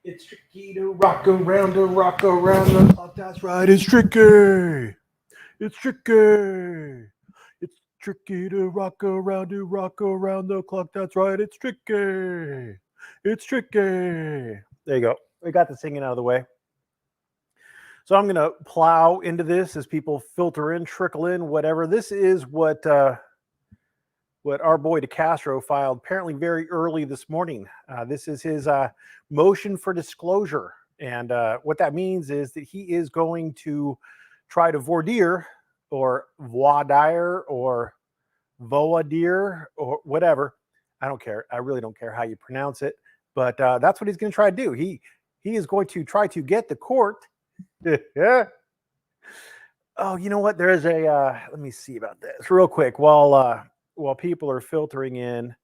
It's tricky to rock around the clock. That's right. It's tricky. It's tricky. It's tricky to rock around the clock. That's right. It's tricky. It's tricky. There you go. We got the singing out of the way. So I'm going to plow into this as people filter in, trickle in, whatever. This is what our boy DeCastro filed apparently very early this morning. This is his motion for disclosure. And what that means is that he is going to try to voir dire or voir dire or voir dire or whatever. I don't care. I really don't care how you pronounce it. But that's what he's going to try to do. He is going to try to get the court. Oh, you know what? There is a, let me see about this real quick while people are filtering in.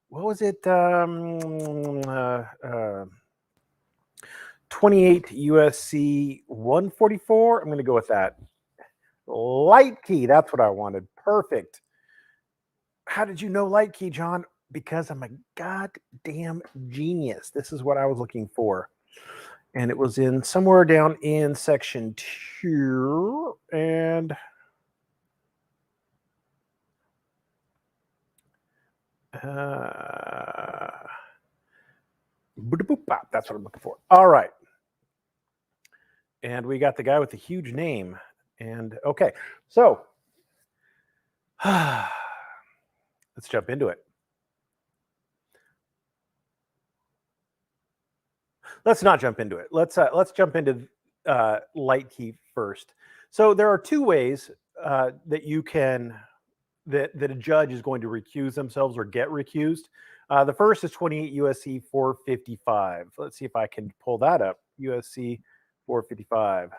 What was it? 28 USC 144. I'm going to go with that. Light key. That's what I wanted. Perfect. How did you know light key, John? Because I'm a goddamn genius. This is what I was looking for. And it was in somewhere down in section 2. And that's what I'm looking for. All right. And we got the guy with the huge name. And okay, so let's jump into it. Let's not jump into it. Let's jump into light key first. So there are two ways that you can that a judge is going to recuse themselves or get recused. The first is 28 USC 455. Let's see if I can pull that up. USC 455.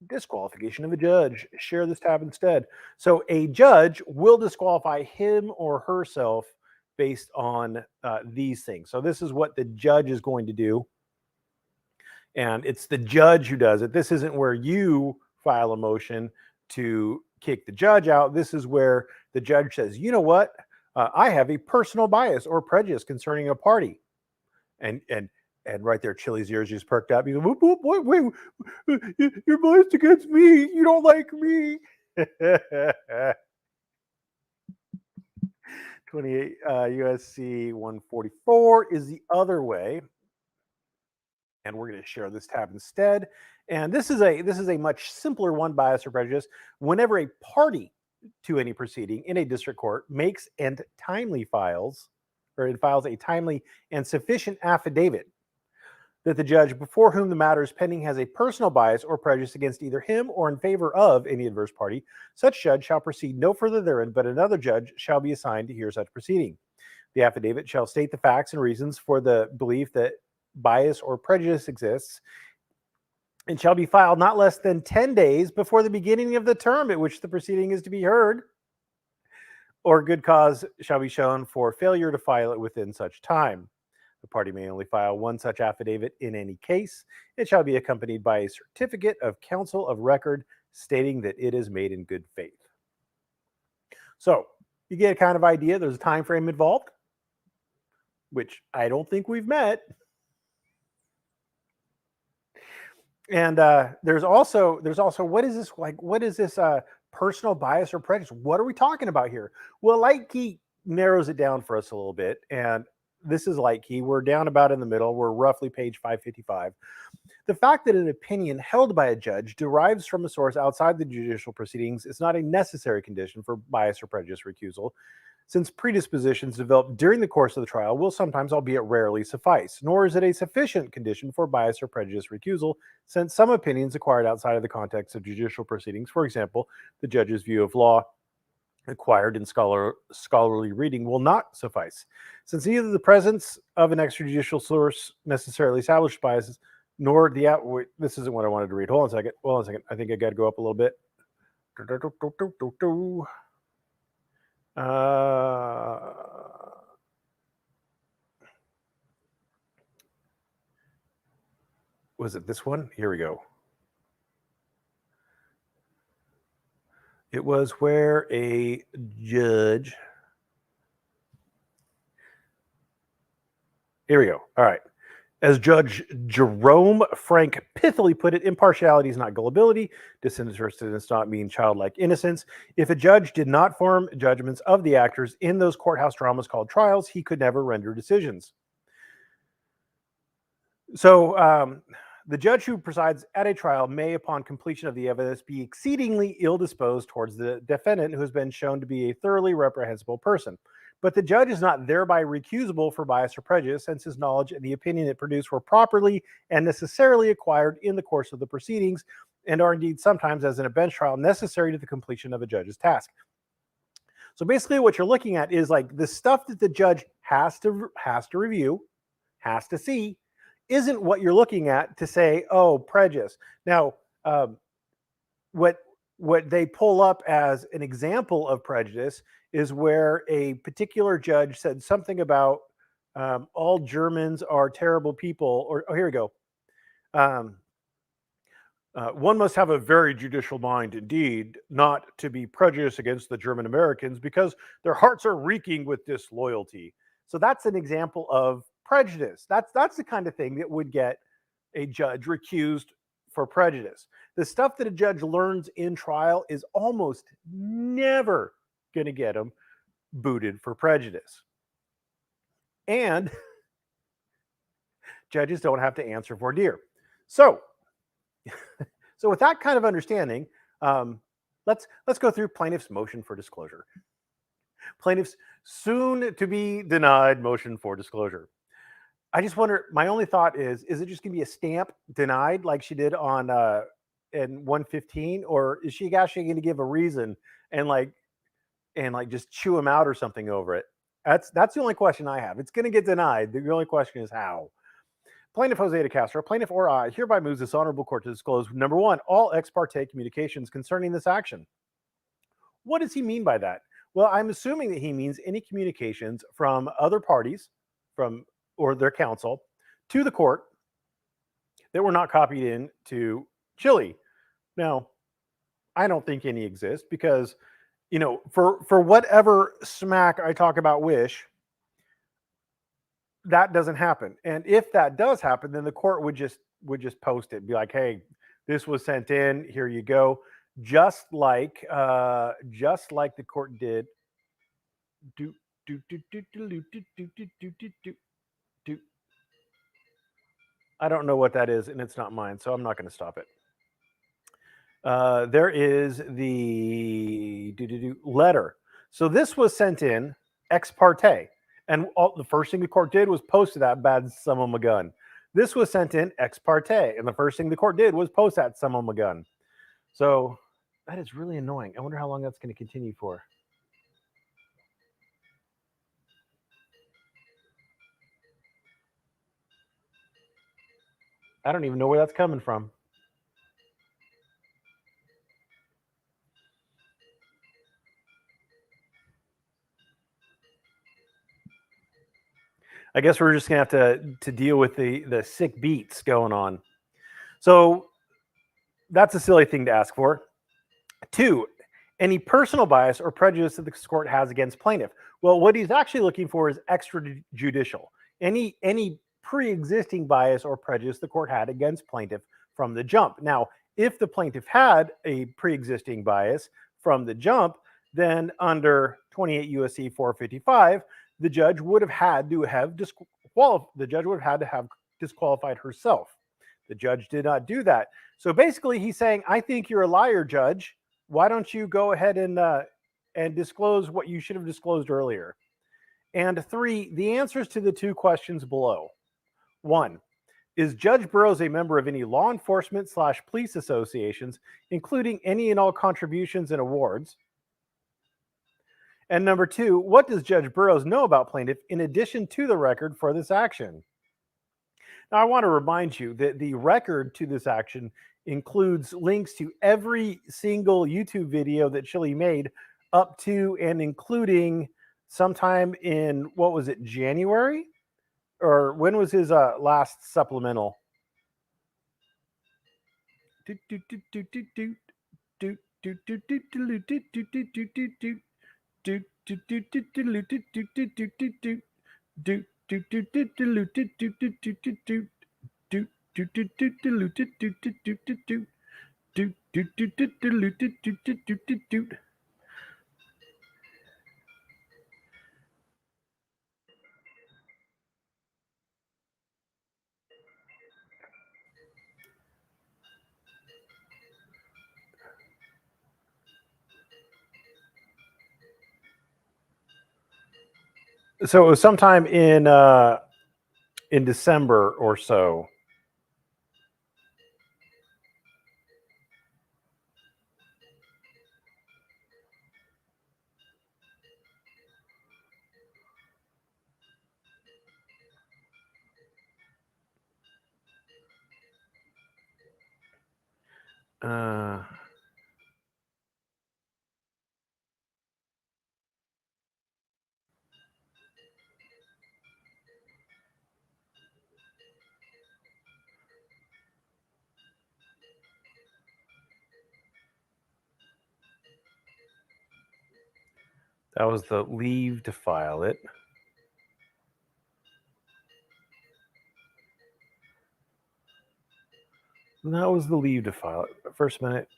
Disqualification of a judge. Share this tab instead. So a judge will disqualify him or herself based on these things. So this is what the judge is going to do. And it's the judge who does it. This isn't where you file a motion to kick the judge out. This is where the judge says, you know what? I have a personal bias or prejudice concerning a party. And right there, Chili's ears just perked up. He's like, wait, you're biased against me. You don't like me. 28 USC 144 is the other way. And we're going to share this tab instead. And this is a much simpler one, bias or prejudice. Whenever a party to any proceeding in a district court makes and timely files, or it files a timely and sufficient affidavit that the judge before whom the matter is pending has a personal bias or prejudice against either him or in favor of any adverse party, such judge shall proceed no further therein, but another judge shall be assigned to hear such proceeding. The affidavit shall state the facts and reasons for the belief that bias or prejudice exists and shall be filed not less than 10 days before the beginning of the term at which the proceeding is to be heard, or good cause shall be shown for failure to file it within such time. The party may only file one such affidavit in any case. It shall be accompanied by a certificate of counsel of record stating that it is made in good faith. So you get a kind of idea. There's a time frame involved, which I don't think we've met. And there's also what is this like? What is this personal bias or prejudice? What are we talking about here? Well, light key narrows it down for us a little bit, and this is light key. We're down about in the middle. We're roughly page 555. The fact that an opinion held by a judge derives from a source outside the judicial proceedings is not a necessary condition for bias or prejudice recusal, since predispositions developed during the course of the trial will sometimes, albeit rarely, suffice, nor is it a sufficient condition for bias or prejudice recusal, since some opinions acquired outside of the context of judicial proceedings, for example, the judge's view of law acquired in scholarly reading, will not suffice, since neither the presence of an extrajudicial source necessarily established biases, nor the this isn't what I wanted to read. Hold on a second. I think I got to go up a little bit. Was it this one? Here we go. It was where a judge. Here we go. All right. As Judge Jerome Frank pithily put it, impartiality is not gullibility. Disinterestedness does not mean childlike innocence. If a judge did not form judgments of the actors in those courthouse dramas called trials, he could never render decisions. So the judge who presides at a trial may, upon completion of the evidence, be exceedingly ill-disposed towards the defendant who has been shown to be a thoroughly reprehensible person. But the judge is not thereby recusable for bias or prejudice, since his knowledge and the opinion it produced were properly and necessarily acquired in the course of the proceedings, and are indeed sometimes, as in a bench trial, necessary to the completion of a judge's task. So basically what you're looking at is like the stuff that the judge has to review, has to see, isn't what you're looking at to say, oh, prejudice. Now, what they pull up as an example of prejudice is where a particular judge said something about all Germans are terrible people, or oh, here we go. One must have a very judicial mind indeed, not to be prejudiced against the German Americans because their hearts are reeking with disloyalty. So that's an example of prejudice. That's the kind of thing that would get a judge recused for prejudice. The stuff that a judge learns in trial is almost never going to get him booted for prejudice. And judges don't have to answer voir dire. So with that kind of understanding, let's go through plaintiff's motion for disclosure. Plaintiff's soon to be denied motion for disclosure. I just wonder, my only thought is it just going to be a stamp denied like she did on in 115, or is she actually going to give a reason and just chew him out or something over it? That's the only question I have. It's going to get denied. The only question is how. Plaintiff Jose DeCastro, plaintiff or I, hereby moves this honorable court to disclose, number one, all ex parte communications concerning this action. What does he mean by that? Well, I'm assuming that he means any communications from other parties, or their counsel, to the court that were not copied in to Chile. Now, I don't think any exist because, for whatever smack I talk about Wish, that doesn't happen. And if that does happen, then the court would just post it, be like, hey, this was sent in, here you go. Just like the court did. I don't know what that is, and it's not mine, so I'm not going to stop it. There is the letter. So this was sent in ex parte, and the first thing the court did was post that bad son of a gun. This was sent in ex parte, and the first thing the court did was post that son of a gun. So that is really annoying. I wonder how long that's going to continue for. I don't even know where that's coming from. I guess we're just gonna have to deal with the sick beats going on. So that's a silly thing to ask for. 2, any personal bias or prejudice that the court has against plaintiff. Well, what he's actually looking for is extrajudicial. Any pre-existing bias or prejudice the court had against plaintiff from the jump. Now, if the plaintiff had a pre-existing bias from the jump, then under 28 USC 455, the judge would have had to have disqualified herself. The judge did not do that. So basically, he's saying, I think you're a liar, judge. Why don't you go ahead and disclose what you should have disclosed earlier? And 3, the answers to the 2 questions below. 1, is Judge Burroughs a member of any law enforcement / police associations, including any and all contributions and awards? And number 2, what does Judge Burroughs know about plaintiff in addition to the record for this action? Now, I want to remind you that the record to this action includes links to every single YouTube video that Chile made up to and including sometime in, what was it, January? Or when was his last supplemental? do do do do do do do do do do do do do do do do do do do do. So it was sometime in December or so. Uh, that was the leave to file it. That was the leave to file it. First minute.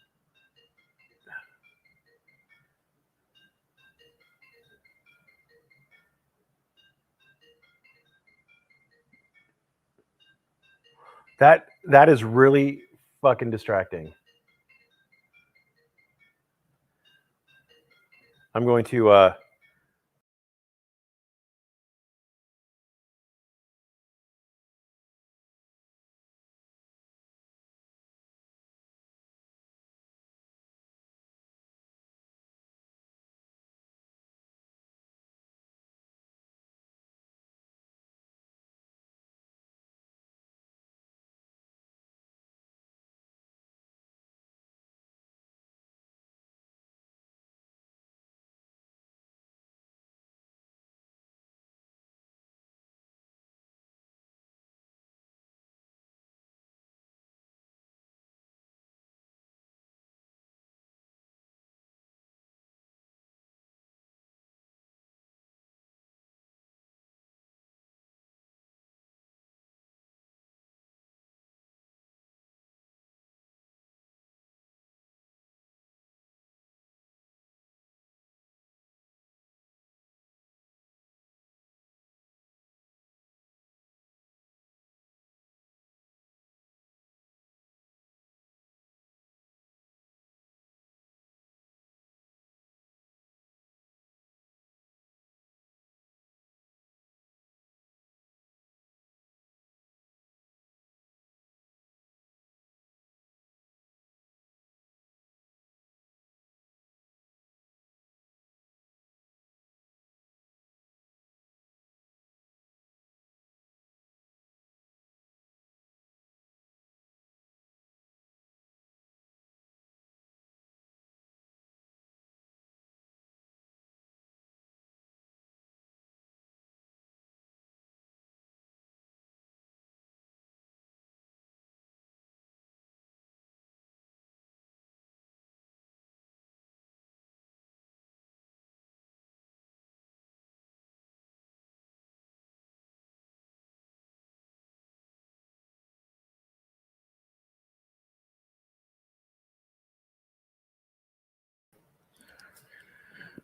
That is really fucking distracting. I'm going to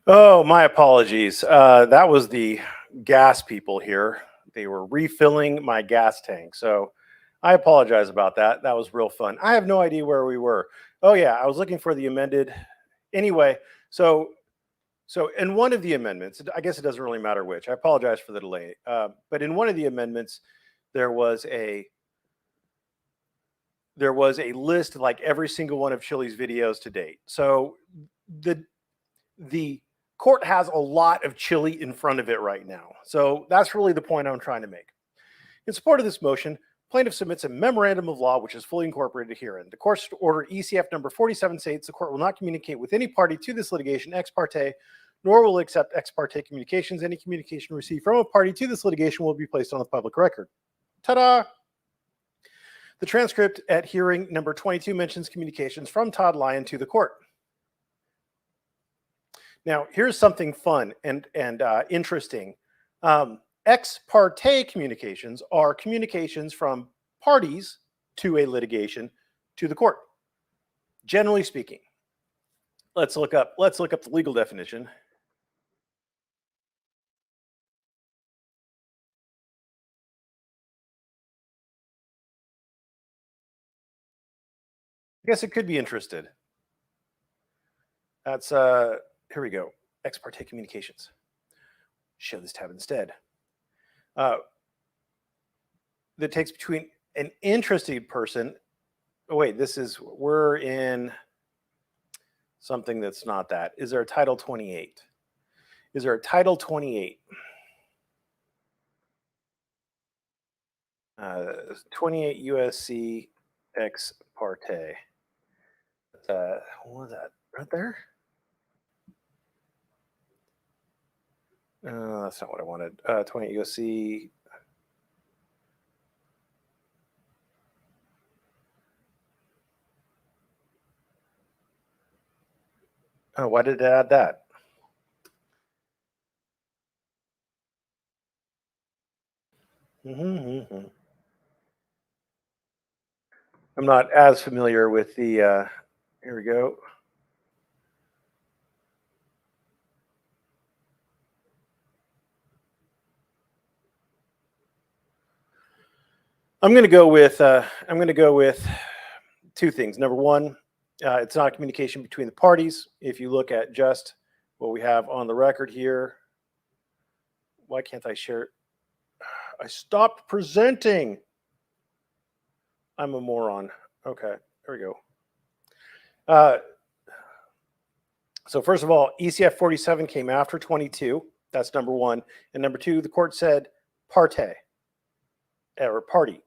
Oh, my apologies. That was the gas people here. They were refilling my gas tank. So I apologize about that. That was real fun. I have no idea where we were. Oh yeah, I was looking for the amended. Anyway, so in one of the amendments, I guess it doesn't really matter which. I apologize for the delay. But in one of the amendments, there was a list like every single one of Chili's videos to date. So the court has a lot of chili in front of it right now. So that's really the point I'm trying to make. In support of this motion, plaintiff submits a memorandum of law which is fully incorporated herein. The court's order ECF number 47 states the court will not communicate with any party to this litigation ex parte, nor will accept ex parte communications. Any communication received from a party to this litigation will be placed on the public record. Ta-da! The transcript at hearing number 22 mentions communications from Todd Lyon to the court. Now, here's something fun and interesting. Ex parte communications are communications from parties to a litigation to the court. Generally speaking, let's look up the legal definition. I guess it could be interested. That's here we go. Ex parte communications. Show this tab instead. That takes between an interested person. Oh wait, we're in something that's not that. Is there a Title 28? Is there a Title 28? 28 USC ex parte. What was that? Right there? That's not what I wanted. 28 USC. Oh, why did it add that? I'm not as familiar with the. Here we go. I'm going to go with two things. Number one, it's not communication between the parties. If you look at just what we have on the record here, why can't I share it? I stopped presenting. I'm a moron. Okay, there we go. So first of all, ECF 47 came after 22. That's number one. And number two, the court said parte or party.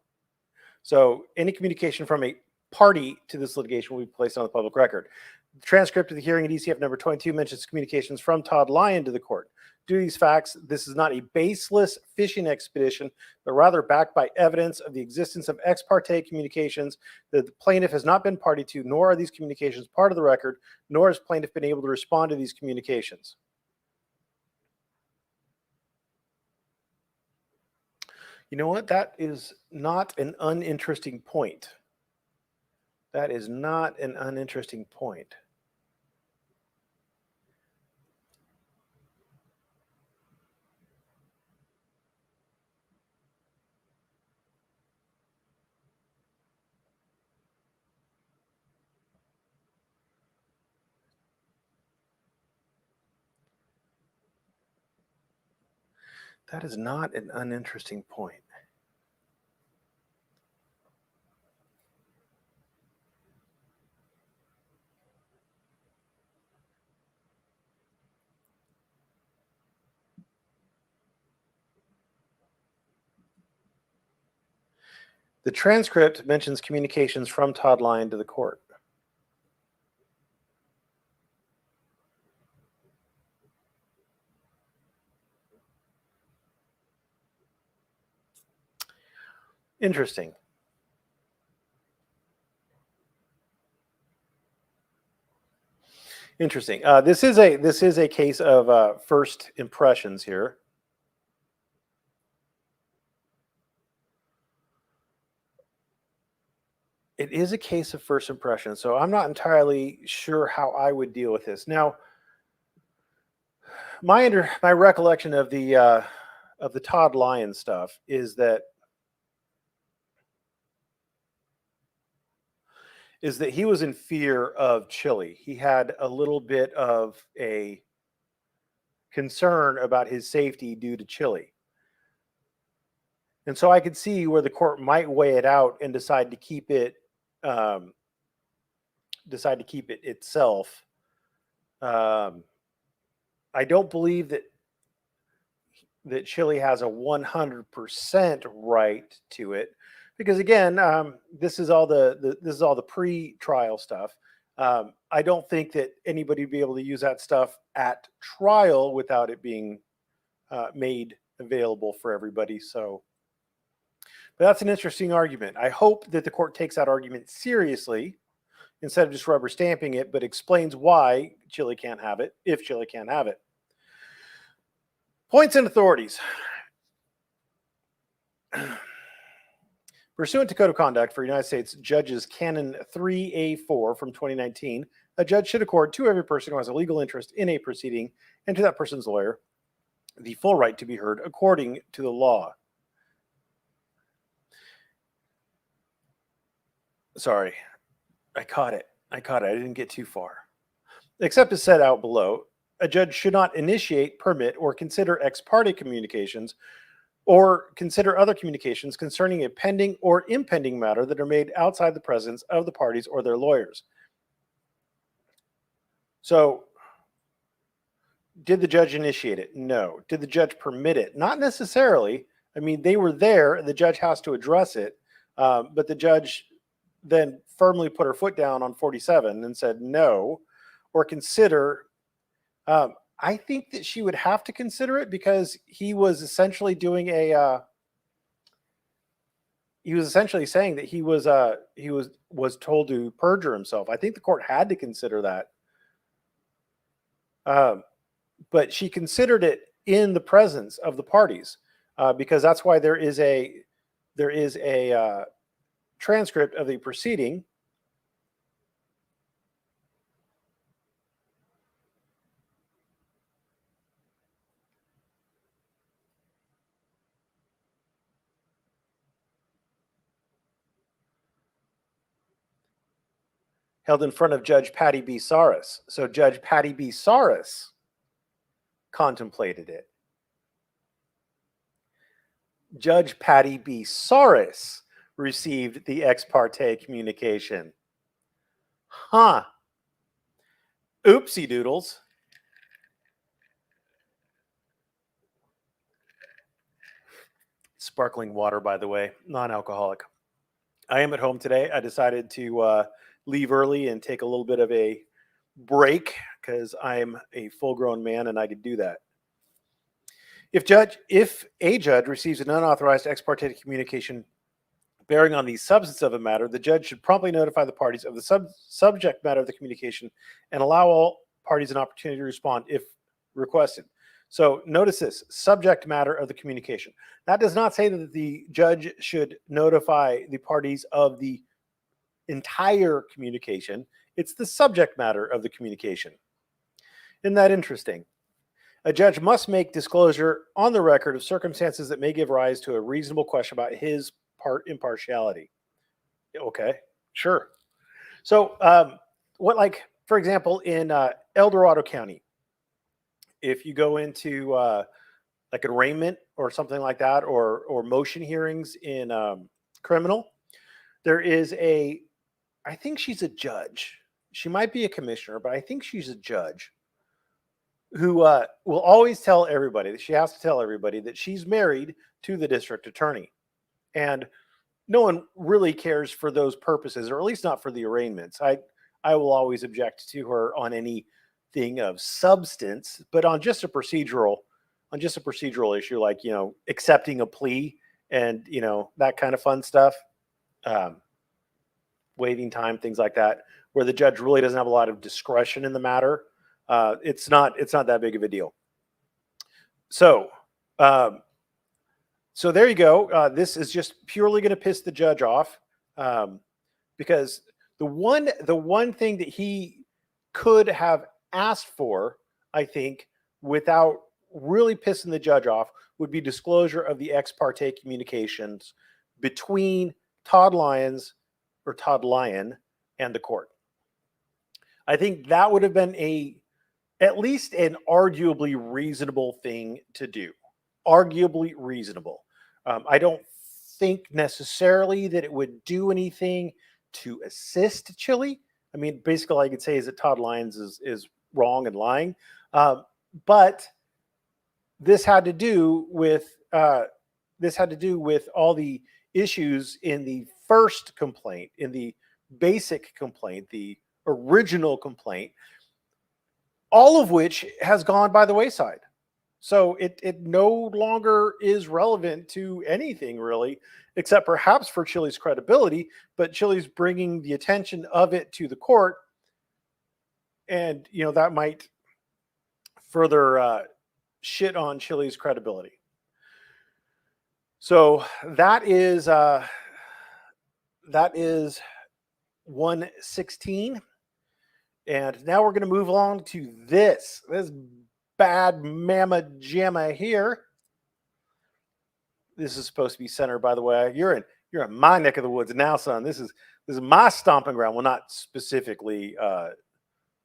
So any communication from a party to this litigation will be placed on the public record. The transcript of the hearing at ECF number 22 mentions communications from Todd Lyon to the court. Due to these facts, this is not a baseless fishing expedition, but rather backed by evidence of the existence of ex parte communications that the plaintiff has not been party to, nor are these communications part of the record, nor has plaintiff been able to respond to these communications. You know what? That is not an uninteresting point. That is not an uninteresting point. That is not an uninteresting point. The transcript mentions communications from Todd Lyon to the court. Interesting. Interesting. This is a case of first impressions here. It is a case of first impression, so I'm not entirely sure how I would deal with this. Now, my recollection of the Todd Lyon stuff is that he was in fear of Chile. He had a little bit of a concern about his safety due to Chile. And so I could see where the court might weigh it out and decide to keep it itself. I don't believe that Chile has a 100% right to it, because again, this is all the pre-trial stuff. I don't think that anybody would be able to use that stuff at trial without it being made available for everybody. So, but that's an interesting argument. I hope that the court takes that argument seriously instead of just rubber stamping it, but explains why Chile can't have it, if Chile can't have it. Points and authorities. Pursuant to Code of Conduct for United States Judges Canon 3A4 from 2019, a judge should accord to every person who has a legal interest in a proceeding and to that person's lawyer the full right to be heard according to the law. Sorry, I caught it. I didn't get too far. Except as set out below, a judge should not initiate, permit, or consider ex parte communications or consider other communications concerning a pending or impending matter that are made outside the presence of the parties or their lawyers. So, did the judge initiate it? No. Did the judge permit it? Not necessarily. I mean, they were there. The judge has to address it. But the judge then firmly put her foot down on 47 and said no, or consider. I think that she would have to consider it because he was essentially doing a. He was essentially saying that he was told to perjure himself. I think the court had to consider that. But she considered it in the presence of the parties because that's why there is a transcript of the proceeding. Held in front of Judge Patty B. Saris. So Judge Patty B. Saris contemplated it. Judge Patty B. Saris received the ex parte communication. Huh. Oopsie doodles. Sparkling water, by the way, non-alcoholic. I am at home today. I decided to leave early and take a little bit of a break because I'm a full-grown man and I could do that. If a judge receives an unauthorized ex parte communication bearing on the substance of a matter, the judge should promptly notify the parties of the subject matter of the communication and allow all parties an opportunity to respond if requested. So notice this, subject matter of the communication. That does not say that the judge should notify the parties of the entire communication. It's the subject matter of the communication. Isn't that interesting? A judge must make disclosure on the record of circumstances that may give rise to a reasonable question about his impartiality. Okay, sure. So, for example, in El Dorado County, if you go into like an arraignment or something like that, or motion hearings in criminal, there is I think she's a judge. She might be a commissioner, but I think she's a judge who will always tell everybody that she has to tell everybody that she's married to the district attorney. And no one really cares for those purposes, or at least not for the arraignments. I will always object to her on anything of substance, but on just a procedural issue, like, accepting a plea and, that kind of fun stuff, waiving time, things like that, where the judge really doesn't have a lot of discretion in the matter. It's not that big of a deal. So there you go. This is just purely going to piss the judge off, because the one thing that he could have asked for, I think, without really pissing the judge off, would be disclosure of the ex parte communications between Todd Lyon and the court. I think that would have been at least an arguably reasonable thing to do. Arguably reasonable. I don't think necessarily that it would do anything to assist Chili. I mean, basically, all I could say is that Todd Lyons is wrong and lying. But this had to do with all the issues in the first complaint, in the basic complaint, the original complaint, all of which has gone by the wayside. So it no longer is relevant to anything really, except perhaps for Chili's credibility, but Chili's bringing the attention of it to the court. And, that might further shit on Chili's credibility. So that is that is 116. And now we're going to move along to this bad mamma jamma here. This is supposed to be centered, by the way. You're in my neck of the woods now, son. This is my stomping ground. Well, not specifically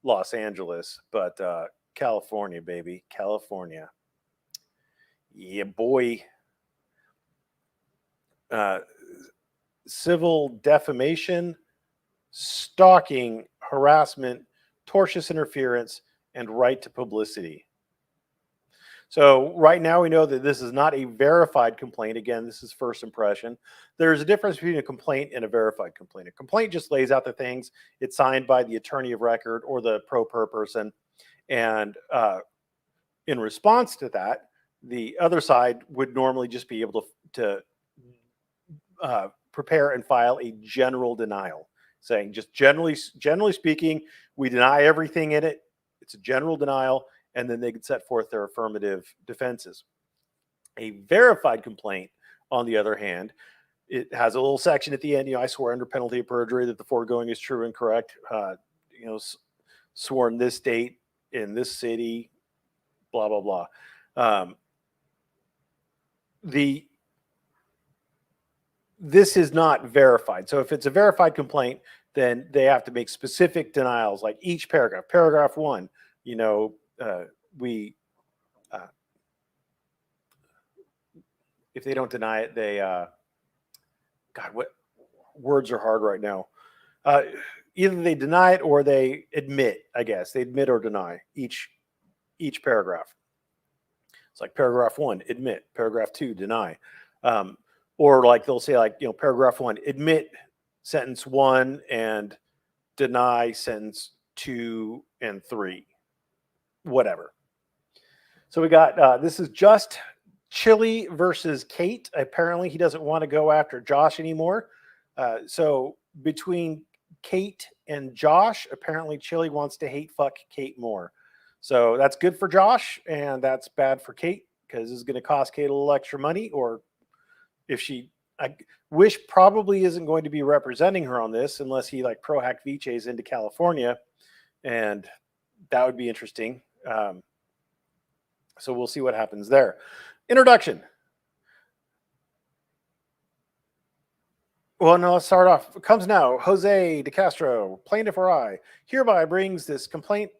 Los Angeles, but California, baby, California. Yeah, boy. Civil defamation, stalking, harassment, tortious interference, and right to publicity. So right now we know that this is not a verified complaint. Again, this is first impression. There's a difference between a complaint and a verified complaint. A complaint just lays out the things. It's signed by the attorney of record or the pro per person. And in response to that, the other side would normally just be able to prepare and file a general denial, saying just generally speaking, we deny everything in it. It's a general denial. And then they could set forth their affirmative defenses. A verified complaint, on the other hand, it has a little section at the end. I swear under penalty of perjury that the foregoing is true and correct. Sworn this date in this city, blah blah blah. This is not verified. So if it's a verified complaint, then they have to make specific denials, like each paragraph. Paragraph 1, if they don't deny it, they God, what words are hard right now. Either they deny it or they admit. I guess they admit or deny each paragraph. It's like paragraph 1, admit. Paragraph 2, deny. Or like they'll say, like, paragraph 1, admit sentence 1 and deny sentence 2 and 3. Whatever. So we got this is just Chili versus Kate. Apparently he doesn't want to go after Josh anymore. So between Kate and Josh, apparently Chili wants to hate fuck Kate more. So that's good for Josh and that's bad for Kate, because this is going to cost Kate a little extra money. Or if I wish probably isn't going to be representing her on this unless he like pro hack Viches into California, and that would be interesting. So we'll see what happens there. Introduction. Well, no, let's start off. It comes now. Jose DeCastro, plaintiff or I, hereby brings this complaint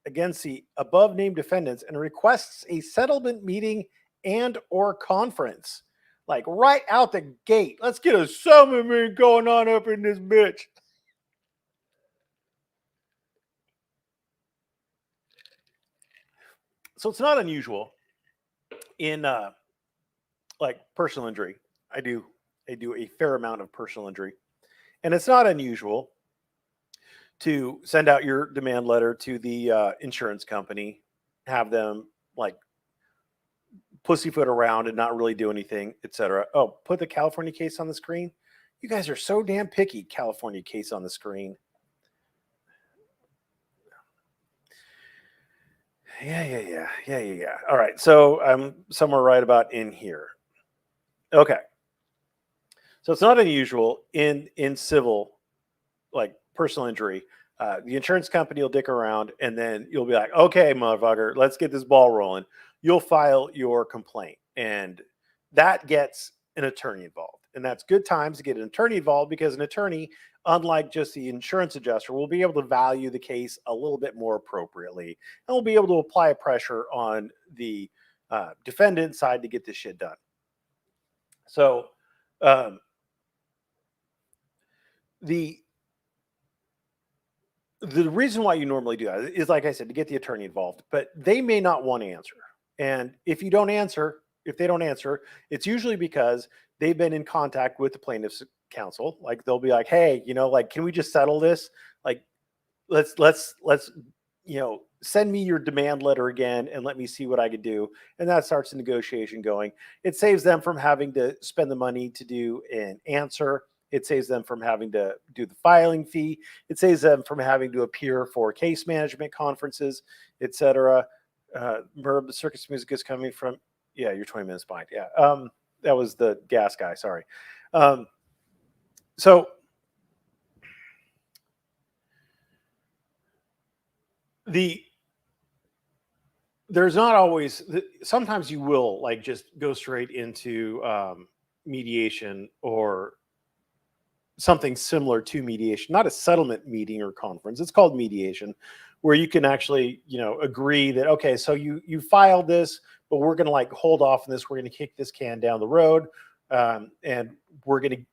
against the above named defendants and requests a settlement meeting and or conference. Like right out the gate. Let's get a settlement meeting going on up in this bitch. So it's not unusual in like personal injury. I do a fair amount of personal injury, and it's not unusual to send out your demand letter to the insurance company, have them like pussyfoot around and not really do anything, etc. Oh, put the California case on the screen. You guys are so damn picky. California case on the screen. Yeah. All right. So I'm somewhere right about in here. Okay. So it's not unusual in civil, like personal injury. The insurance company will dick around and then you'll be like, okay, motherfucker, let's get this ball rolling. You'll file your complaint, and that gets an attorney involved. And that's good times to get an attorney involved, because an attorney, unlike just the insurance adjuster, will be able to value the case a little bit more appropriately, and will be able to apply a pressure on the defendant side to get this shit done. So the reason why you normally do that is, like I said, to get the attorney involved, but they may not want to answer. And if they don't answer, it's usually because they've been in contact with the plaintiff's counsel. Like they'll be like, hey, like, can we just settle this? Like, let's send me your demand letter again and let me see what I could do. And that starts a negotiation going. It saves them from having to spend the money to do an answer. It saves them from having to do the filing fee. It saves them from having to appear for case management conferences, etc. Merb, the circus music is coming from. Yeah, you're 20 minutes behind. Yeah, that was the gas guy. Sorry. So the there's not always, sometimes you will like just go straight into mediation or something similar to mediation, not a settlement meeting or conference. It's called mediation, where you can actually, agree that, okay, so you filed this, but we're going to like hold off on this. We're going to kick this can down the road, and we're going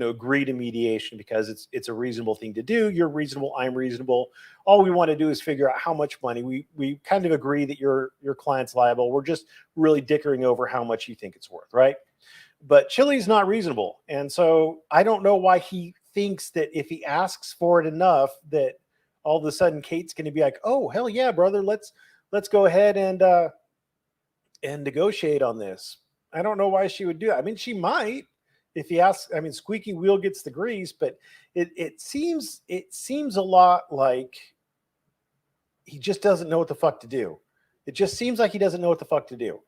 to agree to mediation because it's a reasonable thing to do. You're reasonable, I'm reasonable. All we want to do is figure out how much money. We kind of agree that your client's liable. We're just really dickering over how much you think it's worth, right? But Chili's not reasonable. And so I don't know why he thinks that if he asks for it enough that all of a sudden Kate's going to be like, "Oh, hell yeah, brother, let's go ahead and negotiate on this." I don't know why she would do that. I mean, she might if he asks. I mean, squeaky wheel gets the grease, but it seems a lot like he just doesn't know what the fuck to do. It just seems like he doesn't know what the fuck to do.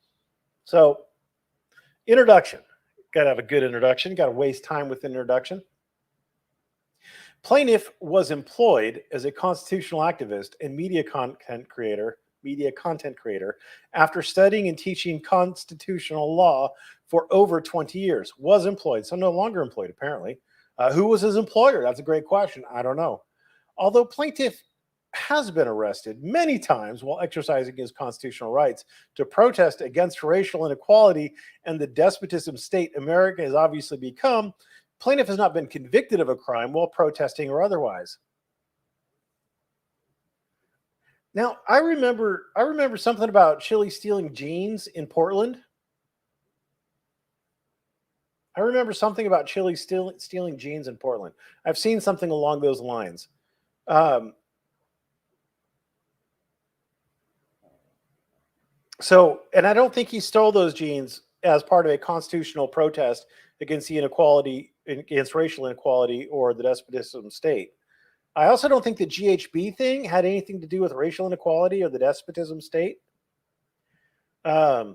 So, introduction. Got to have a good introduction. Got to waste time with introduction. Plaintiff was employed as a constitutional activist and media content creator after studying and teaching constitutional law for over 20 years. Was employed, so no longer employed apparently. Who was his employer? That's a great question. I don't know. Although plaintiff has been arrested many times while exercising his constitutional rights to protest against racial inequality and the despotism state America has obviously become, plaintiff has not been convicted of a crime while protesting or otherwise. Now, I remember something about Chili stealing jeans in Portland. I remember something about Chili stealing jeans in Portland. I've seen something along those lines. So, and I don't think he stole those jeans as part of a constitutional protest against the inequality, against racial inequality or the despotism state. I also don't think the GHB thing had anything to do with racial inequality or the despotism state. I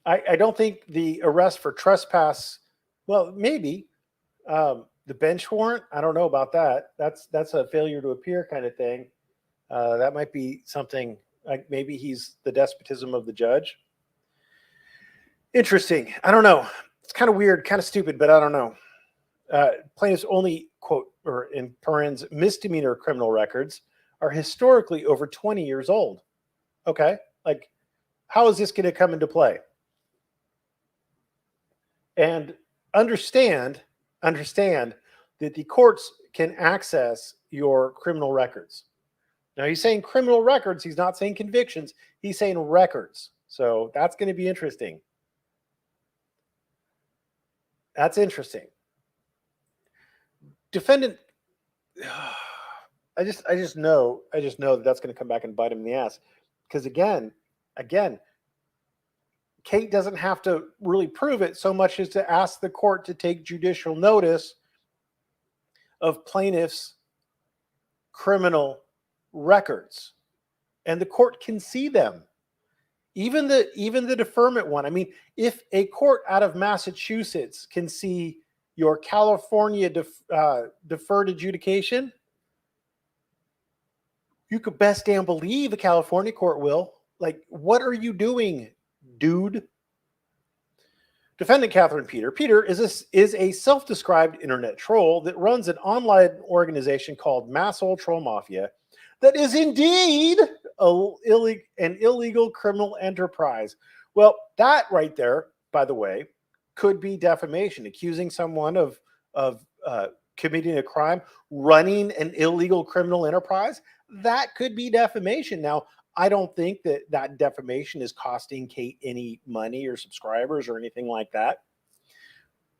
don't think the arrest for trespass, well, maybe. The bench warrant, I don't know about that. That's a failure to appear kind of thing. That might be something like maybe he's the despotism of the judge. Interesting. I don't know. It's kind of weird, kind of stupid, but I don't know. Plaintiff's only, quote, or in parens, misdemeanor criminal records are historically over 20 years old. Okay. Like, how is this going to come into play? And understand that the courts can access your criminal records. Now he's saying criminal records. He's not saying convictions. He's saying records. So that's going to be interesting. That's interesting. Defendant, I just know that that's going to come back and bite him in the ass. Because again, Kate doesn't have to really prove it so much as to ask the court to take judicial notice of plaintiff's criminal records, and the court can see them. Even the deferment one. I mean, if a court out of Massachusetts can see your California deferred adjudication, you could best damn believe a California court will. Like, what are you doing, dude? Defendant Catherine Peter is a self-described internet troll that runs an online organization called Massole Troll Mafia that is indeed an illegal criminal enterprise. Well, that right there, by the way, could be defamation, accusing someone of committing a crime, running an illegal criminal enterprise. That could be defamation. Now, I don't think that defamation is costing Kate any money or subscribers or anything like that,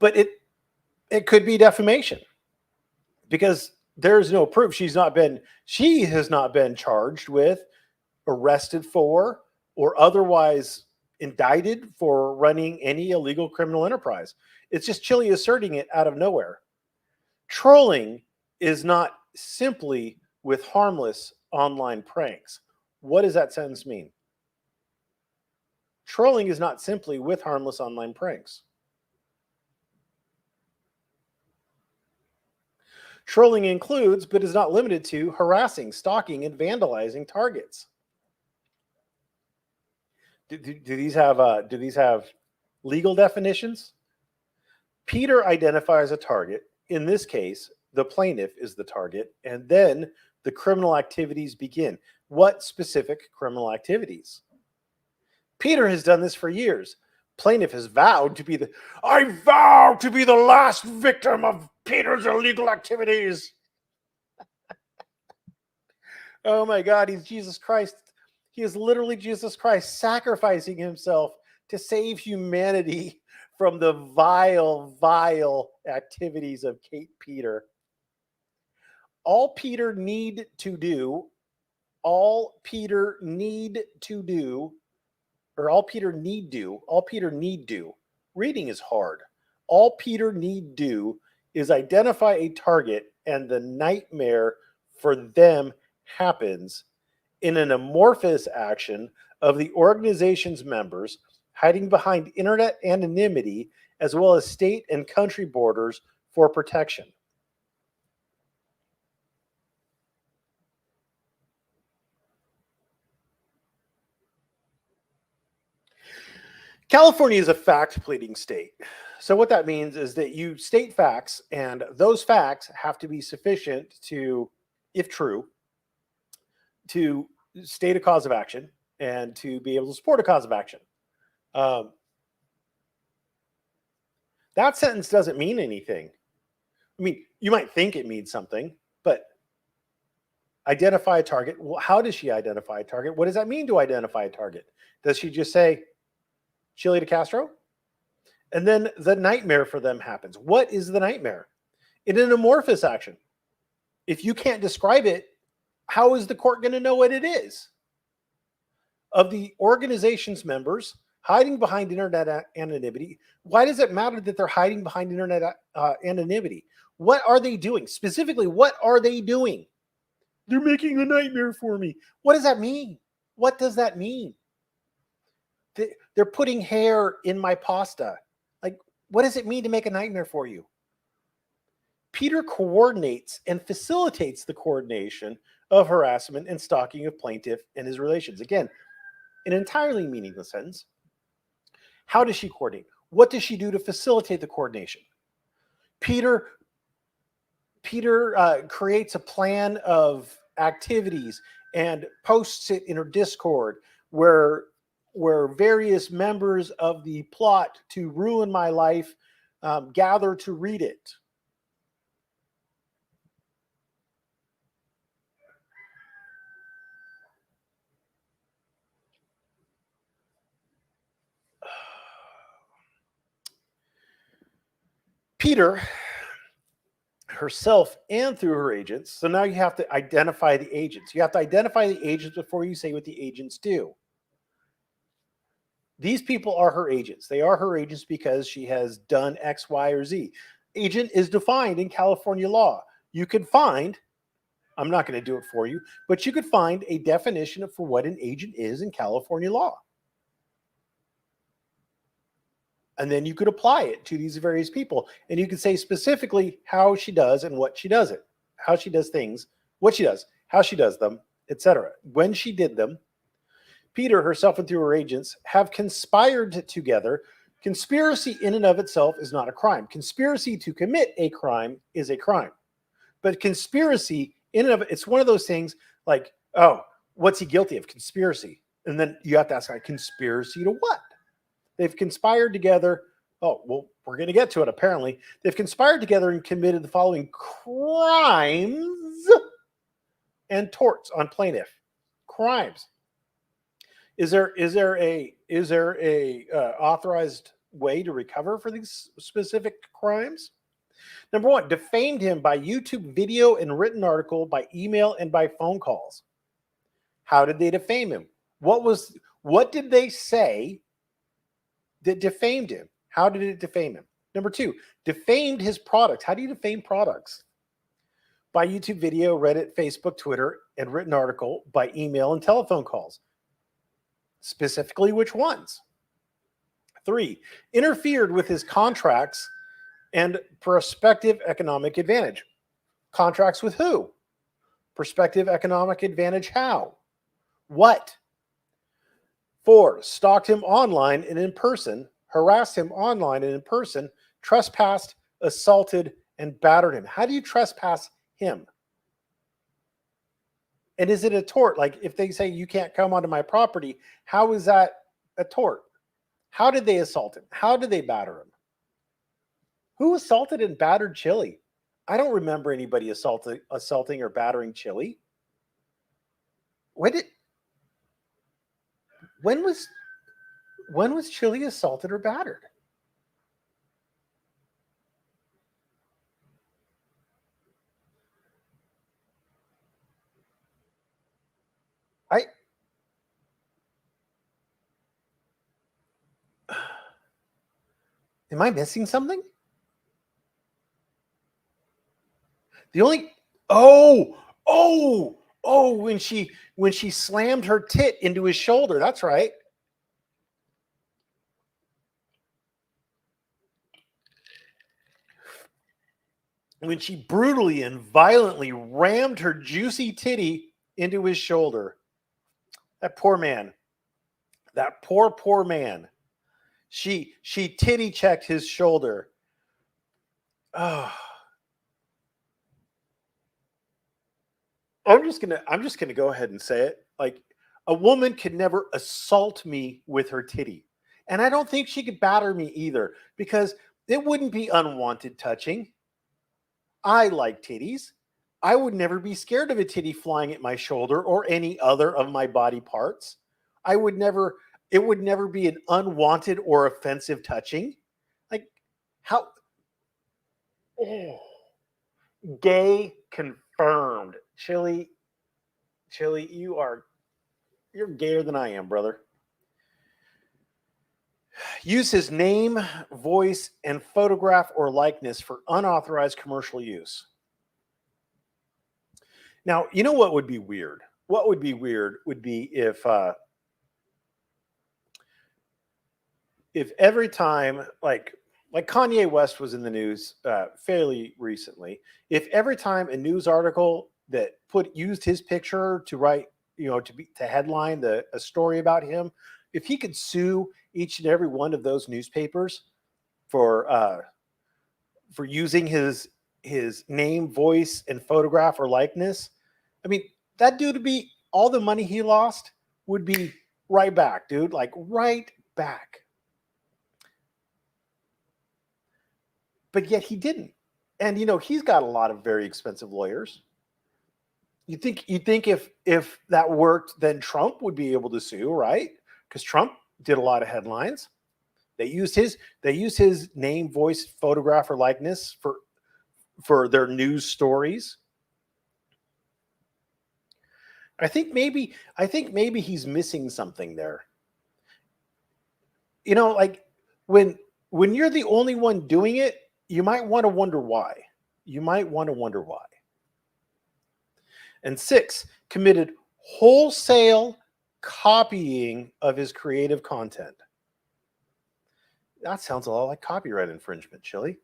but it could be defamation because there's no proof. She has not been charged with, arrested for, or otherwise indicted for running any illegal criminal enterprise. It's just Chili asserting it out of nowhere. Trolling is not simply with harmless online pranks. What does that sentence mean? Trolling is not simply with harmless online pranks. Trolling includes, but is not limited to, harassing, stalking, and vandalizing targets. Do these have legal definitions? Peter identifies a target. In this case, the plaintiff is the target, and then the criminal activities begin. What specific criminal activities? Peter has done this for years. Plaintiff has vowed to be I vow to be the last victim of Peter's illegal activities. Oh my God, he's Jesus Christ. He is literally Jesus Christ sacrificing himself to save humanity from the vile, vile activities of Peter. All Peter need do, all Peter need do, reading is hard. All Peter need do is identify a target, and the nightmare for them happens in an amorphous action of the organization's members hiding behind internet anonymity as well as state and country borders for protection. California is a fact pleading state. So what that means is that you state facts, and those facts have to be sufficient to, if true, to state a cause of action and to be able to support a cause of action. That sentence doesn't mean anything. I mean, you might think it means something, but identify a target. Well, how does she identify a target? What does that mean to identify a target? Does she just say, Chile DeCastro? And then the nightmare for them happens. What is the nightmare? In an amorphous action. If you can't describe it, how is the court going to know what it is? Of the organization's members hiding behind internet anonymity, why does it matter that they're hiding behind internet anonymity? What are they doing? Specifically, what are they doing? They're making a nightmare for me. What does that mean? What does that mean? They're putting hair in my pasta. Like, what does it mean to make a nightmare for you? Peter coordinates and facilitates the coordination of harassment and stalking of plaintiff and his relations. Again, an entirely meaningless sentence. How does she coordinate? What does she do to facilitate the coordination? Peter creates a plan of activities and posts it in her Discord where various members of the plot to ruin my life gather to read it. Peter herself and through her agents. So now you have to identify the agents. You have to identify the agents before you say what the agents do. These people are her agents. They are her agents because she has done X, Y, or Z. Agent is defined in California law. You could find, I'm not going to do it for you, but you could find a definition for what an agent is in California law. And then you could apply it to these various people. And you could say specifically how she does and what she does it, how she does things, what she does, how she does them, etc. When she did them, Peter, herself and through her agents, have conspired together. Conspiracy in and of itself is not a crime. Conspiracy to commit a crime is a crime. But conspiracy in and of it's one of those things like, oh, what's he guilty of? Conspiracy. And then you have to ask, conspiracy to what? They've conspired together. Oh, well, we're going to get to it, apparently. They've conspired together and committed the following crimes and torts on plaintiff. Crimes. Is there a authorized way to recover for these specific crimes? Number one, defamed him by YouTube video and written article, by email, and by phone calls. How did they defame him? What did they say that defamed him? How did it defame him? Number two, defamed his products. How do you defame products? By YouTube video, Reddit, Facebook, Twitter, and written article, by email and telephone calls. Specifically, which ones? Three, interfered with his contracts and prospective economic advantage. Contracts with who? Prospective economic advantage how? What? 4, stalked him online and in person, harassed him online and in person, trespassed, assaulted, and battered him. How do you trespass him? And is it a tort? Like if they say you can't come onto my property, how is that a tort? How did they assault him? How did they batter him? Who assaulted and battered Chili? I don't remember anybody assaulting or battering Chili. When was Chili assaulted or battered? Am I missing something? The only when she slammed her tit into his shoulder. That's right. When she brutally and violently rammed her juicy titty into his shoulder. That poor man. That poor man. She titty checked his shoulder. Oh. I'm just gonna go ahead and say it. Like, a woman could never assault me with her titty. And I don't think she could batter me either, because it wouldn't be unwanted touching. I like titties. I would never be scared of a titty flying at my shoulder or any other of my body parts. It would never be an unwanted or offensive touching. Like, how? Oh, gay confirmed. Chili, you're gayer than I am, brother. Use his name, voice, and photograph or likeness for unauthorized commercial use. Now, you know what would be weird? What would be weird would be if every time, like Kanye West was in the news fairly recently, if every time a news article that used his picture to write, to headline a story about him, if he could sue each and every one of those newspapers for using his name, voice, and photograph or likeness, I mean, that dude would be, all the money he lost would be right back, dude. Like, right back. But yet he didn't. And he's got a lot of very expensive lawyers. You think if that worked, then Trump would be able to sue, right? Because Trump did a lot of headlines. They used his name, voice, photograph, or likeness for their news stories. I think maybe he's missing something there. Like when you're the only one doing it, you might want to wonder why. And 6, committed wholesale copying of his creative content. That sounds a lot like copyright infringement, Chili.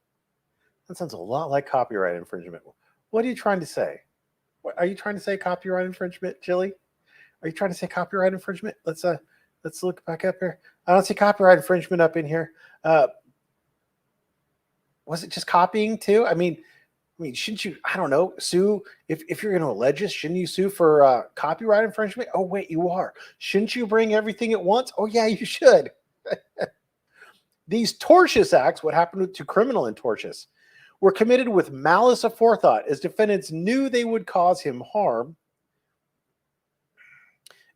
That sounds a lot like copyright infringement. What are you trying to say? Are you trying to say copyright infringement, Chili? Are you trying to say copyright infringement? Let's look back up here. I don't see copyright infringement up in here. Was it just copying too? I mean, shouldn't you, I don't know, sue if you're going to allege this? Shouldn't you sue for copyright infringement? Oh, wait, you are. Shouldn't you bring everything at once? Oh, yeah, you should. These tortious acts, what happened to criminal and tortious, were committed with malice aforethought, as defendants knew they would cause him harm.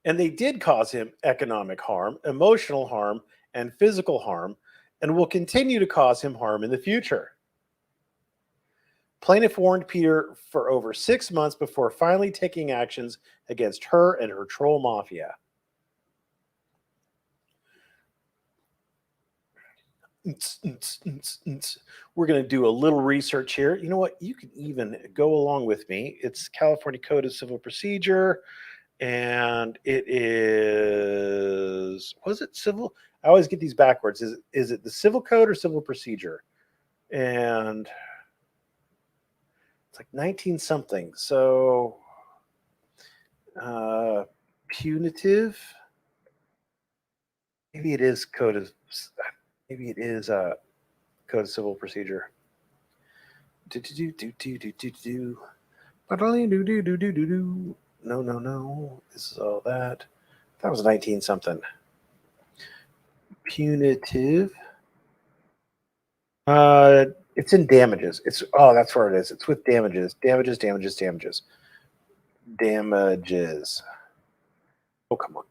And they did cause him economic harm, emotional harm, and physical harm, and will continue to cause him harm in the future. Plaintiff warned Peter for over 6 months before finally taking actions against her and her troll mafia. We're going to do a little research here. You know what? You can even go along with me. It's California Code of Civil Procedure, and it is, was it civil? I always get these backwards. Is it the Civil Code or Civil Procedure? And It's like 19 something. So punitive. Maybe it is code of. Maybe it is code of civil procedure. No. This is all that. That was 19 something. Punitive. It's in damages. That's where it is. It's with damages. Damages. Oh, come on.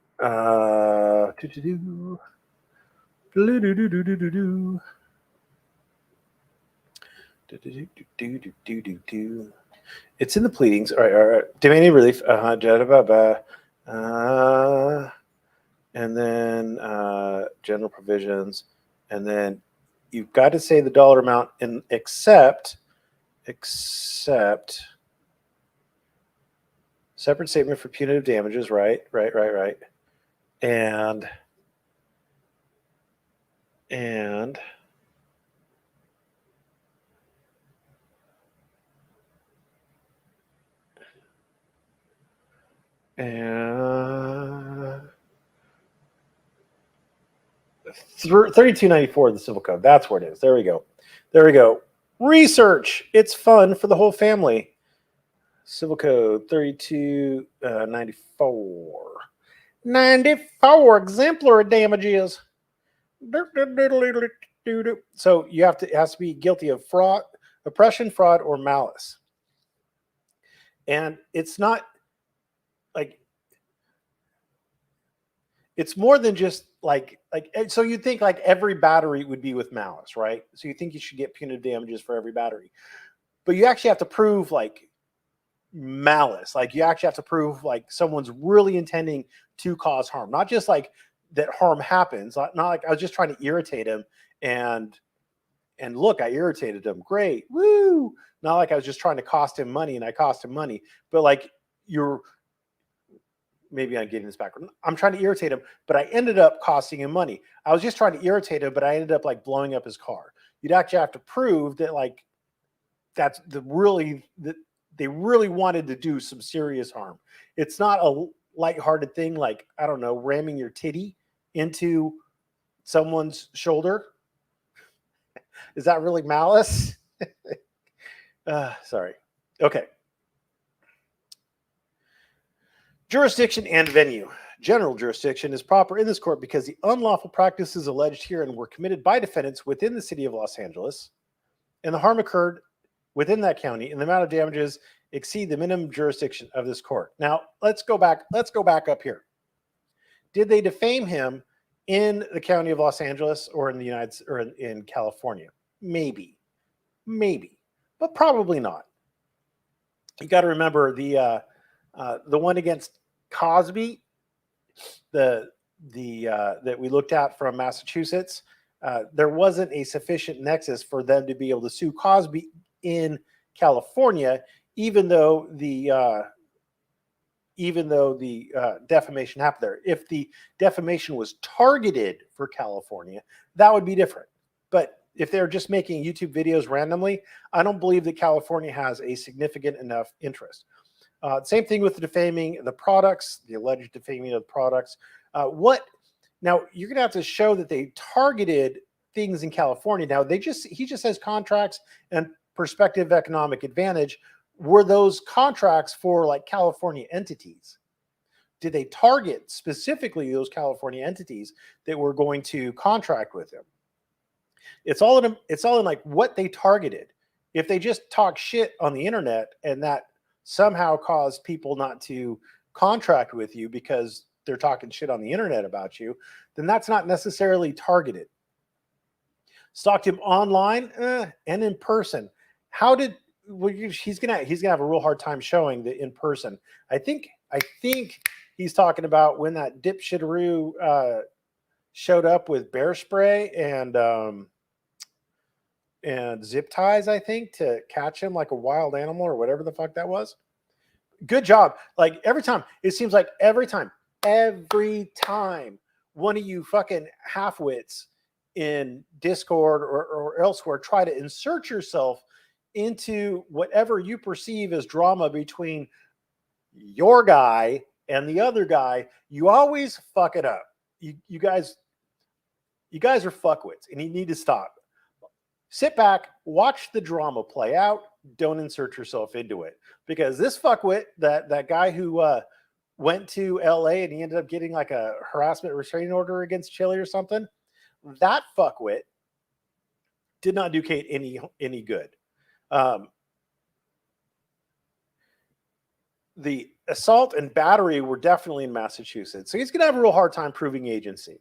It's in the pleadings. All right. Demanding relief. And then general provisions, and then you've got to say the dollar amount in except separate statement for punitive damages, right. And and 3294 of the Civil Code. That's where it is. There we go. Research. It's fun for the whole family. Civil Code 3294. 94 exemplary damages. So you have to, it has to be guilty of fraud, oppression, fraud, or malice. And it's not like, it's more than just like, so you think like every battery would be with malice, right? So you think you should get punitive damages for every battery, but you actually have to prove like malice. Like you actually have to prove like someone's really intending to cause harm, not just like that harm happens. Not like I was just trying to irritate him and look, I irritated him. Great. Woo. Not like I was just trying to cost him money and I cost him money, but like maybe I'm getting this backward. I'm trying to irritate him, but I ended up costing him money. I was just trying to irritate him, but I ended up like blowing up his car. You'd actually have to prove that like that's they really wanted to do some serious harm. It's not a lighthearted thing like, I don't know, ramming your titty into someone's shoulder. Is that really malice? Sorry. Okay. Jurisdiction and venue. General jurisdiction is proper in this court because the unlawful practices alleged herein were committed by defendants within the city of Los Angeles, and the harm occurred within that county, and the amount of damages exceed the minimum jurisdiction of this court. Now, let's go back up here. Did they defame him in the county of Los Angeles or in the in California? Maybe, but probably not. You got to remember the one against Cosby, that we looked at from Massachusetts. There wasn't a sufficient nexus for them to be able to sue Cosby in California, even though the defamation happened there. If the defamation was targeted for California, that would be different. But if they're just making YouTube videos randomly, I don't believe that California has a significant enough interest. Same thing with the defaming the products, the alleged defaming of the products. Now you're going to have to show that they targeted things in California. Now he just says contracts and prospective economic advantage. Were those contracts for like California entities? Did they target specifically those California entities that were going to contract with him? It's all in like what they targeted. If they just talk shit on the internet and that somehow cause people not to contract with you because they're talking shit on the internet about you, then that's not necessarily targeted. Stalked him online and in person. He's gonna have a real hard time showing the in person. I think he's talking about when that dipshitteroo showed up with bear spray and zip ties, I think, to catch him like a wild animal or whatever the fuck that was. Good job. Like every time, it seems like every time one of you fucking halfwits in Discord or elsewhere try to insert yourself into whatever you perceive as drama between your guy and the other guy, you always fuck it up. You guys are fuckwits, and you need to stop. Sit back, watch the drama play out. Don't insert yourself into it, because this fuckwit, that guy who went to LA and he ended up getting like a harassment restraining order against Chile or something, that fuckwit did not do Kate any good. The assault and battery were definitely in Massachusetts, so he's going to have a real hard time proving agency.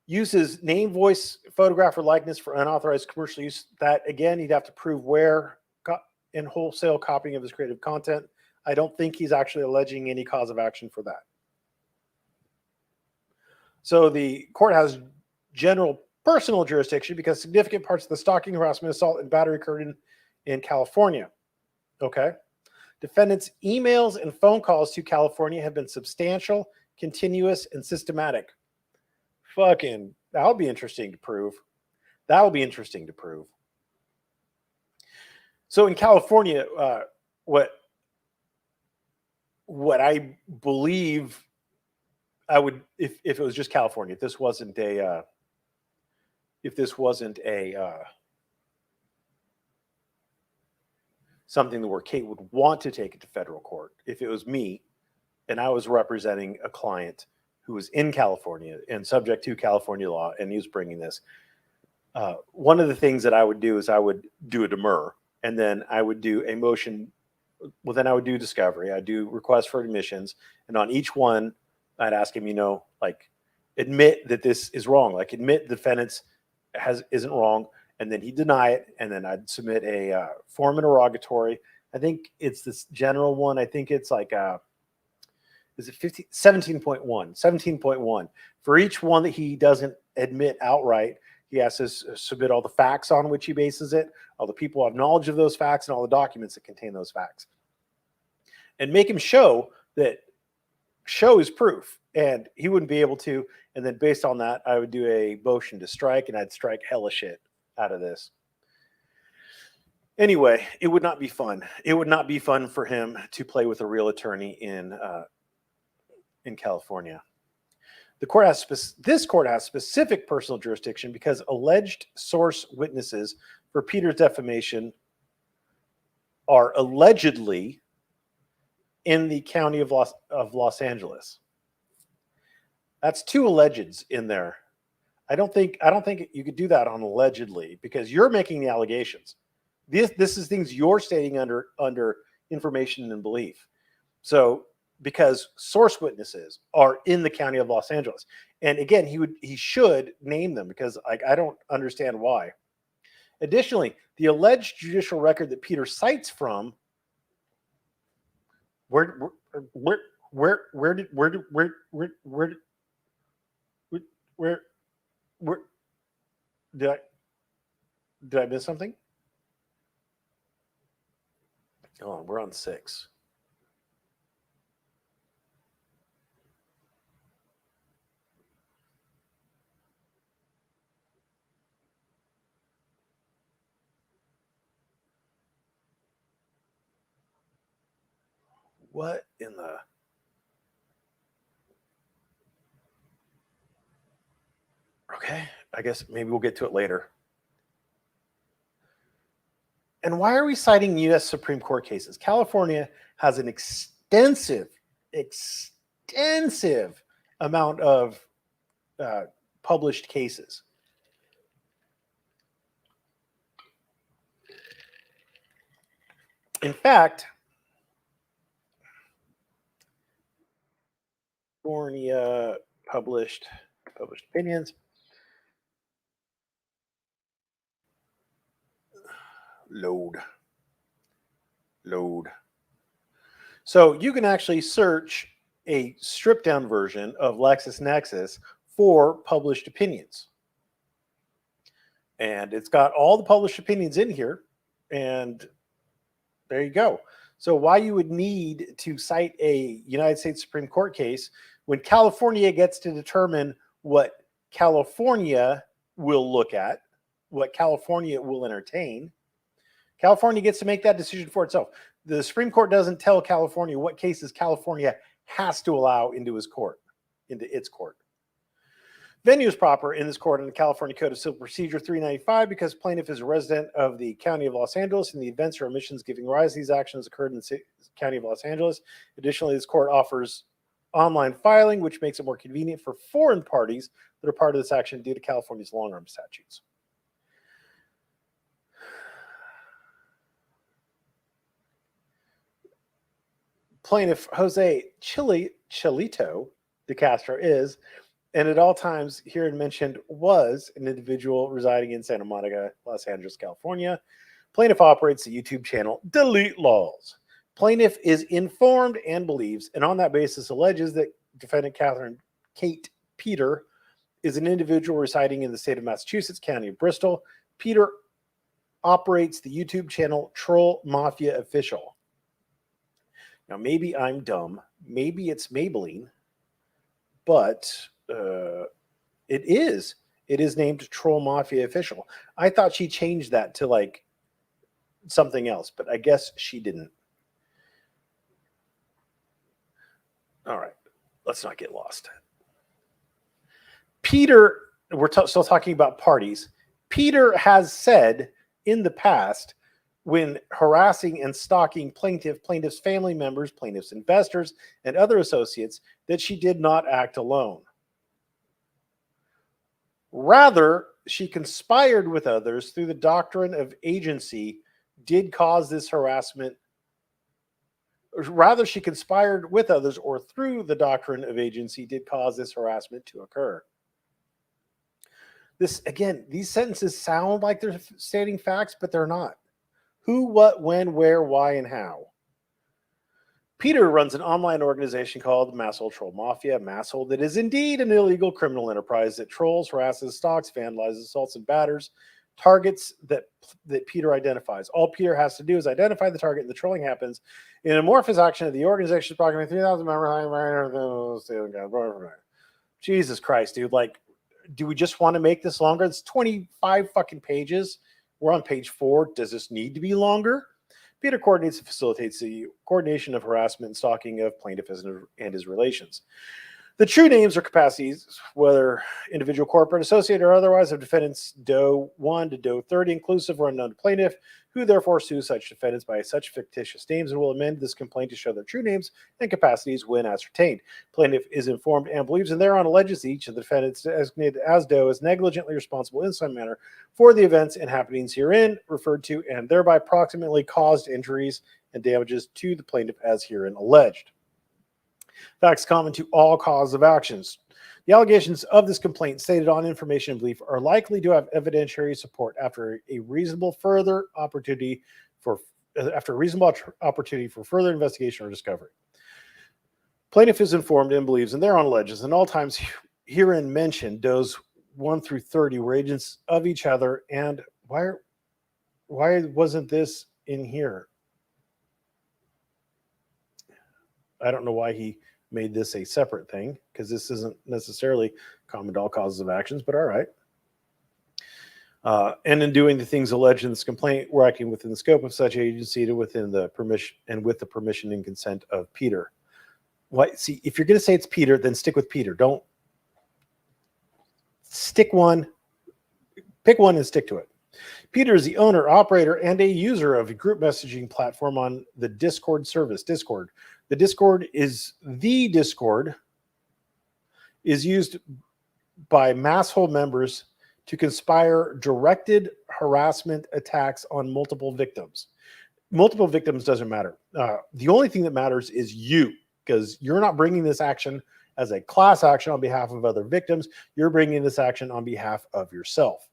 Uses name, voice, photograph, or likeness for unauthorized commercial use. That, again, he'd have to prove where in wholesale copying of his creative content. I don't think he's actually alleging any cause of action for that. So the court has general personal jurisdiction because significant parts of the stalking, harassment, assault, and battery occurred in California. Okay. Defendants' emails and phone calls to California have been substantial, continuous, and systematic. Fucking, that'll be interesting to prove. That'll be interesting to prove. So in California, what I believe I would, if it was just California, if this wasn't a something where Kate would want to take it to federal court, if it was me and I was representing a client who was in California and subject to California law, and he was bringing this, one of the things that I would do is I would do a demur, and then I would do a motion. Well, then I would do discovery. I'd do requests for admissions, and on each one, I'd ask him, like, admit that this is wrong, like admit the defendant's isn't wrong, and then he'd deny it, and then I'd submit a form interrogatory. I think it's this general one. I think it's like is it 17.1? 17.1. For each one that he doesn't admit outright, he has to submit all the facts on which he bases it, all the people who have knowledge of those facts, and all the documents that contain those facts. And make him show is proof. And he wouldn't be able to. And then based on that, I would do a motion to strike, and I'd strike hella shit out of this. Anyway, it would not be fun. It would not be fun for him to play with a real attorney in California. This court has specific personal jurisdiction because alleged source witnesses for Peter's defamation are allegedly in the county of Los Angeles. That's two allegeds in there. I don't think you could do that on allegedly, because you're making the allegations. This is things you're stating under information and belief. So because source witnesses are in the county of Los Angeles, and again, he should name them, because I don't understand why. Additionally, the alleged judicial record that Peter cites from, where did I miss something? Oh, we're on 6. What in the... Okay, I guess maybe we'll get to it later. And why are we citing U.S. Supreme Court cases? California has an extensive amount of published cases. In fact, California published opinions. Load. So you can actually search a stripped down version of LexisNexis for published opinions. And it's got all the published opinions in here. And there you go. So why you would need to cite a United States Supreme Court case when California gets to determine what California will look at, what California will entertain, California gets to make that decision for itself. The Supreme Court doesn't tell California what cases California has to allow into its court. Venue is proper in this court in the California Code of Civil Procedure 395 because plaintiff is a resident of the County of Los Angeles and the events or omissions giving rise to these actions occurred in the County of Los Angeles. Additionally, this court offers online filing, which makes it more convenient for foreign parties that are part of this action due to California's long-arm statutes. Plaintiff Jose Chilito DeCastro is, and at all times herein mentioned was, an individual residing in Santa Monica, Los Angeles, California. Plaintiff operates the YouTube channel Delete Laws. Plaintiff is informed and believes, and on that basis alleges that defendant Kate Peter is an individual residing in the state of Massachusetts, County of Bristol. Peter operates the YouTube channel Troll Mafia Official. Now, maybe I'm dumb. Maybe it's Maybelline, but it is named Troll Mafia Official. I thought she changed that to like something else, but I guess she didn't. All right, let's not get lost. Peter, we're still talking about parties. Peter has said in the past, when harassing and stalking plaintiff's family members, plaintiff's investors, and other associates, that she did not act alone. Rather, she conspired with others through the doctrine of agency, did cause this harassment. Rather, she conspired with others or through the doctrine of agency did cause this harassment to occur. This, again, these sentences sound like they're stating facts, but they're not. Who, what, when, where, why, and how. Peter runs an online organization called Masshole Troll Mafia, Masshole, that is indeed an illegal criminal enterprise that trolls, harasses, stalks, vandalizes, assaults, and batters targets that Peter identifies. All Peter has to do is identify the target, and the trolling happens in an amorphous action of the organization's approximately 3,000 members. Jesus Christ, dude. Like, do we just want to make this longer? It's 25 fucking pages. We're on page 4. Does this need to be longer? Peter coordinates and facilitates the coordination of harassment and stalking of plaintiff and his relations. The true names or capacities, whether individual, corporate, associate, or otherwise, of defendants DOE 1 to DOE 30, inclusive or unknown to plaintiff, who therefore sue such defendants by such fictitious names and will amend this complaint to show their true names and capacities when ascertained. Plaintiff is informed and believes and thereon alleges each of the defendants designated as DOE is negligently responsible in some manner for the events and happenings herein referred to and thereby proximately caused injuries and damages to the plaintiff as herein alleged. Facts common to all causes of actions. The allegations of this complaint stated on information and belief are likely to have evidentiary support after a reasonable opportunity for further investigation or discovery. Plaintiff is informed and believes, and thereon alleges, and all times herein mentioned, DOEs 1 through 30 were agents of each other. And why wasn't this in here? I don't know why he made this a separate thing, because this isn't necessarily common to all causes of actions, but all right. And in doing the things alleged in this complaint, we're acting within the scope of such agency to within the permission and with the permission and consent of Peter. See, if you're going to say it's Peter, then stick with Peter. Don't pick one and stick to it. Peter is the owner, operator, and a user of a group messaging platform on the Discord service, Discord. The Discord is used by Masshole members to conspire directed harassment attacks on multiple victims. Multiple victims doesn't matter. The only thing that matters is you, because you're not bringing this action as a class action on behalf of other victims. You're bringing this action on behalf of yourself.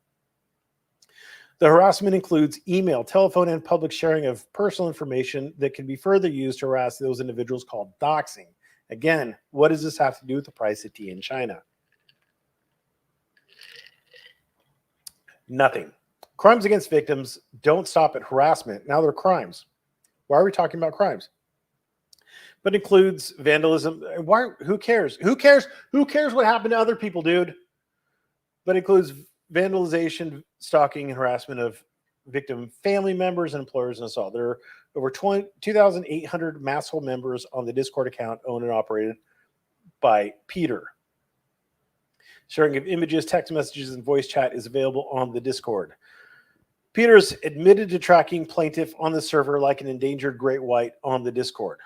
The harassment includes email, telephone, and public sharing of personal information that can be further used to harass those individuals, called doxing. Again, what does this have to do with the price of tea in China? Nothing. Crimes against victims don't stop at harassment. Now they're crimes. Why are we talking about crimes? But includes vandalism. Why? Who cares? Who cares? Who cares what happened to other people, dude? But includes vandalization, stalking, and harassment of victim family members and employers and assault. There are over 2,800 massable members on the Discord account owned and operated by Peter. Sharing of images, text messages, and voice chat is available on the Discord. Peter's admitted to tracking plaintiff on the server like an endangered great white on the Discord.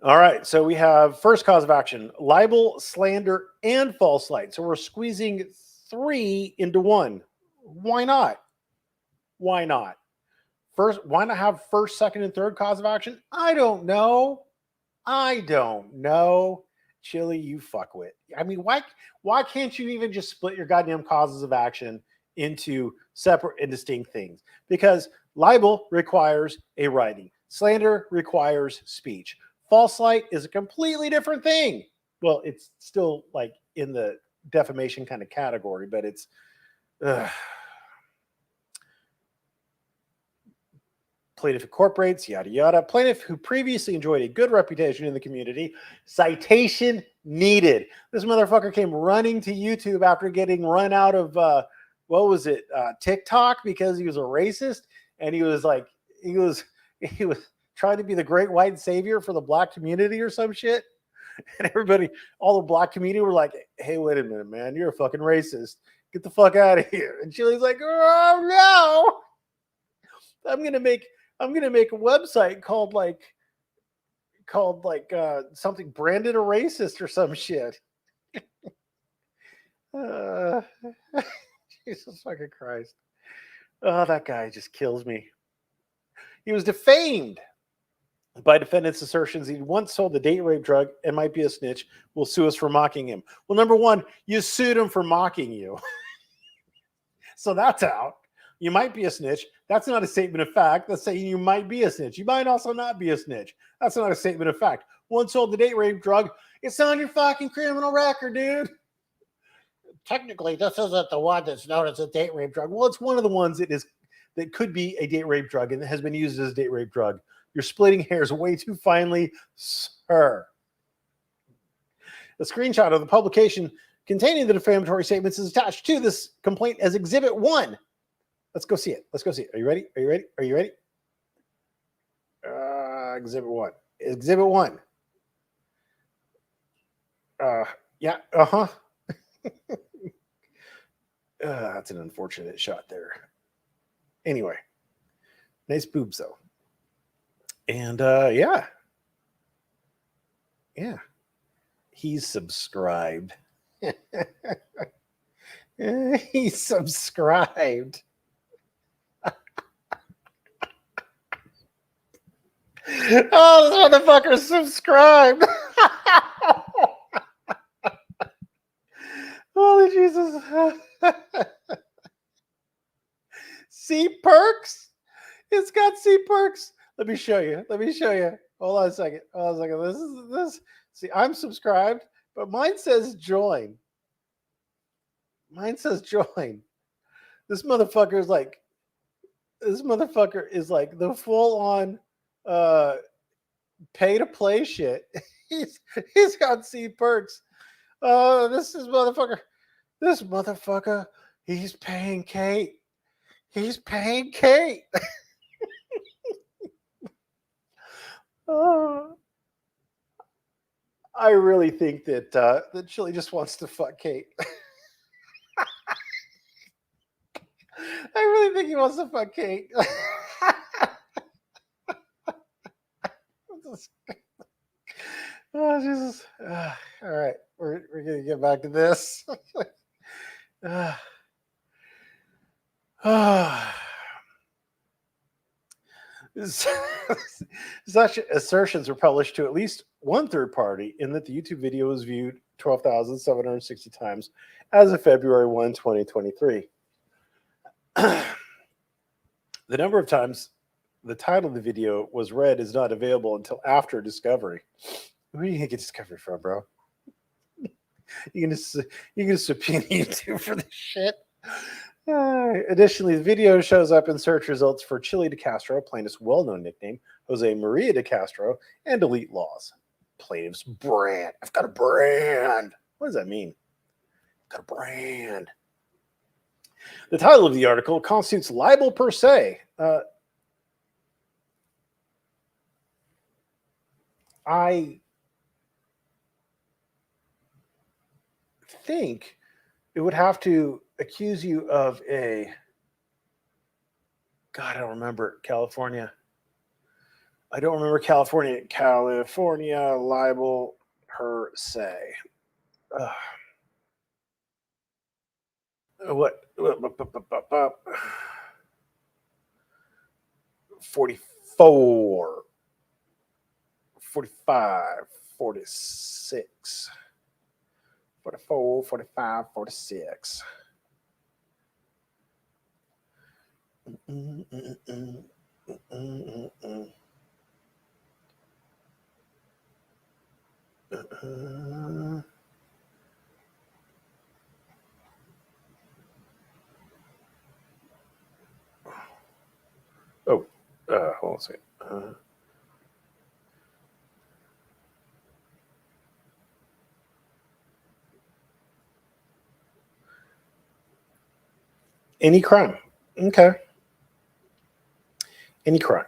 All right, so we have first cause of action, libel, slander, and false light. So we're squeezing 3 into 1. Why not? Why not? First, why not have first, second, and third cause of action? I don't know. Chili, you fuckwit. I mean, why can't you even just split your goddamn causes of action into separate and distinct things? Because libel requires a writing. Slander requires speech. False light is a completely different thing. Well, it's still like in the defamation kind of category, but it's plaintiff incorporates, yada, yada. Plaintiff who previously enjoyed a good reputation in the community. Citation needed. This motherfucker came running to YouTube after getting run out of, TikTok because he was a racist. And he was trying to be the great white savior for the black community or some shit. And everybody, all the black community were like, hey, wait a minute, man. You're a fucking racist. Get the fuck out of here. And Chili's like, oh, no. I'm gonna make a website called something Brandon a racist or some shit. Jesus fucking Christ. Oh, that guy just kills me. He was defamed by defendant's assertions he once sold the date rape drug and might be a snitch, will sue us for mocking him. Well, number one, you sued him for mocking you. So that's out. You might be a snitch. That's not a statement of fact. That's saying you might be a snitch. You might also not be a snitch. That's not a statement of fact. Once sold the date rape drug. It's on your fucking criminal record, dude. Technically, this isn't the one that's known as a date rape drug. Well, it's one of the ones that could be a date rape drug and has been used as a date rape drug. You're splitting hairs way too finely, sir. A screenshot of the publication containing the defamatory statements is attached to this complaint as Exhibit 1. Let's go see it. Are you ready? Exhibit 1. Exhibit 1. Yeah, uh-huh. That's an unfortunate shot there. Anyway, nice boobs, though. And, yeah. He's subscribed. He's subscribed. Oh, this motherfucker's subscribed. Holy Jesus. See perks? It's got C perks. Let me show you. Hold on a second. This. See, I'm subscribed, but mine says join. This motherfucker is like the full-on pay to play shit. He's got C perks. This motherfucker, he's paying Kate. I really think that Chili just wants to fuck Kate. I really think he wants to fuck Kate. Oh, Jesus. All right. We're going to get back to this. Such assertions were published to at least one third party in that the YouTube video was viewed 12,760 times as of February 1, 2023. The number of times the title of the video was read is not available until after discovery. Where do you get discovery from, bro? You can just subpoena YouTube for this shit. Additionally, the video shows up in search results for Chili DeCastro, plaintiff's well-known nickname, Jose Maria DeCastro, and Elite Laws. Plaintiff's brand. I've got a brand. What does that mean? Got a brand. The title of the article constitutes libel per se. I think it would have to accuse you of a, God, I don't remember, California. I don't remember California. California libel per se. What? 44, 45, 46, 44, 45, 46. Hold on a second. Any crime. Okay. Any crime.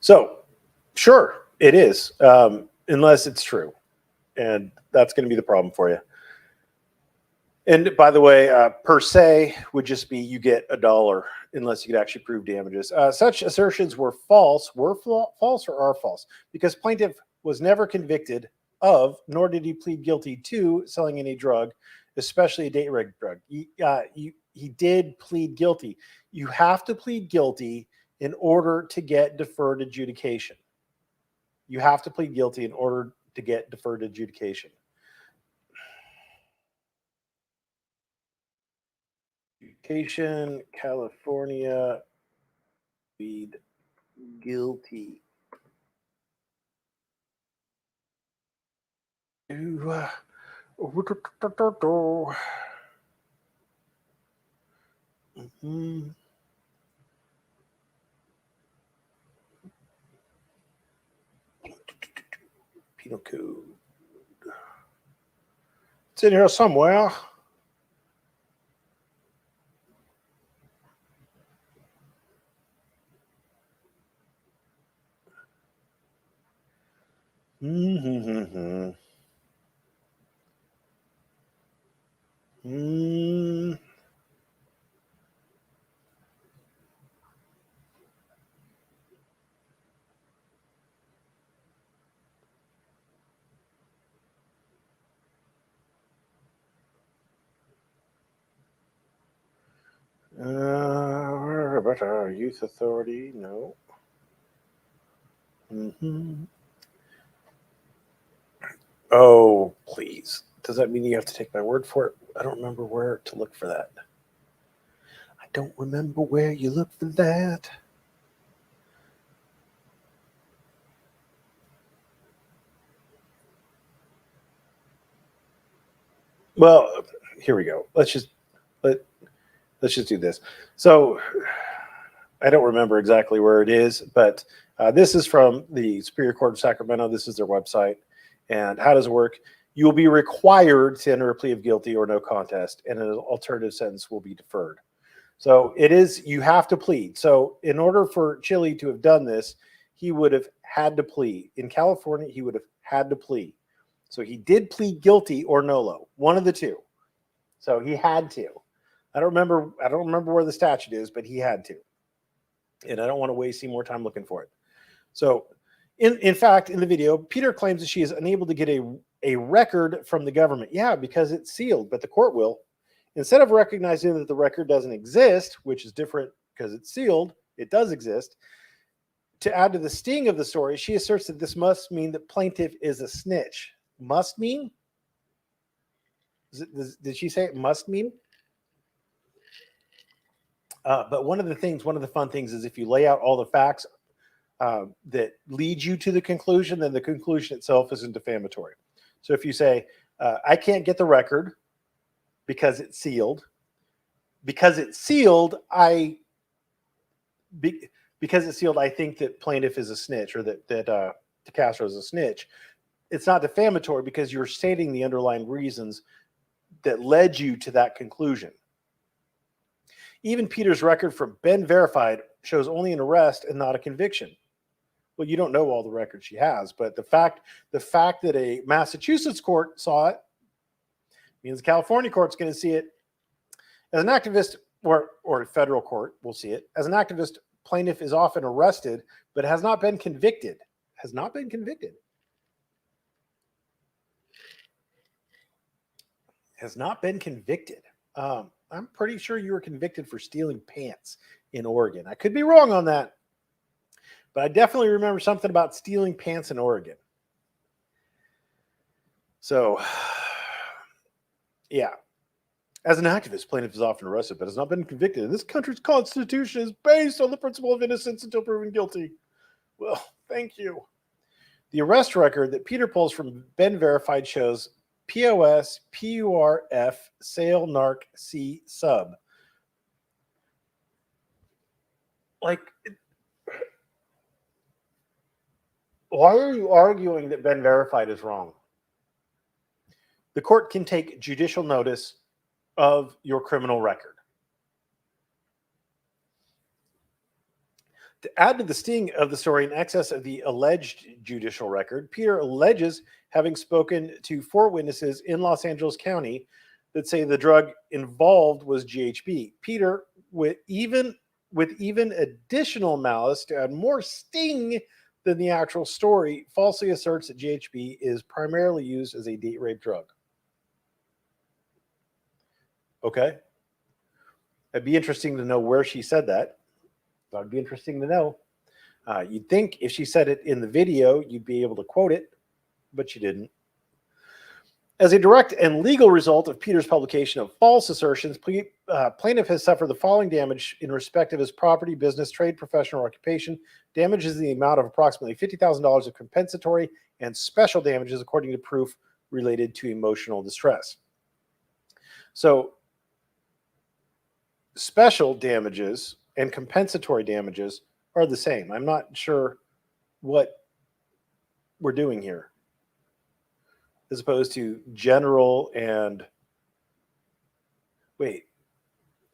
So, sure, it is, unless it's true. And that's going to be the problem for you. And by the way, per se would just be you get $1 unless you could actually prove damages. Such assertions were false or are false because plaintiff was never convicted of, nor did he plead guilty to selling any drug, especially a date rape drug. He did plead guilty. You have to plead guilty in order to get deferred adjudication. You have to plead guilty in order to get deferred adjudication. California, plead guilty to penal code. It's in here somewhere. Youth authority, no. Oh, please. Does that mean you have to take my word for it? I don't remember where to look for that. I don't remember where you look for that. Well, here we go. Let's just do this. So I don't remember exactly where it is, but this is from the Superior Court of Sacramento. This is their website. And how does it work? You will be required to enter a plea of guilty or no contest, and an alternative sentence will be deferred. So it is, you have to plead. So in order for Chili to have done this, he would have had to plead. In California, he would have had to plead. So he did plead guilty or nolo, one of the two. So he had to. I don't remember where the statute is, but he had to. And I don't want to waste any more time looking for it. So in fact, in the video, Peter claims that she is unable to get a record from the government. Yeah, because it's sealed, but the court will. Instead of recognizing that the record doesn't exist, which is different because it's sealed, it does exist. To add to the sting of the story, she asserts that this must mean that plaintiff is a snitch. Must mean? Did she say it must mean? But one of the fun things is if you lay out all the facts that lead you to the conclusion, then the conclusion itself isn't defamatory. So if you say, I can't get the record because it's sealed, I think that plaintiff is a snitch, or that DeCastro is a snitch. It's not defamatory because you're stating the underlying reasons that led you to that conclusion. Even Peter's record from Ben Verified shows only an arrest and not a conviction. Well, you don't know all the records she has, but the fact that a Massachusetts court saw it means the California court's going to see it. As an activist, or a federal court will see it. As an activist, plaintiff is often arrested, but has not been convicted. Has not been convicted. Has not been convicted. I'm pretty sure you were convicted for stealing pants in Oregon. I could be wrong on that, but I definitely remember something about stealing pants in Oregon. So, yeah. As an activist, plaintiff is often arrested, but has not been convicted. And this country's constitution is based on the principle of innocence until proven guilty. Well, thank you. The arrest record that Peter pulls from Ben Verified shows POS, PURF, sale, narc, C, sub. Like, why are you arguing that Ben Verified is wrong? The court can take judicial notice of your criminal record. To add to the sting of the story in excess of the alleged judicial record, Peter alleges having spoken to 4 witnesses in Los Angeles County that say the drug involved was GHB. Peter, with even additional malice to add more sting than the actual story, falsely asserts that GHB is primarily used as a date rape drug. Okay. It'd be interesting to know where she said that. That'd be interesting to know. You'd think if she said it in the video, you'd be able to quote it, but she didn't. As a direct and legal result of Peter's publication of false assertions, plaintiff has suffered the following damage in respect of his property, business, trade, profession, or occupation. Damages in the amount of approximately $50,000 of compensatory and special damages, according to proof related to emotional distress. So, special damages and compensatory damages are the same. I'm not sure what we're doing here, as opposed to general and wait.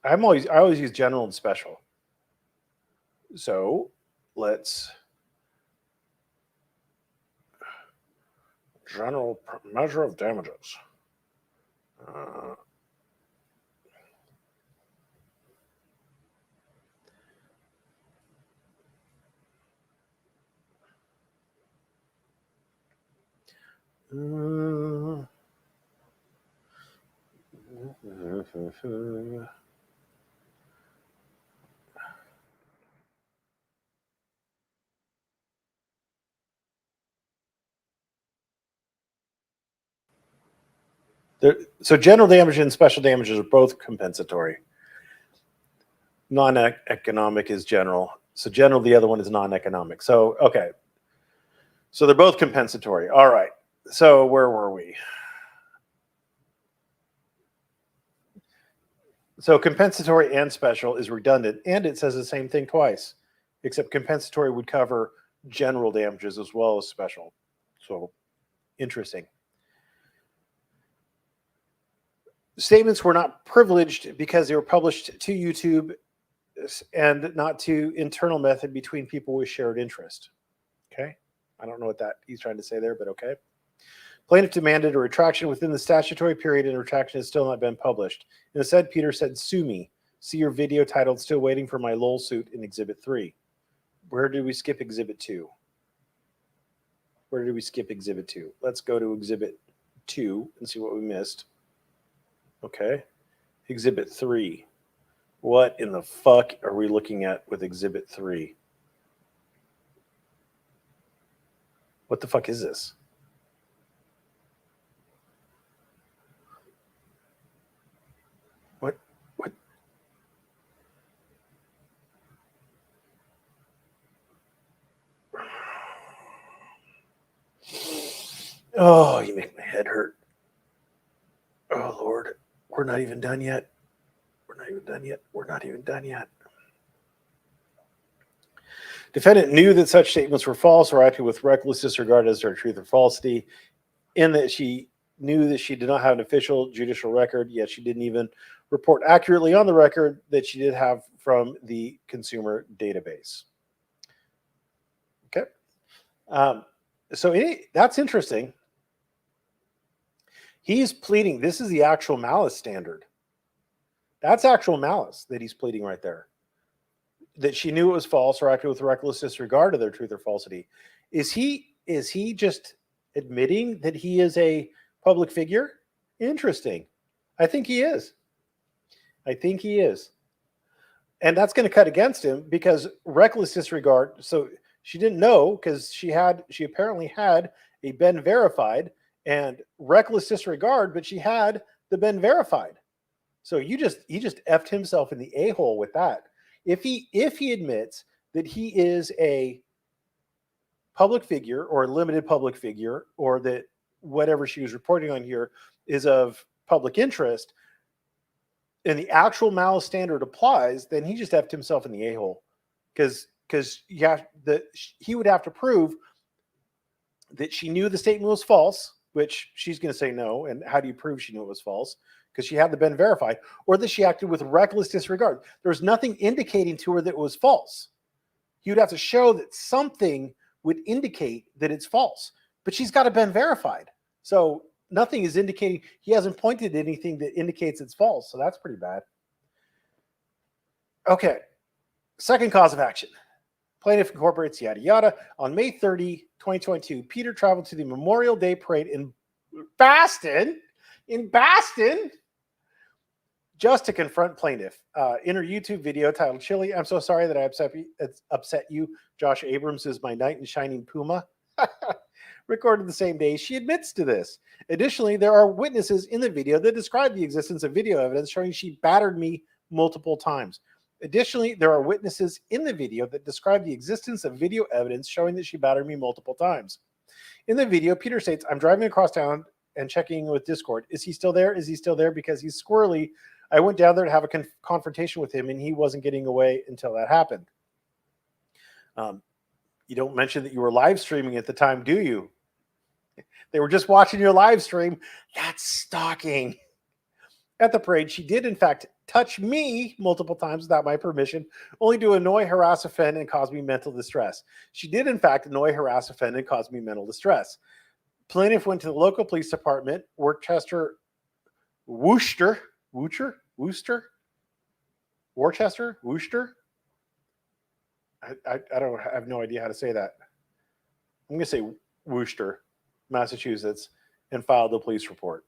I always use general and special. So let's general measure of damages. So general damage and special damages are both compensatory. Non-economic is general. So general, the other one is non-economic. So, okay. So they're both compensatory. All right. So where were we? So compensatory and special is redundant, and it says the same thing twice, except compensatory would cover general damages as well as special. So interesting. Statements were not privileged because they were published to YouTube and not to internal method between people with shared interest. Okay. I don't know what that he's trying to say there, but okay. Plaintiff demanded a retraction within the statutory period, and retraction has still not been published. Instead, Peter said, "Sue me. See your video titled 'Still Waiting for My LOL Suit' in Exhibit 3. Where did we skip Exhibit 2? Where did we skip Exhibit 2? Let's go to Exhibit 2 and see what we missed. Okay. Exhibit 3. What in the fuck are we looking at with Exhibit 3? What the fuck is this? What? Oh, you make my head hurt. Oh, Lord. We're not even done yet. We're not even done yet. We're not even done yet. Defendant knew that such statements were false or acted with reckless disregard as their truth or falsity, in that she knew that she did not have an official judicial record, yet she didn't even report accurately on the record that she did have from the consumer database. Okay. That's interesting. He's pleading. This is the actual malice standard. That's actual malice that he's pleading right there. That she knew it was false or acted with reckless disregard of their truth or falsity. Is he just admitting that he is a public figure? Interesting. I think he is. And that's going to cut against him because reckless disregard. So she didn't know because she apparently had a been verified and reckless disregard, but she had the been verified. So he just effed himself in the a-hole with that. If he admits that he is a public figure or a limited public figure, or that whatever she was reporting on here is of public interest, and the actual malice standard applies, then he just effed himself in the a-hole. Because he would have to prove that she knew the statement was false, which she's going to say no. And how do you prove she knew it was false? Because she had been verified, or that she acted with reckless disregard. There's nothing indicating to her that it was false. You'd have to show that something would indicate that it's false, but she's got been verified. So nothing is indicating, he hasn't pointed to anything that indicates it's false. So that's pretty bad. Okay. Second cause of action. Plaintiff incorporates yada yada. On May 30, 2022, Peter traveled to the Memorial Day Parade in Boston, just to confront plaintiff. In her YouTube video titled Chili, I'm so sorry that I upset you. Josh Abrams is my knight in shining Puma. Recorded the same day. She admits to this. Additionally, there are witnesses in the video that describe the existence of video evidence showing she battered me multiple times. Additionally, there are witnesses in the video that describe the existence of video evidence showing that she battered me multiple times. In the video, Peter states, I'm driving across town and checking with Discord. Is he still there? Is he still there? Because he's squirrely. I went down there to have a confrontation with him, and he wasn't getting away until that happened. You don't mention that you were live streaming at the time, do you? They were just watching your live stream. That's stalking. At the parade, she did, in fact, touch me multiple times without my permission, only to annoy, harass, offend, and cause me mental distress. She did, in fact, annoy, harass, offend, and cause me mental distress. Plaintiff went to the local police department, Worcester. I have no idea how to say that. I'm going to say Worcester, Massachusetts, and filed a police report.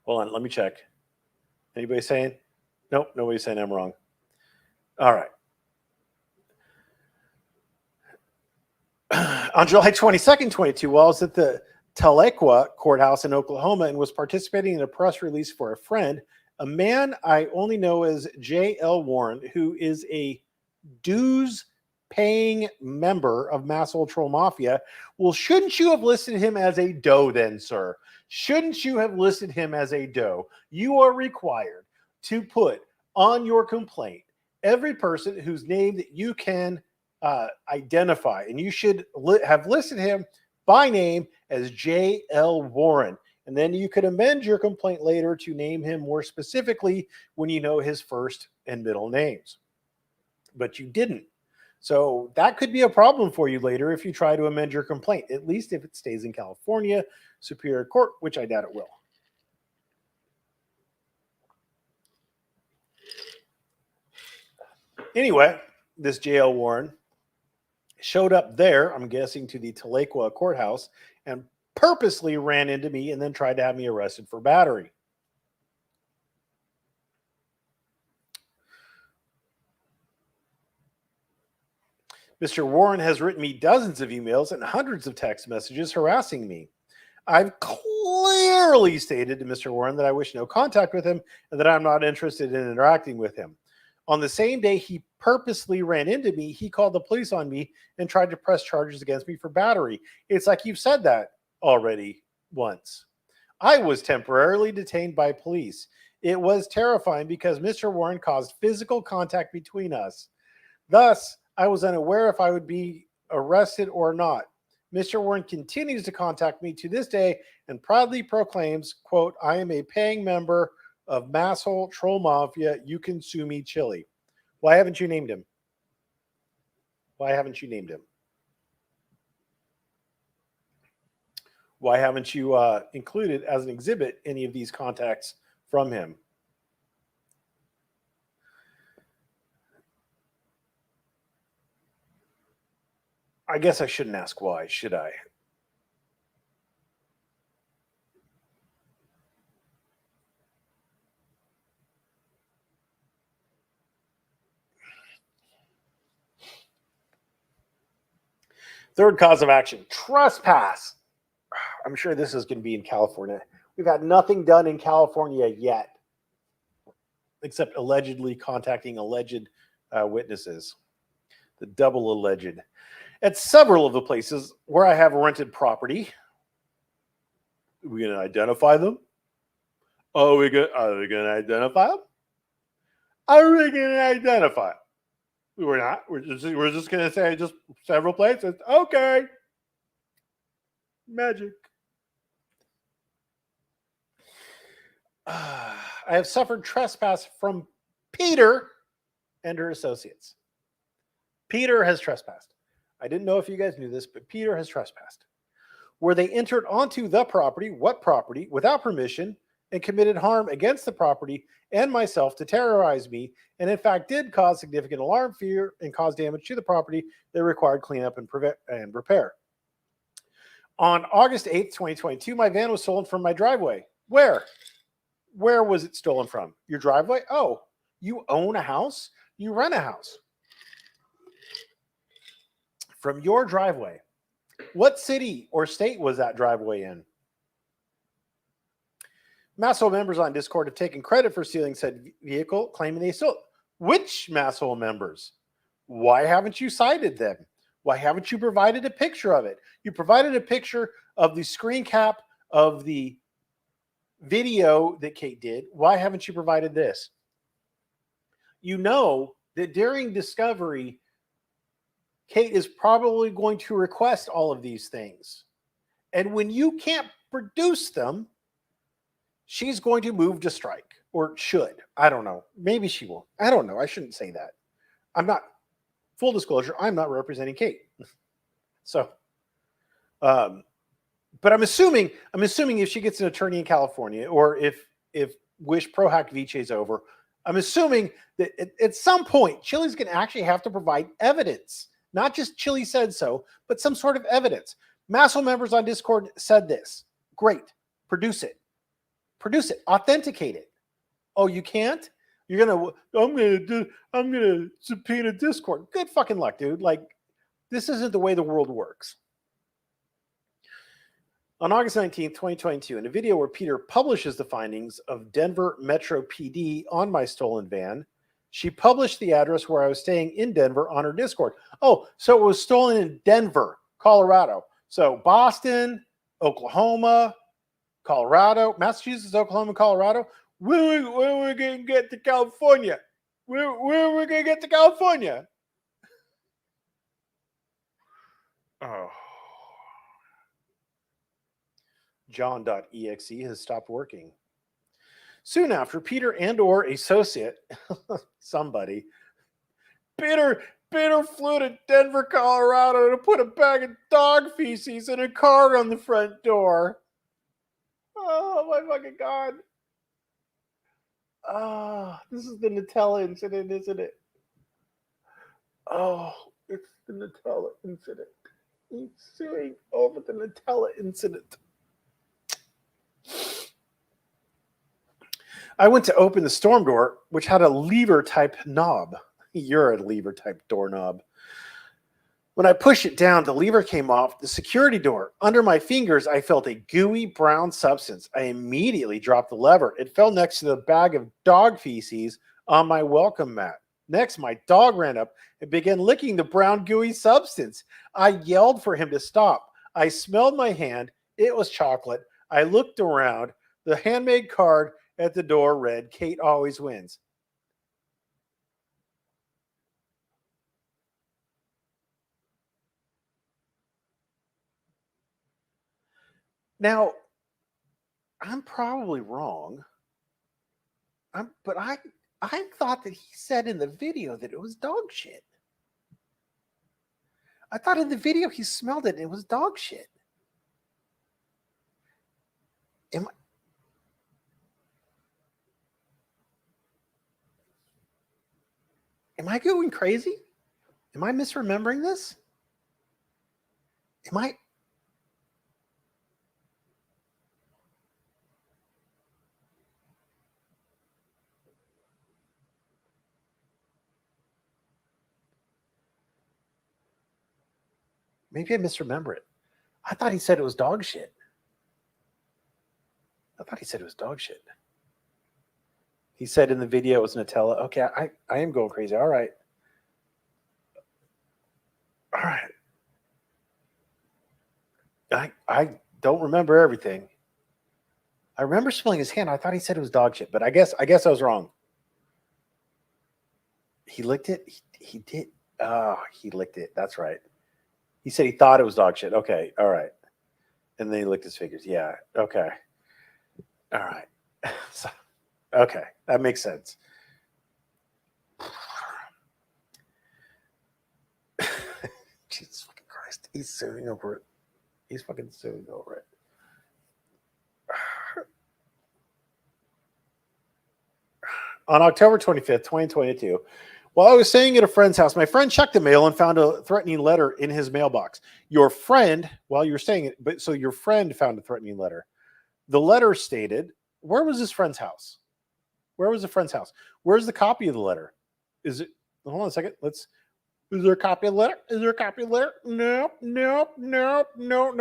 Hold on, let me check. Anybody saying? Nope, nobody's saying I'm wrong. All right. On July 22nd, 22, while I was at the Tahlequah courthouse in Oklahoma and was participating in a press release for a friend, a man I only know as J.L. Warren, who is a dues-paying member of Mass Ultra Mafia. Well, shouldn't you have listed him as a doe then, sir? Shouldn't you have listed him as a doe? You are required to put on your complaint every person whose name that you can identify, and you should have listed him by name as J.L. Warren. And then you could amend your complaint later to name him more specifically when you know his first and middle names. But you didn't. So that could be a problem for you later if you try to amend your complaint, at least if it stays in California Superior Court, which I doubt it will. Anyway, this J.L. Warren showed up there, I'm guessing, to the Tahlequah courthouse and purposely ran into me and then tried to have me arrested for battery. Mr. Warren has written me dozens of emails and hundreds of text messages harassing me. I've clearly stated to Mr. Warren that I wish no contact with him and that I'm not interested in interacting with him. On the same day he purposely ran into me, he called the police on me and tried to press charges against me for battery. It's like you've said that already once. I was temporarily detained by police. It was terrifying because Mr. Warren caused physical contact between us. Thus, I was unaware if I would be arrested or not. Mr. Warren continues to contact me to this day and proudly proclaims, quote, I am a paying member of Masshole Troll Mafia. You can sue me, Chili. Why haven't you named him? Why haven't you named him? Why haven't you included as an exhibit any of these contacts from him? I guess I shouldn't ask why, should I? Third cause of action, trespass. I'm sure this is going to be in California. We've had nothing done in California yet, except allegedly contacting alleged witnesses. The double alleged. At several of the places where I have rented property, are we going to identify them? Are we going to identify them? Are we going to identify them? We're not. We're just going to say just several places. Okay. Magic. I have suffered trespass from Peter and her associates. Peter has trespassed. I didn't know if you guys knew this, but Peter has trespassed. Where they entered onto the property, what property, without permission, and committed harm against the property and myself to terrorize me, and in fact did cause significant alarm, fear, and cause damage to the property that required cleanup and repair. On August 8th, 2022, my van was stolen from my driveway. Where? Where was it stolen from? Your driveway? Oh, you own a house? You rent a house. From your driveway. What city or state was that driveway in? Masshole members on Discord have taken credit for stealing said vehicle, claiming they stole it. Which Masshole members? Why haven't you cited them? Why haven't you provided a picture of it? You provided a picture of the screen cap of the video that Kate did. Why haven't you provided this? You know that during discovery, Kate is probably going to request all of these things. And when you can't produce them, she's going to move to strike, or should. I don't know. Maybe she will. I don't know. I shouldn't say that. I'm not, full disclosure, I'm not representing Kate. So, but I'm assuming if she gets an attorney in California, or if Wish Pro Hack Vice is over, I'm assuming that at some point, Chili's going to actually have to provide evidence. Not just Chili said so, but some sort of evidence. Masshole members on Discord said this. Great. Produce it. Produce it. Authenticate it. Oh, you can't? I'm gonna subpoena Discord. Good fucking luck, dude. Like, this isn't the way the world works. On August 19th, 2022, in a video where Peter publishes the findings of Denver Metro PD on my stolen van, she published the address where I was staying in Denver on her Discord. Oh, so it was stolen in Denver, Colorado. So Boston, Oklahoma, Colorado, Massachusetts, Oklahoma, Colorado. When are we going to get to California? Where are we going to get to California? Oh. John.exe has stopped working. Soon after, Peter and or associate, somebody, Peter flew to Denver, Colorado to put a bag of dog feces in a car on the front door. Oh, my fucking God. Oh, this is the Nutella incident, isn't it? Oh, it's the Nutella incident. He's suing over the Nutella incident. I went to open the storm door, which had a lever-type knob. You're a lever-type doorknob. When I pushed it down, the lever came off the security door. Under my fingers, I felt a gooey brown substance. I immediately dropped the lever. It fell next to the bag of dog feces on my welcome mat. Next, my dog ran up and began licking the brown gooey substance. I yelled for him to stop. I smelled my hand. It was chocolate. I looked around. The handmade card at the door read, Kate always wins. Now, I'm probably wrong. But I thought that he said in the video that it was dog shit. I thought in the video he smelled it and it was dog shit. Am I going crazy? Am I misremembering this? Am I? Maybe I misremember it. I thought he said it was dog shit. He said in the video it was Nutella. Okay, I am going crazy. All right. I don't remember everything. I remember smelling his hand. I thought he said it was dog shit, but I guess I was wrong. He licked it? He did. Oh, he licked it. That's right. He said he thought it was dog shit. Okay. All right. And then he licked his fingers. Yeah. Okay. All right. So, okay. That makes sense. Jesus fucking Christ. He's suing over it. He's fucking suing over it. On October 25th, 2022, while I was staying at a friend's house, my friend checked the mail and found a threatening letter in his mailbox. Your friend, while you were staying, so your friend found a threatening letter. The letter stated, where was his friend's house? Where was the friend's house? Where's the copy of the letter? Is it, hold on a second. Is there a copy of the letter? Is there a copy of the letter? No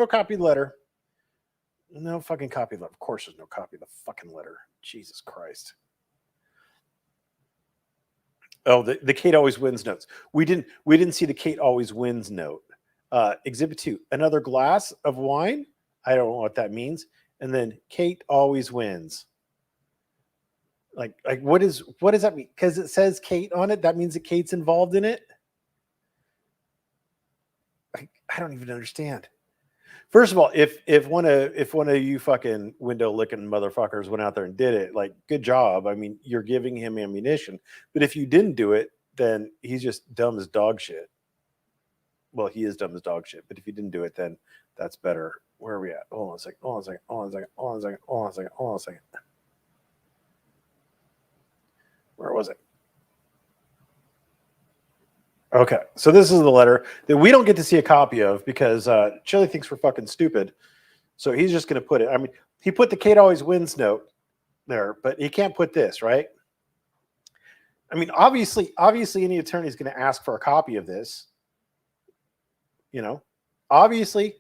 copy of the letter. No fucking copy of the letter. Of course there's no copy of the fucking letter. Jesus Christ. Oh, the Kate always wins notes. We didn't see the Kate always wins note. Exhibit 2, another glass of wine. I don't know what that means. And then Kate always wins. Like what does that mean? Because it says Kate on it, that means that Kate's involved in it. I don't even understand. First of all, if one of you fucking window licking motherfuckers went out there and did it, like, good job. I mean, you're giving him ammunition. But if you didn't do it, then he's just dumb as dog shit. Well, he is dumb as dog shit. But if you didn't do it, then that's better. Where are we at? Hold on a second. Where was it? Okay, so this is the letter that we don't get to see a copy of because Chili thinks we're fucking stupid. So he's just going to put it. I mean, he put the Kate always wins note there, but he can't put this, right? I mean, obviously, any attorney is going to ask for a copy of this. You know, obviously.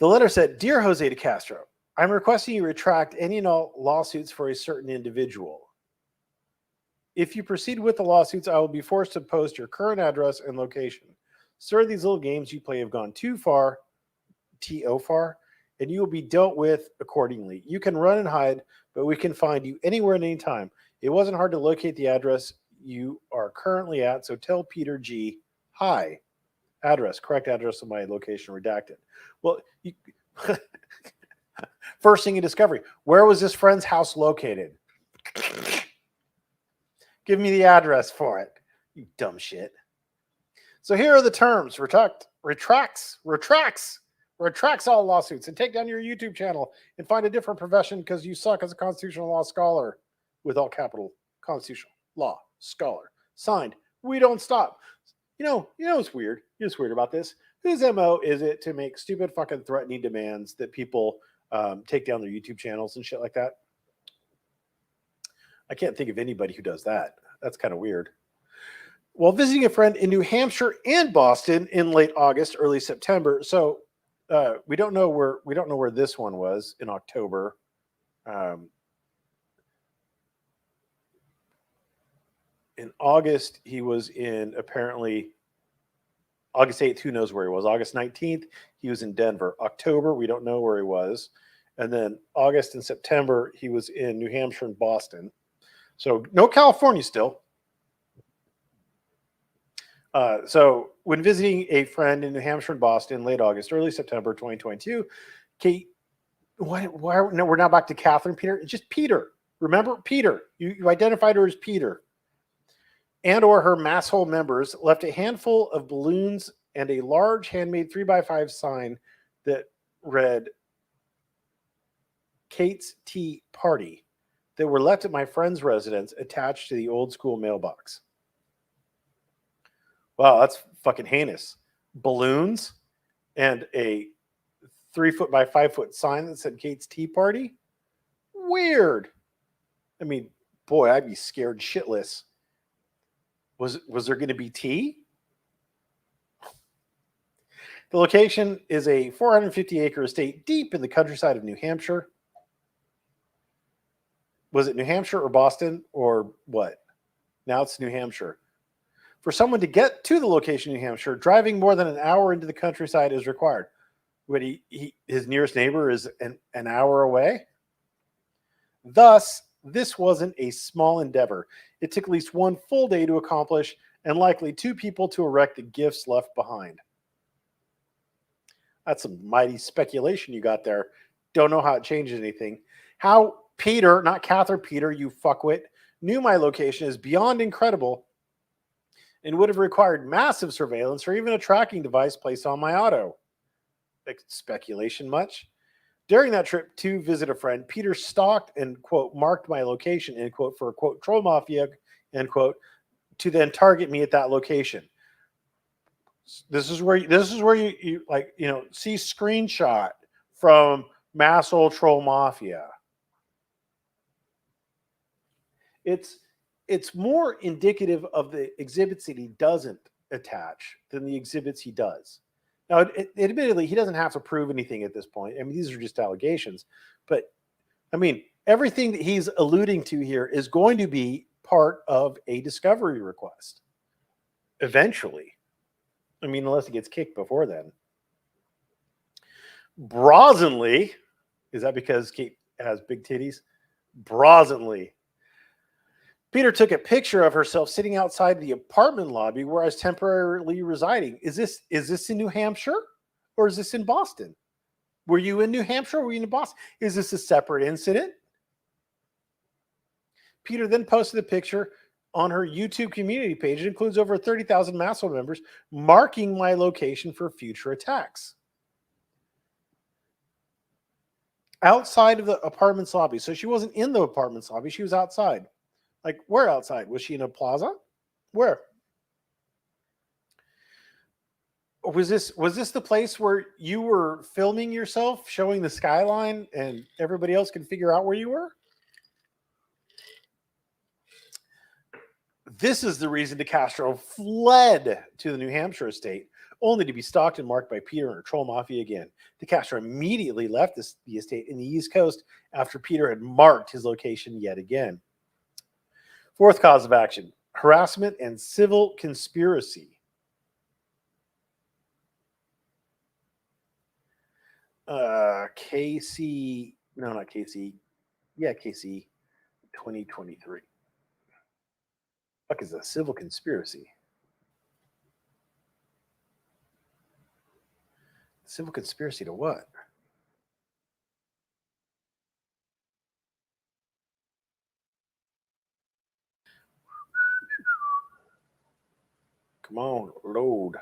The letter said, "Dear Jose DeCastro, I'm requesting you retract any and all lawsuits for a certain individual. If you proceed with the lawsuits, I will be forced to post your current address and location. Sir, these little games you play have gone too far, far, and you will be dealt with accordingly. You can run and hide, but we can find you anywhere and anytime. It wasn't hard to locate the address you are currently at, so tell Peter G. Hi. Address, correct address of my location redacted." Well, first thing in discovery, where was this friend's house located? Give me the address for it, you dumb shit. So here are the terms. Retracts all lawsuits and take down your YouTube channel and find a different profession because you suck as a constitutional law scholar, with all capital constitutional law scholar. Signed, We Don't Stop. You know what's weird? You know what's weird about this? Whose MO is it to make stupid fucking threatening demands that people take down their YouTube channels and shit like that? I can't think of anybody who does that. That's kind of weird. While visiting a friend in New Hampshire and Boston in late August, early September. So we don't know where this one was in October. In August, he was in apparently August 8th. Who knows where he was? August 19th, he was in Denver. October, we don't know where he was. And then August and September, he was in New Hampshire and Boston. So no California still. So when visiting a friend in New Hampshire and Boston, late August, early September 2022, Kate, why no, we're now back to Catherine Peter. It's just Peter. Remember, Peter. You identified her as Peter. And or her masshole members left a handful of balloons and a large handmade 3x5 sign that read Kate's Tea Party that were left at my friend's residence attached to the old school mailbox. Wow, that's fucking heinous. Balloons and a 3 foot by 5 foot sign that said Kate's Tea Party? Weird. I mean, boy, I'd be scared shitless. Was there going to be tea? The location is a 450-acre estate deep in the countryside of New Hampshire. Was it New Hampshire or Boston or what? Now it's New Hampshire. For someone to get to the location in New Hampshire, driving more than an hour into the countryside is required. But his nearest neighbor is an hour away. Thus, this wasn't a small endeavor. It took at least one full day to accomplish, and likely 2 people to erect the gifts left behind. That's some mighty speculation you got there. Don't know how it changes anything. How Peter, not Catherine Peter, you fuckwit, knew my location is beyond incredible and would have required massive surveillance or even a tracking device placed on my auto. Speculation much? During that trip to visit a friend, Peter stalked and, quote, marked my location, end quote, for, quote, troll mafia, end quote, to then target me at that location. This is where you like, see screenshot from Masshole Troll Mafia. It's more indicative of the exhibits that he doesn't attach than the exhibits he does. Now, admittedly, he doesn't have to prove anything at this point. I mean, these are just allegations. But, I mean, everything that he's alluding to here is going to be part of a discovery request. Eventually. I mean, unless he gets kicked before then. Brazenly, is that because Kate has big titties? Brazenly. Peter took a picture of herself sitting outside the apartment lobby where I was temporarily residing. Is this in New Hampshire or is this in Boston? Were you in New Hampshire or were you in Boston? Is this a separate incident? Peter then posted a picture on her YouTube community page. It includes over 30,000 Masshole members, marking my location for future attacks. Outside of the apartment's lobby. So she wasn't in the apartment's lobby. She was outside. Like, where outside? Was she in a plaza? Where? Was this the place where you were filming yourself, showing the skyline, and everybody else can figure out where you were? This is the reason DeCastro fled to the New Hampshire estate, only to be stalked and marked by Peter and her troll mafia again. DeCastro immediately left the estate in the East Coast after Peter had marked his location yet again. Fourth cause of action, harassment and civil conspiracy. KC, no, not KC. Yeah, KC 2023. Fuck is a civil conspiracy? Civil conspiracy to what? Come on, load.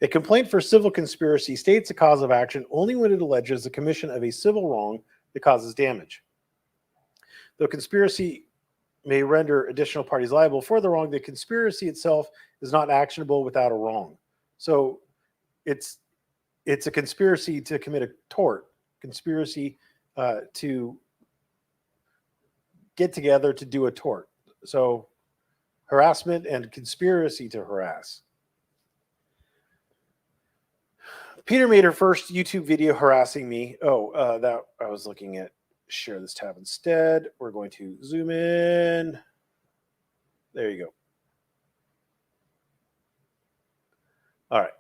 A complaint for civil conspiracy states a cause of action only when it alleges the commission of a civil wrong that causes damage. Though conspiracy may render additional parties liable for the wrong, the conspiracy itself is not actionable without a wrong. So it's a conspiracy to commit a tort, conspiracy to get together to do a tort. So harassment and conspiracy to harass. Peter made her first YouTube video harassing me. That I was looking at. Share this tab instead. We're going to zoom in. There you go. All right.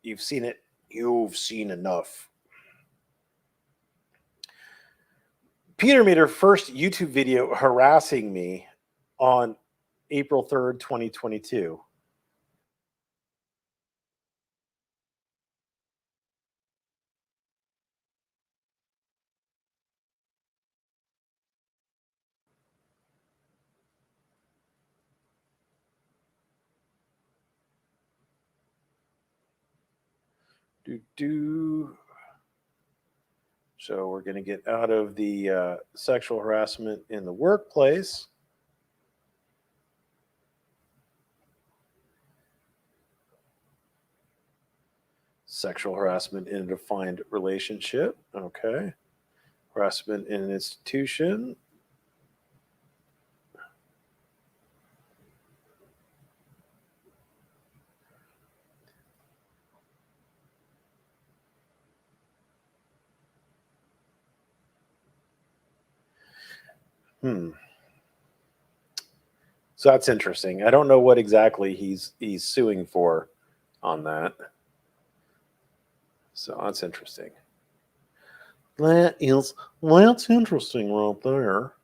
You've seen it. You've seen enough. Peter made her first YouTube video harassing me on April 3rd, 2022. So we're going to get out of the sexual harassment in the workplace. Sexual harassment in a defined relationship. Okay. Harassment in an institution. So that's interesting. I don't know what exactly he's suing for on that. So that's interesting. That's interesting right there.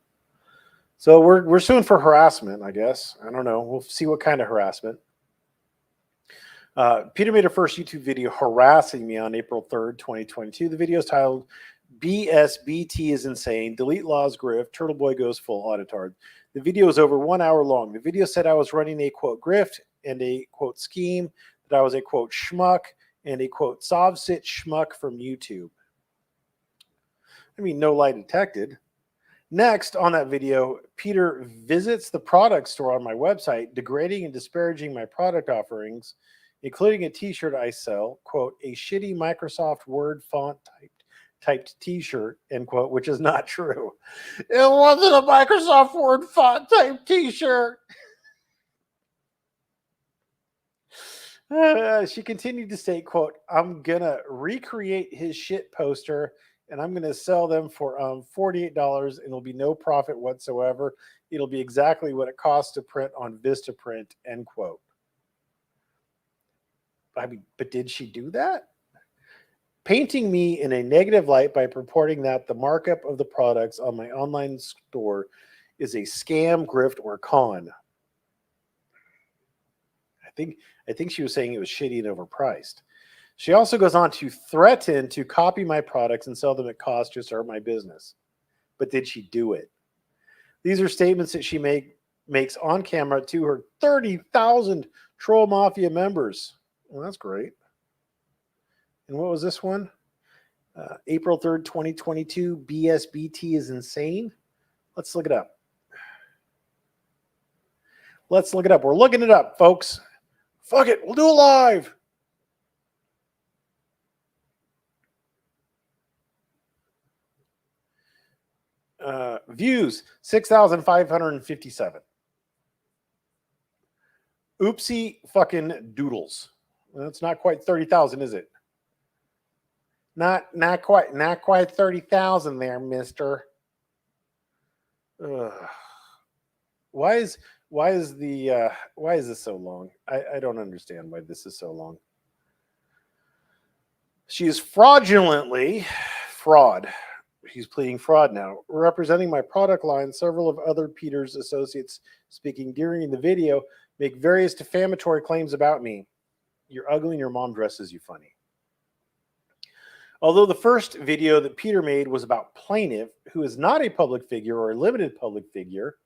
So we're suing for harassment, I guess. I don't know. We'll see what kind of harassment. Peter made a first YouTube video harassing me on April 3rd, 2022. The video is titled BSBT is insane. Delete laws grift. Turtle Boy goes full auditard. The video is over 1 hour long. The video said I was running a quote grift and a quote scheme, that I was a quote schmuck and a quote sovsit schmuck from YouTube. I mean, no lie detected. Next, on that video, Peter visits the product store on my website, degrading and disparaging my product offerings, including a t-shirt I sell, quote, a shitty Microsoft Word font typed t-shirt, end quote, which is not true. It wasn't a Microsoft Word font typed t-shirt. She continued to state, quote, I'm gonna recreate his shit poster and I'm gonna sell them for $48 and it'll be no profit whatsoever. It'll be exactly what it costs to print on Vistaprint, end quote. I mean, but did she do that? Painting me in a negative light by purporting that the markup of the products on my online store is a scam, grift, or con. I think she was saying it was shitty and overpriced. She also goes on to threaten to copy my products and sell them at cost to start my business. But did she do it? These are statements that she makes on camera to her 30,000 Troll Mafia members. Well, that's great. And what was this one? April 3rd, 2022, BSBT is insane. Let's look it up. Let's look it up. We're looking it up, folks. Fuck it. We'll do it live. Views, 6,557. Oopsie fucking doodles. That's not quite 30,000, is it? Not quite 30,000 there, mister. Why is this so long? I don't understand why this is so long. She is fraudulently fraud. He's pleading fraud now. Representing my product line, several of other Peter's associates speaking during the video make various defamatory claims about me. You're ugly and your mom dresses you funny. Although the first video that Peter made was about plaintiff, who is not a public figure or a limited public figure,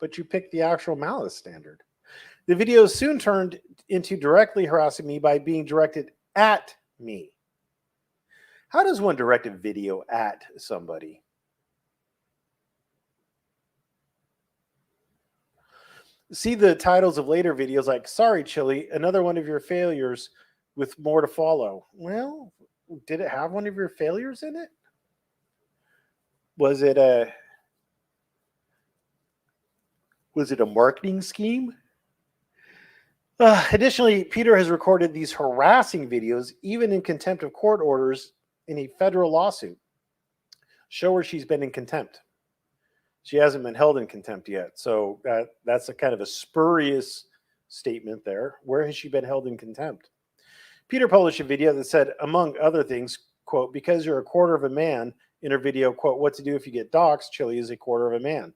but you picked the actual malice standard. The video soon turned into directly harassing me by being directed at me. How does one direct a video at somebody? See the titles of later videos like, sorry, Chili, another one of your failures with more to follow. Well, did it have one of your failures in it? Was it a marketing scheme? Additionally, Peter has recorded these harassing videos, even in contempt of court orders in a federal lawsuit. Show her she's been in contempt. She hasn't been held in contempt yet. So that's a kind of a spurious statement there. Where has she been held in contempt? Peter published a video that said, among other things, quote, because you're a quarter of a man, in her video, quote, what to do if you get doxxed, Chili is a quarter of a man.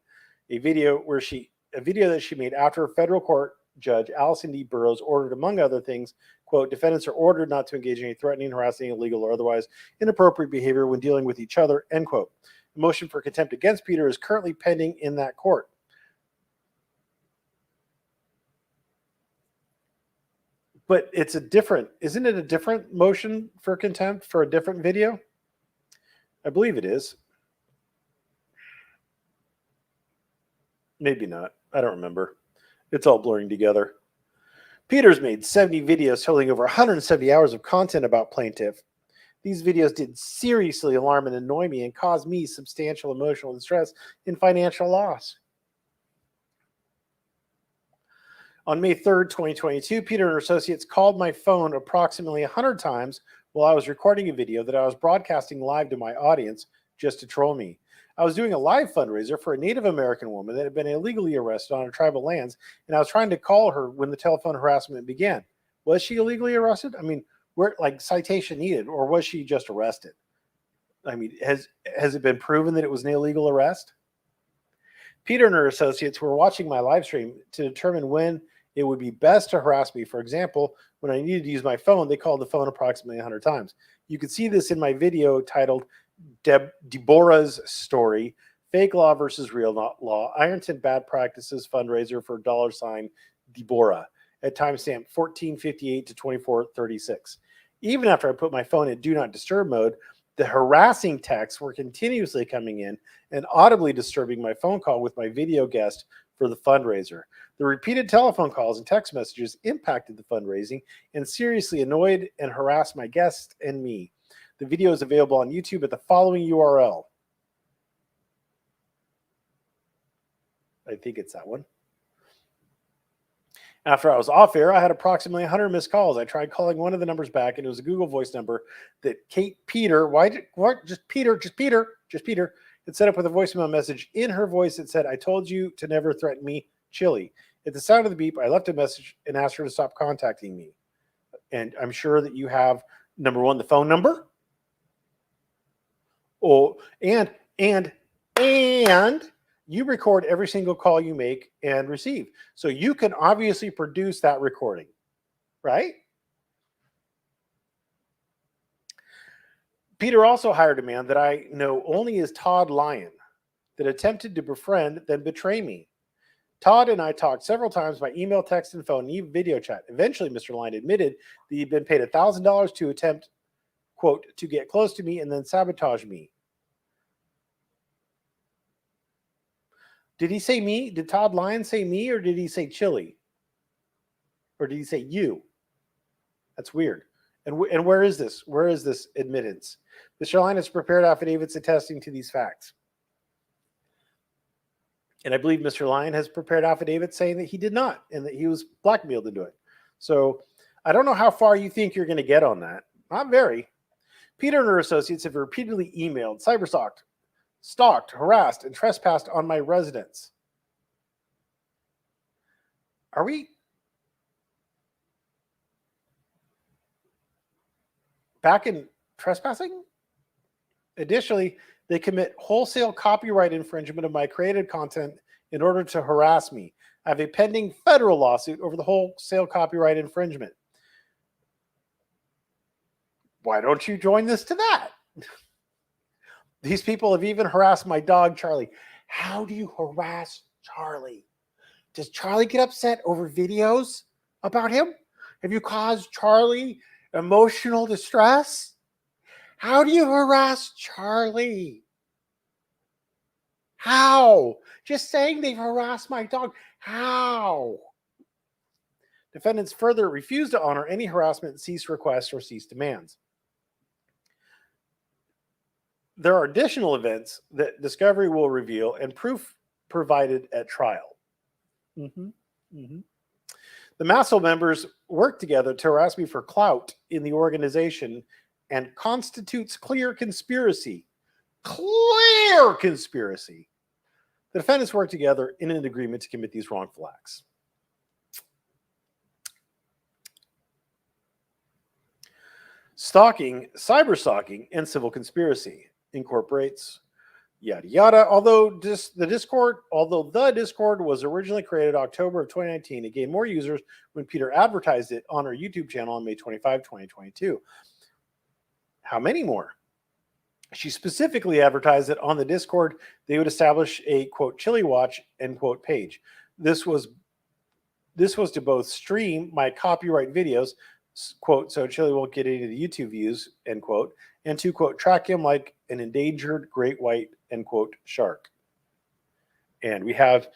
A video that she made after a federal court judge, Allison D. Burroughs, ordered, among other things, quote, defendants are ordered not to engage in any threatening, harassing, illegal, or otherwise inappropriate behavior when dealing with each other, end quote. A motion for contempt against Peter is currently pending in that court. But isn't it a different motion for contempt for a different video? I believe it is. Maybe not. I don't remember. It's all blurring together. Peter's made 70 videos totaling over 170 hours of content about plaintiff. These videos did seriously alarm and annoy me and caused me substantial emotional distress and financial loss. On May 3rd, 2022, Peter and her associates called my phone approximately 100 times while I was recording a video that I was broadcasting live to my audience just to troll me. I was doing a live fundraiser for a Native American woman that had been illegally arrested on her tribal lands, and I was trying to call her when the telephone harassment began. Was she illegally arrested? I mean, where, like, citation needed, or was she just arrested? I mean, has it been proven that it was an illegal arrest? Peter and her associates were watching my live stream to determine when it would be best to harass me. For example, when I needed to use my phone, they called the phone approximately 100 times. You can see this in my video titled Deborah's Story, Fake Law versus Real Law, Ironton Bad Practices Fundraiser for $ Deborah, at timestamp 1458 to 2436. Even after I put my phone in Do Not Disturb mode, the harassing texts were continuously coming in and audibly disturbing my phone call with my video guest for the fundraiser. The repeated telephone calls and text messages impacted the fundraising and seriously annoyed and harassed my guest and me. The video is available on YouTube at the following URL. I think it's that one. After I was off air, I had approximately 100 missed calls. I tried calling one of the numbers back, and it was a Google Voice number that Peter had set up with a voicemail message. In her voice, it said, I told you to never threaten me, Chili. At the sound of the beep, I left a message and asked her to stop contacting me. And I'm sure that you have, number one, the phone number. Oh, and you record every single call you make and receive. So you can obviously produce that recording, right? Peter also hired a man that I know only as Todd Lyon that attempted to befriend, then betray me. Todd and I talked several times by email, text, and phone, and even video chat. Eventually, Mr. Lyon admitted that he'd been paid $1,000 to attempt, quote, to get close to me and then sabotage me. Did he say me? Did Todd Lyon say me, or did he say Chili? Or did he say you? That's weird. And where is this? Where is this admittance? Mr. Lyon has prepared affidavits attesting to these facts. And I believe Mr. Lyon has prepared affidavits saying that he did not and that he was blackmailed into it. So I don't know how far you think you're going to get on that. Not very. Peter and her associates have repeatedly emailed, cyberstalked, stalked, harassed, and trespassed on my residence. Are we back in trespassing? Additionally, they commit wholesale copyright infringement of my created content in order to harass me. I have a pending federal lawsuit over the wholesale copyright infringement. Why don't you join this to that? These people have even harassed my dog, Charlie. How do you harass Charlie? Does Charlie get upset over videos about him? Have you caused Charlie emotional distress? How do you harass Charlie? How? Just saying they've harassed my dog. How? Defendants further refuse to honor any harassment, cease requests, or cease demands. There are additional events that discovery will reveal and proof provided at trial. The Massel members work together to harass me for clout in the organization and constitutes clear conspiracy. Clear conspiracy. The defendants worked together in an agreement to commit these wrongful acts. Stalking, cyber stalking, and civil conspiracy incorporates yada yada. Although the Discord was originally created October of 2019, it gained more users when Peter advertised it on our YouTube channel on May 25, 2022. How many more? She specifically advertised it on the Discord. They would establish a quote chili watch end quote page. This was to both stream my copyright videos, quote, so Chili won't get any of the YouTube views, end quote, and to quote track him like an endangered great white end quote shark. And we have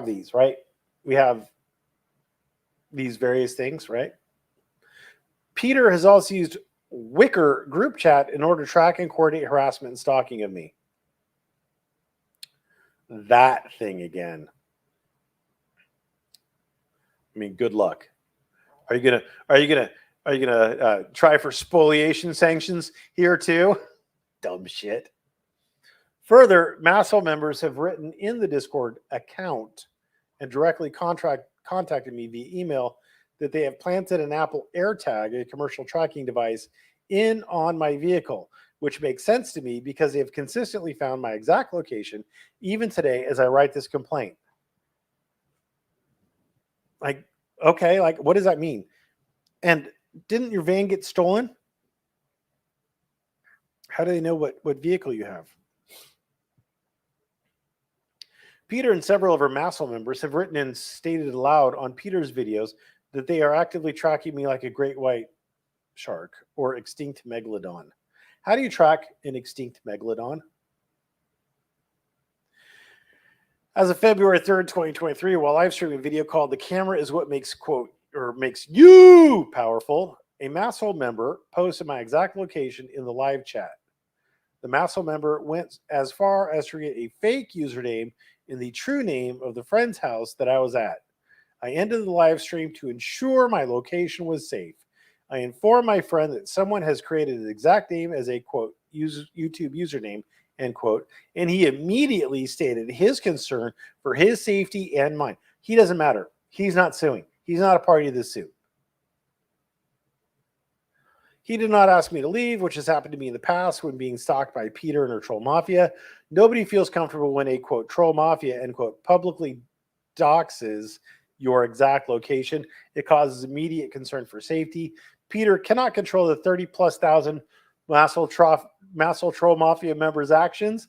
these, right? We have these various things, right? Peter has also used Wicker group chat in order to track and coordinate harassment and stalking of me. That thing again. I mean, good luck. Are you gonna try for spoliation sanctions here too? Dumb shit. Further, Massel members have written in the Discord account and directly contacted me via email that they have planted an Apple AirTag, a commercial tracking device, in on my vehicle, which makes sense to me because they have consistently found my exact location, even today as I write this complaint. Like, okay, like, what does that mean? And didn't your van get stolen? How do they know what vehicle you have? Peter and several of our Massel members have written and stated aloud on Peter's videos that they are actively tracking me like a great white shark or extinct megalodon. How do you track an extinct megalodon? As of February 3rd, 2023, while live streaming a video called "The Camera is What Makes Quote or Makes You Powerful," a Massel member posted my exact location in the live chat. The Massel member went as far as to create a fake username in the true name of the friend's house that I was at. I ended the live stream to ensure my location was safe. I informed my friend that someone has created an exact name as a quote YouTube username end quote, and he immediately stated his concern for his safety and mine. He doesn't matter. He's not suing. He's not a party to this suit. He did not ask me to leave, which has happened to me in the past when being stalked by Peter and her troll mafia. Nobody feels comfortable when a quote troll mafia end quote publicly doxes your exact location. It causes immediate concern for safety. Peter cannot control the 30,000+ Massel troll mafia members' actions.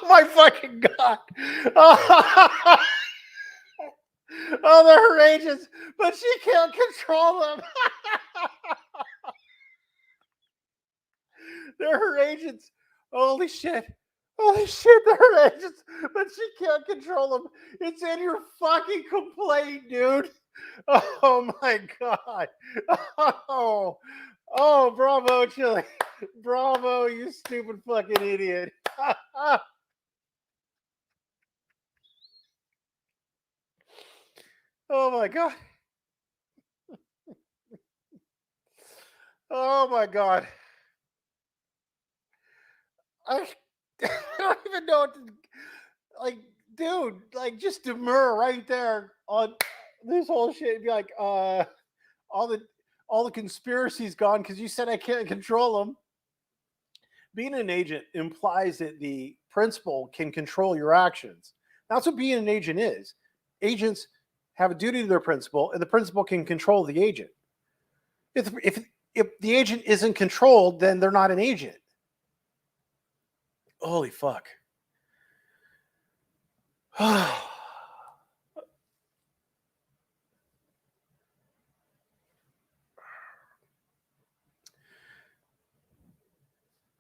My fucking God. Oh, they're her agents, but she can't control them. They're her agents. Holy shit. Holy shit, they're her agents, but she can't control them. It's in your fucking complaint, dude. Oh my God. Oh, bravo, Chili. Bravo, you stupid fucking idiot. Oh my God. Oh my God. I don't even know what to, like, dude, like, just demur right there on this whole shit and be like, all the conspiracy's gone because you said I can't control them. Being an agent implies that the principal can control your actions. That's what being an agent is. Agents have a duty to their principal, and the principal can control the agent. If the agent isn't controlled, then they're not an agent. Holy fuck. I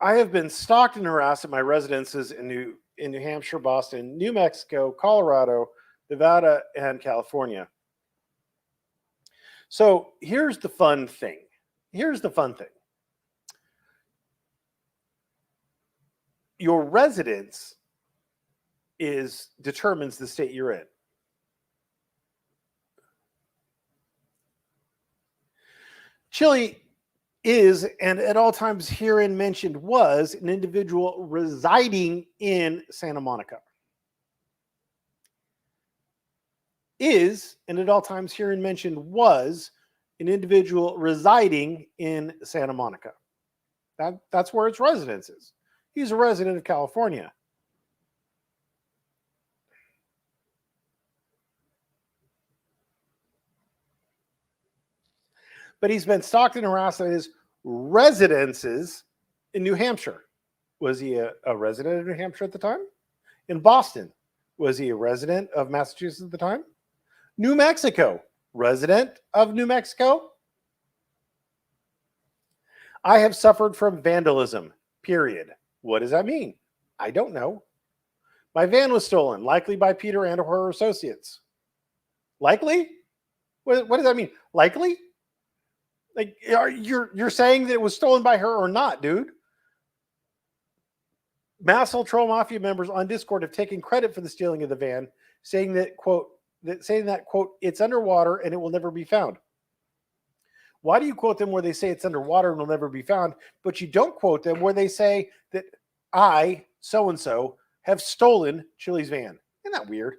have been stalked and harassed at my residences in New Hampshire, Boston, New Mexico, Colorado, Nevada, and California. So here's the fun thing. Your residence determines the state you're in. Chile is, and at all times herein mentioned was, an individual residing in Santa Monica. Is, and at all times herein mentioned was, an individual residing in Santa Monica. That's where its residence is. He's a resident of California. But he's been stalked and harassed at his residences in New Hampshire. Was he a resident of New Hampshire at the time? In Boston. Was he a resident of Massachusetts at the time? New Mexico. Resident of New Mexico? I have suffered from vandalism, period. What does that mean? I don't know. My van was stolen, likely by Peter and or her associates. Likely? What does that mean? Likely? Like, you're saying that it was stolen by her or not, dude? Mass Troll Mafia members on Discord have taken credit for the stealing of the van, saying that, quote, it's underwater and it will never be found. Why do you quote them where they say it's underwater and will never be found, but you don't quote them where they say that I, so-and-so, have stolen Chili's van? Isn't that weird?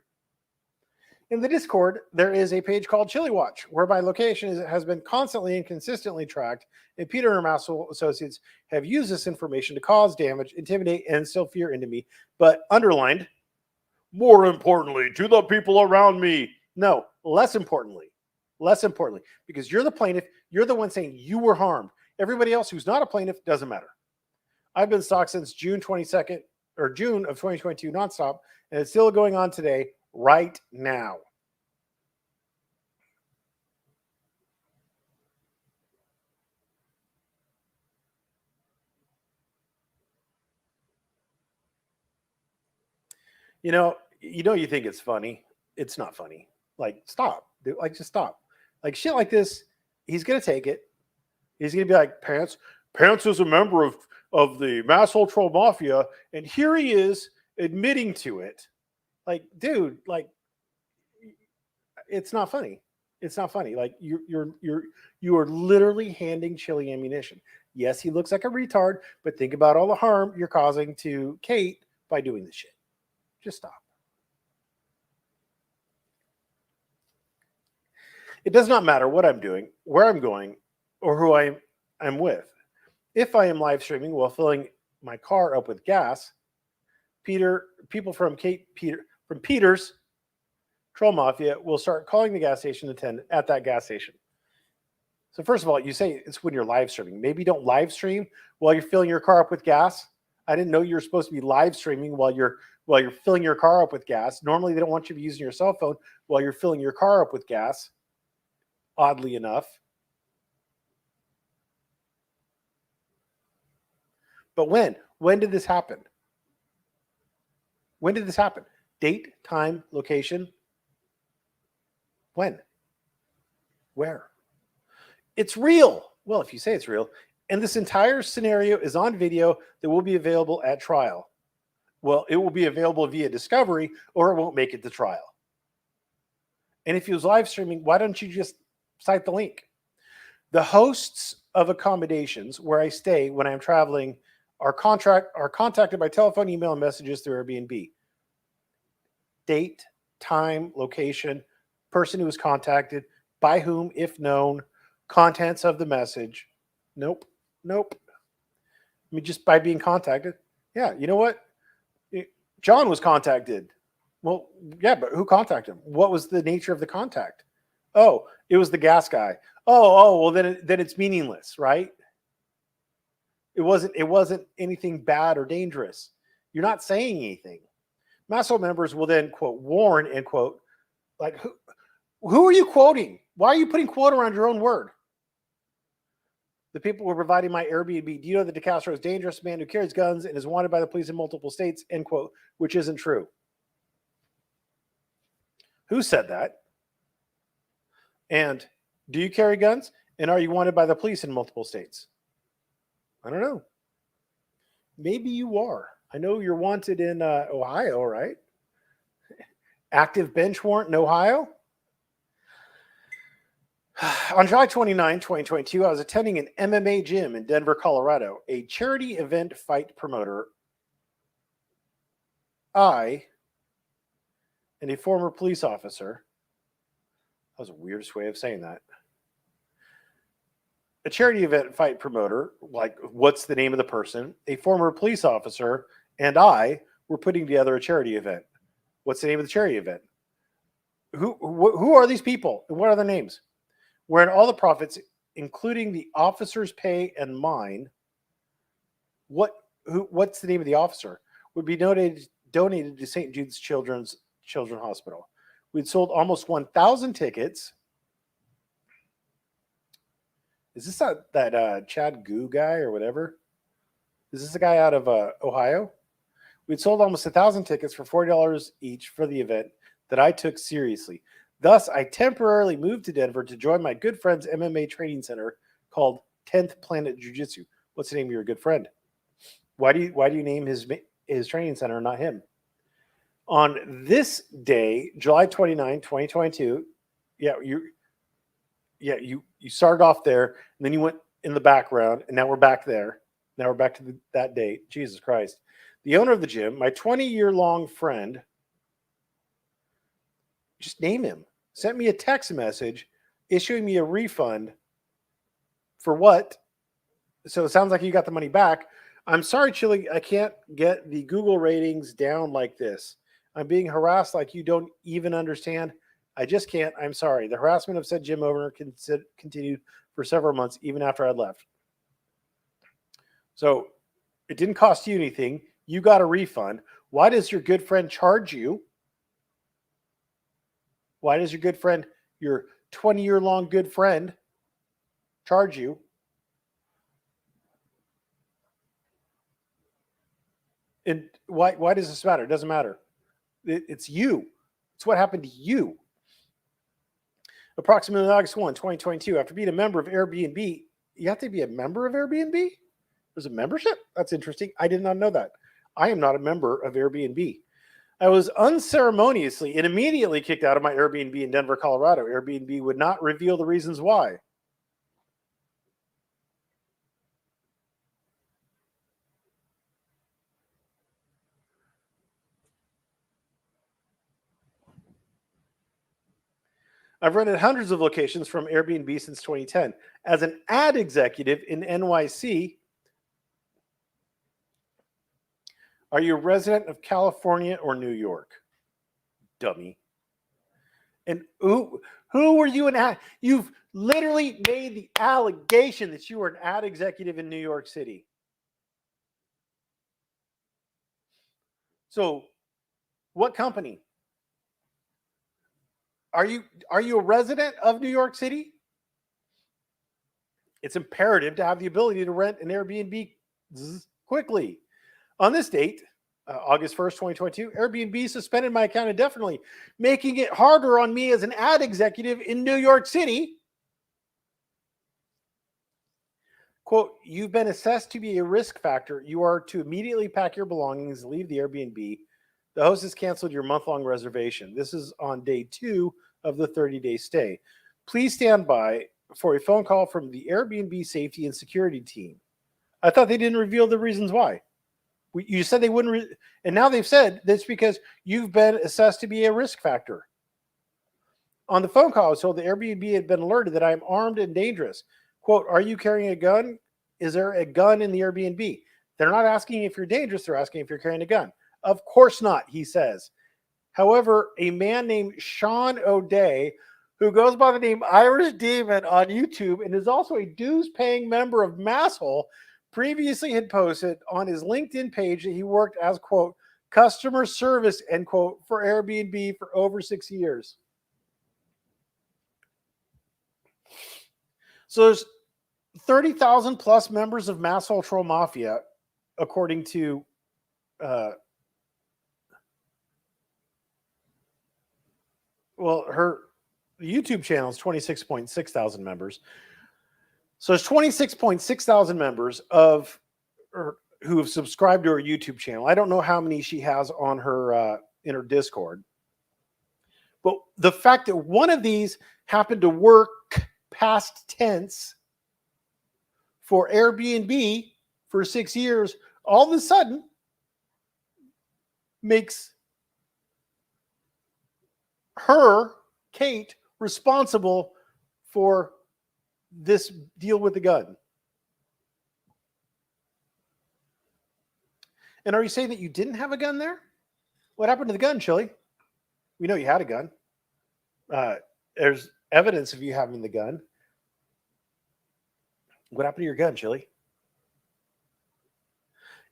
In the Discord, there is a page called Chili Watch, whereby location has been constantly and consistently tracked, and Peter and Massel associates have used this information to cause damage, intimidate, and instill fear into me, but underlined, more importantly, to the people around me. No, less importantly, because you're the plaintiff, you're the one saying you were harmed. Everybody else who's not a plaintiff doesn't matter. I've been stalked since June of 2022 nonstop, and it's still going on today, right now. You think it's funny. It's not funny. Like, stop. Dude. Like, just stop. Like, shit like this, he's going to take it. He's going to be like, Pants is a member of the Mass Troll Mafia, and here he is admitting to it. Like, dude, like, it's not funny. It's not funny. Like, you are literally handing Chili ammunition. Yes, he looks like a retard, but think about all the harm you're causing to Kate by doing this shit. Just stop. It does not matter what I'm doing, where I'm going, or who I'm with. If I am live streaming while filling my car up with gas, people from Peter's Troll Mafia will start calling the gas station attendant at that gas station. So first of all, you say it's when you're live streaming. Maybe don't live stream while you're filling your car up with gas. I didn't know you were supposed to be live streaming while you're filling your car up with gas. Normally, they don't want you to be using your cell phone while you're filling your car up with gas. Oddly enough. But when? When did this happen? When did this happen? Date, time, location? When? Where? It's real. Well, if you say it's real. And this entire scenario is on video that will be available at trial. Well, it will be available via discovery, or it won't make it to trial. And if you was live streaming, why don't you just cite the link? The hosts of accommodations where I stay when I'm traveling are contacted by telephone, email, and messages through Airbnb. Date, time, location, person who was contacted, by whom, if known, contents of the message. Nope. I mean, just by being contacted. Yeah, you know what? John was contacted. Well, yeah, but who contacted him? What was the nature of the contact? Oh, it was the gas guy. Well, then it's meaningless, right? It wasn't anything bad or dangerous. You're not saying anything. Masso members will then, quote, warn, end quote, like, who are you quoting? Why are you putting quote around your own word? The people who are providing my Airbnb, do you know that DeCastro is a dangerous man who carries guns and is wanted by the police in multiple states, end quote, which isn't true. Who said that? And do you carry guns? And are you wanted by the police in multiple states? I don't know. Maybe you are. I know you're wanted in Ohio, right? Active bench warrant in Ohio? On July 29, 2022, I was attending an MMA gym in Denver, Colorado. A charity event fight promoter, I, and a former police officer. That was the weirdest way of saying that. A charity event fight promoter, like what's the name of the person? A former police officer and I were putting together a charity event. What's the name of the charity event? Who are these people and what are their names? Wherein all the profits, including the officer's pay and mine, what's the name of the officer, would be donated to St. Jude's Children's Hospital. We'd sold almost 1,000 tickets. Is this that Chad Goo guy or whatever? Is this a guy out of Ohio? We'd sold almost 1,000 tickets for $40 each for the event that I took seriously. Thus, I temporarily moved to Denver to join my good friend's MMA training center called 10th Planet Jiu-Jitsu. What's the name of your good friend? Why do you name his training center, not him? On this day, July 29, 2022, you started off there, and then you went in the background, and now we're back there. Now we're back to that date. Jesus Christ. The owner of the gym, my 20-year-long friend, just name him, sent me a text message issuing me a refund for what? So it sounds like you got the money back. I'm sorry, Chili, I can't get the Google ratings down like this. I'm being harassed like you don't even understand. I just can't. I'm sorry. The harassment of said gym owner continued for several months, even after I'd left. So it didn't cost you anything. You got a refund. Why does your good friend charge you? Why does your good friend, your 20-year-long good friend, charge you? And why does this matter? It doesn't matter. It's you. It's what happened to you. Approximately August 1, 2022, after being a member of Airbnb, you have to be a member of Airbnb? There's a membership? That's interesting. I did not know that. I am not a member of Airbnb. I was unceremoniously and immediately kicked out of my Airbnb in Denver, Colorado. Airbnb would not reveal the reasons why. I've rented hundreds of locations from Airbnb since 2010. As an ad executive in NYC, are you a resident of California or New York? Dummy. And who were you an ad? You've literally made the allegation that you were an ad executive in New York City. So, what company? Are you a resident of New York City? It's imperative to have the ability to rent an Airbnb quickly. On this date, August 1st, 2022, Airbnb suspended my account indefinitely, making it harder on me as an ad executive in New York City. Quote, you've been assessed to be a risk factor. You are to immediately pack your belongings, leave the Airbnb. The host has canceled your month-long reservation. This is on day 2 of the 30-day stay. Please stand by for a phone call from the Airbnb safety and security team. I thought they didn't reveal the reasons why. You said they wouldn't, and now they've said that's because you've been assessed to be a risk factor. On the phone call, I was told the Airbnb had been alerted that I am armed and dangerous. Quote, are you carrying a gun? Is there a gun in the Airbnb? They're not asking if you're dangerous. They're asking if you're carrying a gun. Of course not, he says. However, a man named Sean O'Day, who goes by the name Irish Demon on YouTube and is also a dues-paying member of Masshole, previously had posted on his LinkedIn page that he worked as, quote, customer service, end quote, for Airbnb for over 6 years. So there's 30,000 plus members of Masshole Troll Mafia, according to her YouTube channel is 26.6 thousand members. So there's 26.6 thousand members who have subscribed to her YouTube channel. I don't know how many she has on her in her Discord. But the fact that one of these happened to work past tense for Airbnb for 6 years, all of a sudden makes her, Kate, responsible for this deal with the gun. And are you saying that you didn't have a gun there? What happened to the gun, Chili? We know you had a gun. There's evidence of you having the gun. What happened to your gun, Chili?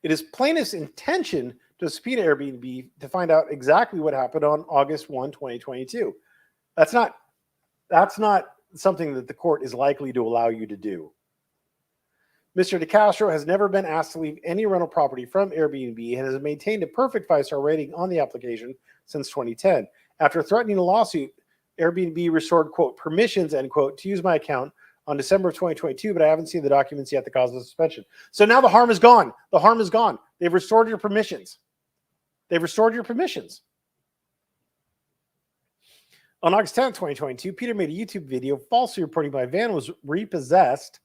It is plaintiff's intention to subpoena Airbnb to find out exactly what happened on August 1, 2022. That's not something that the court is likely to allow you to do. Mr. DeCastro has never been asked to leave any rental property from Airbnb and has maintained a perfect 5-star rating on the application since 2010. After threatening a lawsuit, Airbnb restored, quote, permissions, end quote, to use my account on December of 2022, but I haven't seen the documents yet that caused the suspension. So now the harm is gone. The harm is gone. They've restored your permissions. They've restored your permissions. On August 10th, 2022, Peter made a YouTube video falsely reporting my van was repossessed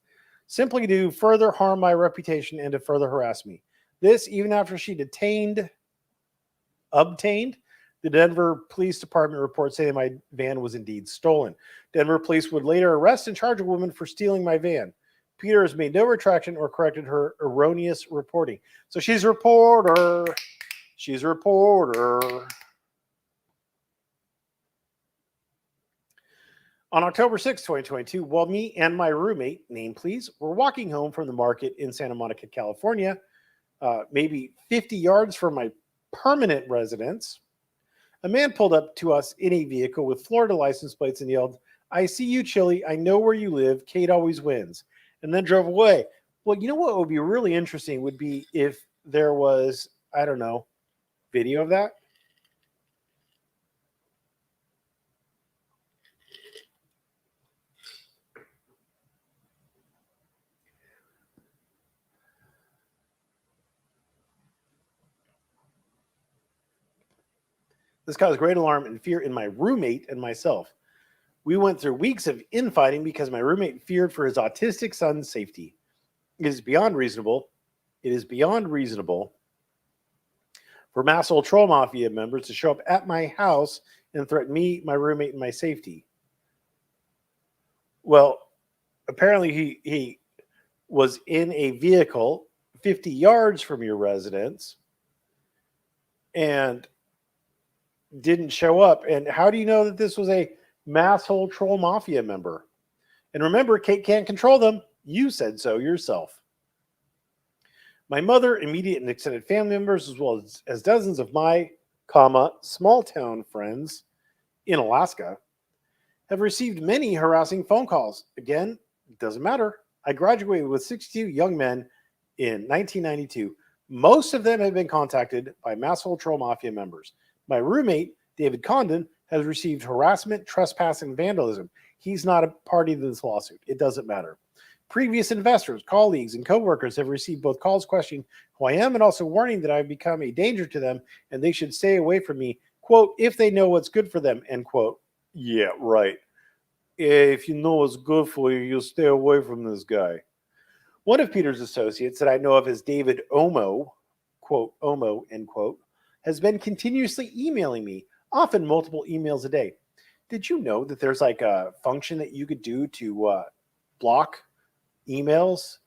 simply to further harm my reputation and to further harass me. This even after she obtained the Denver Police Department report saying my van was indeed stolen. Denver police would later arrest and charge a woman for stealing my van. Peter has made no retraction or corrected her erroneous reporting. So she's a reporter. She's a reporter. On October 6, 2022, while me and my roommate, name please, were walking home from the market in Santa Monica, California, maybe 50 yards from my permanent residence, a man pulled up to us in a vehicle with Florida license plates and yelled, "I see you, Chili. I know where you live. Kate always wins," and then drove away. Well, you know what would be really interesting would be if there was, I don't know, video of that. This caused great alarm and fear in my roommate and myself. We went through weeks of infighting because my roommate feared for his autistic son's safety. It is beyond reasonable for Masshole Troll Mafia members to show up at my house and threaten me, my roommate, and my safety. Well, apparently he was in a vehicle 50 yards from your residence and didn't show up. And how do you know that this was a Masshole Troll Mafia member? And remember, Kate can't control them. You said so yourself. My mother, immediate and extended family members, as well as dozens of my, small town friends in Alaska, have received many harassing phone calls. Again, it doesn't matter. I graduated with 62 young men in 1992. Most of them have been contacted by Masshole Troll Mafia members. My roommate, David Condon, has received harassment, trespass, and vandalism. He's not a party to this lawsuit. It doesn't matter. Previous investors, colleagues, and coworkers have received both calls questioning who I am and also warning that I've become a danger to them and they should stay away from me, quote, if they know what's good for them, end quote. Yeah, right. If you know what's good for you, you'll stay away from this guy. One of Peter's associates that I know of as David Omo, quote, Omo, end quote, has been continuously emailing me, often multiple emails a day. Did you know that there's like a function that you could do to block emails?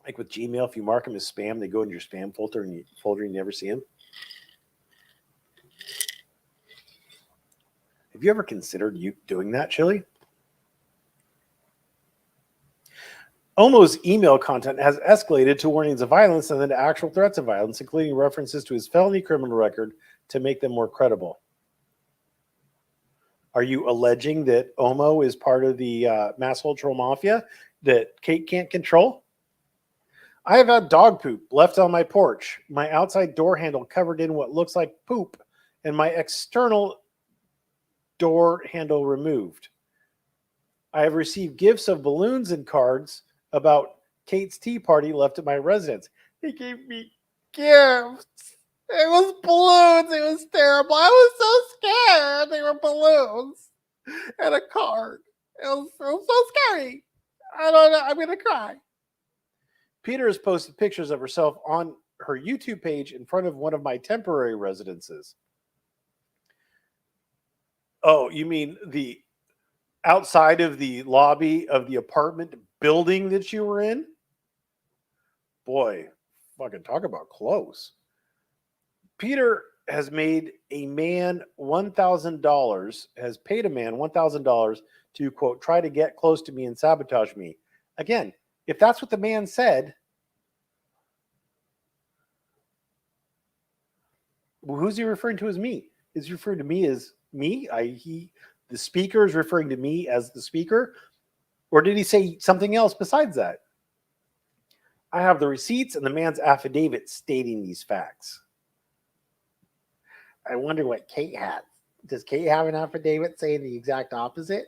Like with Gmail, if you mark them as spam, they go into your spam folder and you never see them. Have you ever considered you doing that, Chili? Omo's email content has escalated to warnings of violence and then to actual threats of violence, including references to his felony criminal record to make them more credible. Are you alleging that Omo is part of the Masshole Troll Mafia that Kate can't control? I have had dog poop left on my porch, my outside door handle covered in what looks like poop, and my external door handle removed. I have received gifts of balloons and cards about Kate's tea party left at my residence. They gave me gifts. It was balloons. It was terrible. I was so scared. They were balloons and a card. It was so scary. I don't know. I'm gonna cry. Peter has posted pictures of herself on her YouTube page in front of one of my temporary residences. Oh, you mean the outside of the lobby of the apartment building that you were in? Boy, fucking talk about close. Peter has made a man $1,000, has paid a man $1,000 to, quote, try to get close to me and sabotage me. Again, if that's what the man said, well, who's he referring to as me? Is he referring to me as me? The speaker is referring to me as the speaker? Or did he say something else besides that? I have the receipts and the man's affidavit stating these facts. I wonder what Kate has. Does Kate have an affidavit saying the exact opposite?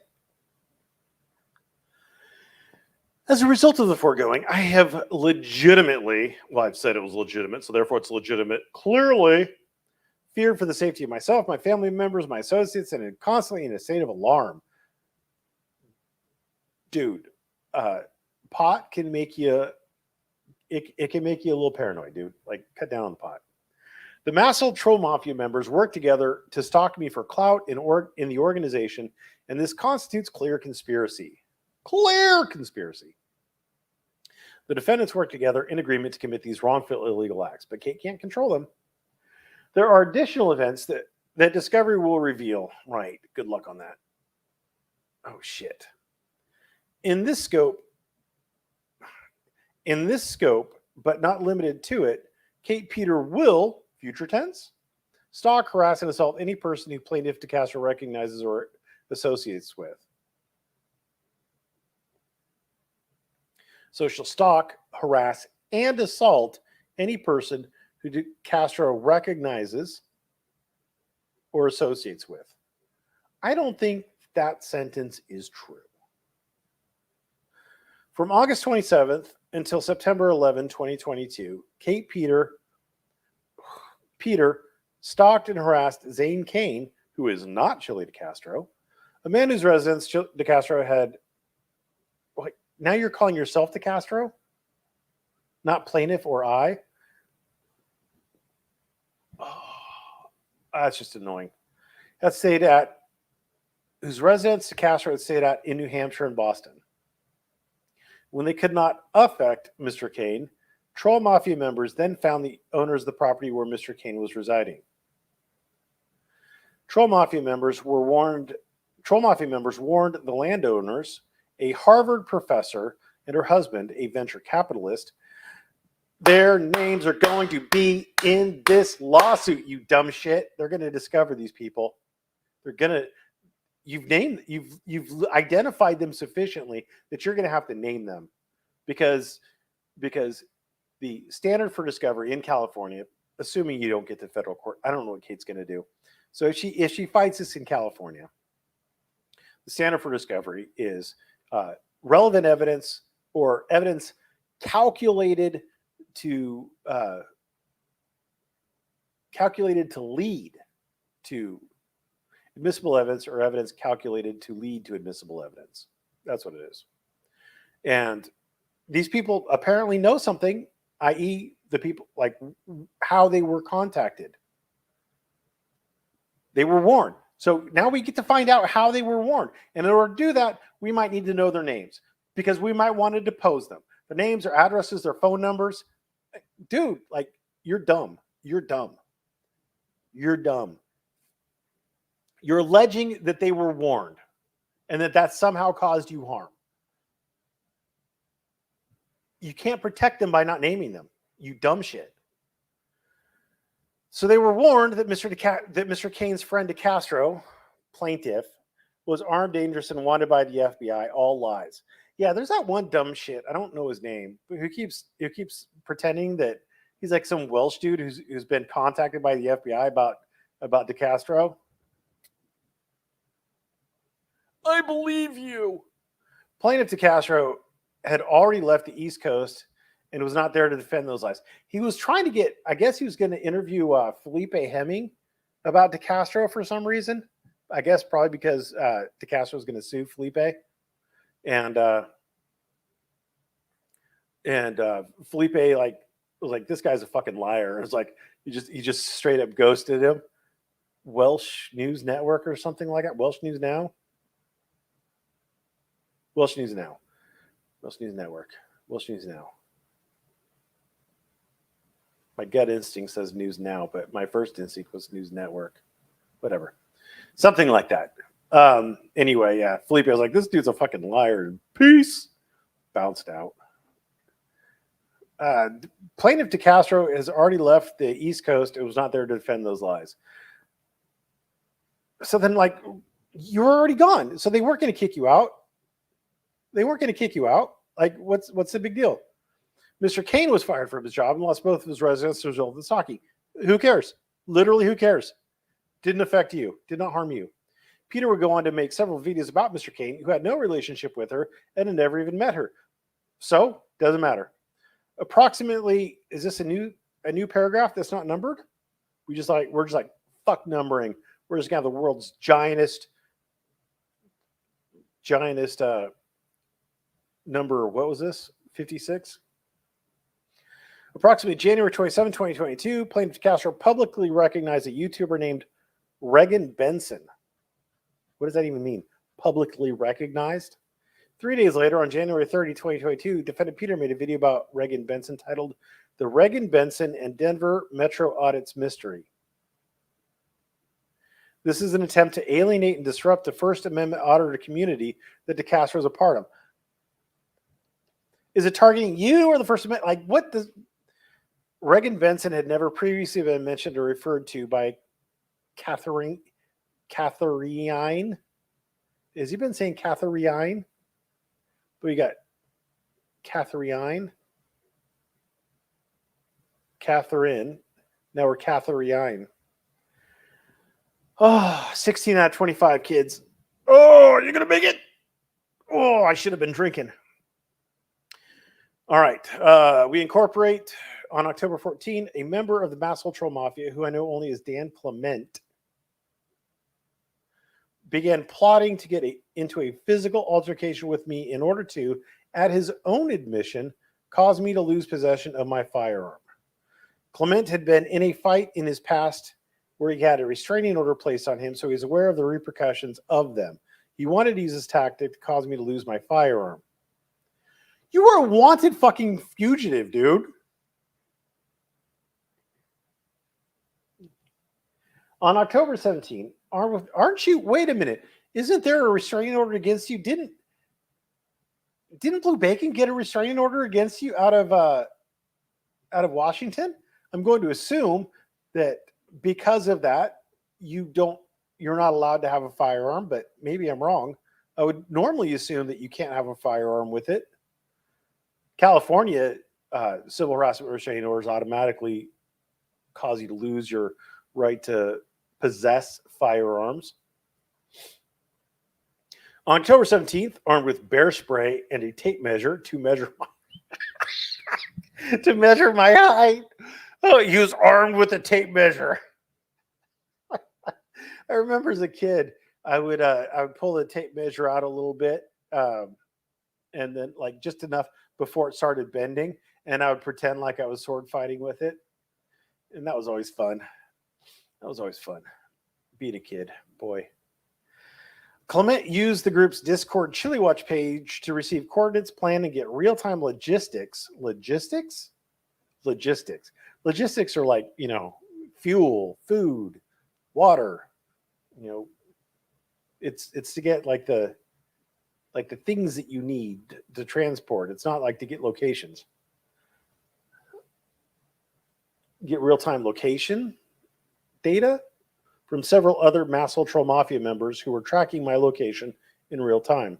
As a result of the foregoing, I have legitimately, well, I've said it was legitimate, so therefore it's legitimate, clearly feared for the safety of myself, my family members, my associates, and constantly in a state of alarm. Dude, pot can make you, it can make you a little paranoid, dude. Like, cut down on the pot. The Massel Troll Mafia members work together to stalk me for clout in the organization, and this constitutes clear conspiracy. Clear conspiracy. The defendants work together in agreement to commit these wrongful illegal acts, but Kate can't control them. There are additional events that discovery will reveal. Right. Good luck on that. Oh, shit. In this scope, but not limited to it, Kate Peter will, future tense, stalk, harass, and assault any person who plaintiff DeCastro recognizes or associates with. So she'll stalk, harass, and assault any person who DeCastro recognizes or associates with. I don't think that sentence is true. From August 27th until September 11, 2022, Kate Peter stalked and harassed Zane Kane, who is not Chili DeCastro, a man whose residence DeCastro had. Now you're calling yourself DeCastro? Not plaintiff or I? Oh, that's just annoying. That's stayed at, whose residence DeCastro had stayed at in New Hampshire and Boston. When they could not affect Mr. Kane, Troll Mafia members then found the owners of the property where Mr. Kane was residing. Troll Mafia members warned the landowners, a Harvard professor, and her husband, a venture capitalist. Their names are going to be in this lawsuit, you dumb shit. They're going to discover these people. You've identified them sufficiently that you're going to have to name them because the standard for discovery in California, assuming you don't get to federal court, I don't know what Kate's going to do. So if she fights this in California, the standard for discovery is relevant evidence or evidence calculated to lead to admissible evidence or evidence calculated to lead to admissible evidence. That's what it is. And these people apparently know something, i.e. the people, like how they were contacted. They were warned. So now we get to find out how they were warned. And in order to do that, we might need to know their names because we might want to depose them. Their names, their addresses, their phone numbers. Dude, like, you're dumb. You're dumb. You're dumb. You're alleging that they were warned and that somehow caused you harm. You can't protect them by not naming them. You dumb shit. So they were warned that Mr. Kane's friend DeCastro, plaintiff, was armed, dangerous, and wanted by the FBI. All lies. Yeah, there's that one dumb shit. I don't know his name, but who keeps pretending that he's like some Welsh dude who's been contacted by the FBI about DeCastro. I believe you. Plaintiff DeCastro had already left the East Coast and was not there to defend those lies. He was trying to get, I guess he was going to interview Felipe Hemming about DeCastro for some reason. I guess probably because DeCastro was going to sue Felipe and Felipe was like, this guy's a fucking liar. It's like he just straight up ghosted him. Welsh News Network or something like that. Welsh News Now. Welsh News Now. Welsh News Network. Welsh News Now. My gut instinct says News Now, but my first instinct was News Network. Whatever. Something like that. Anyway, yeah. Felipe was like, this dude's a fucking liar. Peace. Bounced out. Plaintiff DeCastro has already left the East Coast. It was not there to defend those lies. So then, like, you're already gone. So they weren't going to kick you out. They weren't going to kick you out. Like, what's the big deal? Mr. Kane was fired from his job and lost both of his residents as a result of the stalking. Who cares? Literally, who cares? Didn't affect you. Did not harm you. Peter would go on to make several videos about Mr. Kane, who had no relationship with her and had never even met her. So, doesn't matter. Approximately, is this a new paragraph that's not numbered? We're just like, fuck numbering. We're just gonna have the world's giantest number. What was this? 56. Approximately January 27, 2022, plaintiff DeCastro publicly recognized a YouTuber named Regan Benson. What does that even mean? Publicly recognized? 3 days later, on January 30, 2022, defendant Peter made a video about Regan Benson titled The Regan Benson and Denver Metro Audits Mystery. This is an attempt to alienate and disrupt the First Amendment auditor community that DeCastro is a part of. Is it targeting you or the First Amendment? Like, what does... Regan Benson had never previously been mentioned or referred to by Catherine. Has he been saying Catherine? But you got Catherine. Now we're Catherine. Oh, 16 out of 25 kids. Oh, you're going to make it? Oh, I should have been drinking. All right. We incorporate on October 14, a member of the Mass Troll Mafia, who I know only as Dan Clement, began plotting to get into a physical altercation with me in order to, at his own admission, cause me to lose possession of my firearm. Clement had been in a fight in his past where he had a restraining order placed on him, so he's aware of the repercussions of them. He wanted to use this tactic to cause me to lose my firearm. You were a wanted fucking fugitive, dude. On October 17, aren't you? Wait a minute. Isn't there a restraining order against you? Didn't Blue Bacon get a restraining order against you out of Washington? I'm going to assume that because of that, you're not allowed to have a firearm, but maybe I'm wrong. I would normally assume that you can't have a firearm with it. California civil harassment restraining orders automatically cause you to lose your right to possess firearms. On October 17th, armed with bear spray and a tape measure to measure my height. Oh, he was armed with a tape measure. I remember as a kid, I would pull the tape measure out a little bit, and then like just enough before it started bending, and I would pretend like I was sword fighting with it, and that was always fun. Being a kid, boy. Clement used the group's Discord Chili Watch page to receive coordinates, plan, and get real-time logistics. Logistics are like, fuel, food, water. It's to get like the things that you need to transport. It's not like to get locations. Get real-time location data from several other Mass Troll Mafia members who were tracking my location in real time.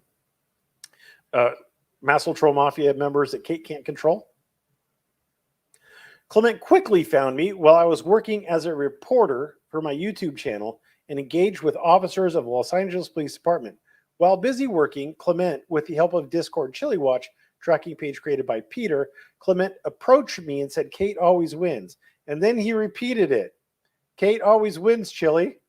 Mass Troll Mafia members that Kate can't control. Clement quickly found me while I was working as a reporter for my YouTube channel and engaged with officers of the Los Angeles Police Department. While busy working, Clement, with the help of Discord Chili Watch tracking page created by Peter, Clement approached me and said, "Kate always wins." And then he repeated it. "Kate always wins, Chili."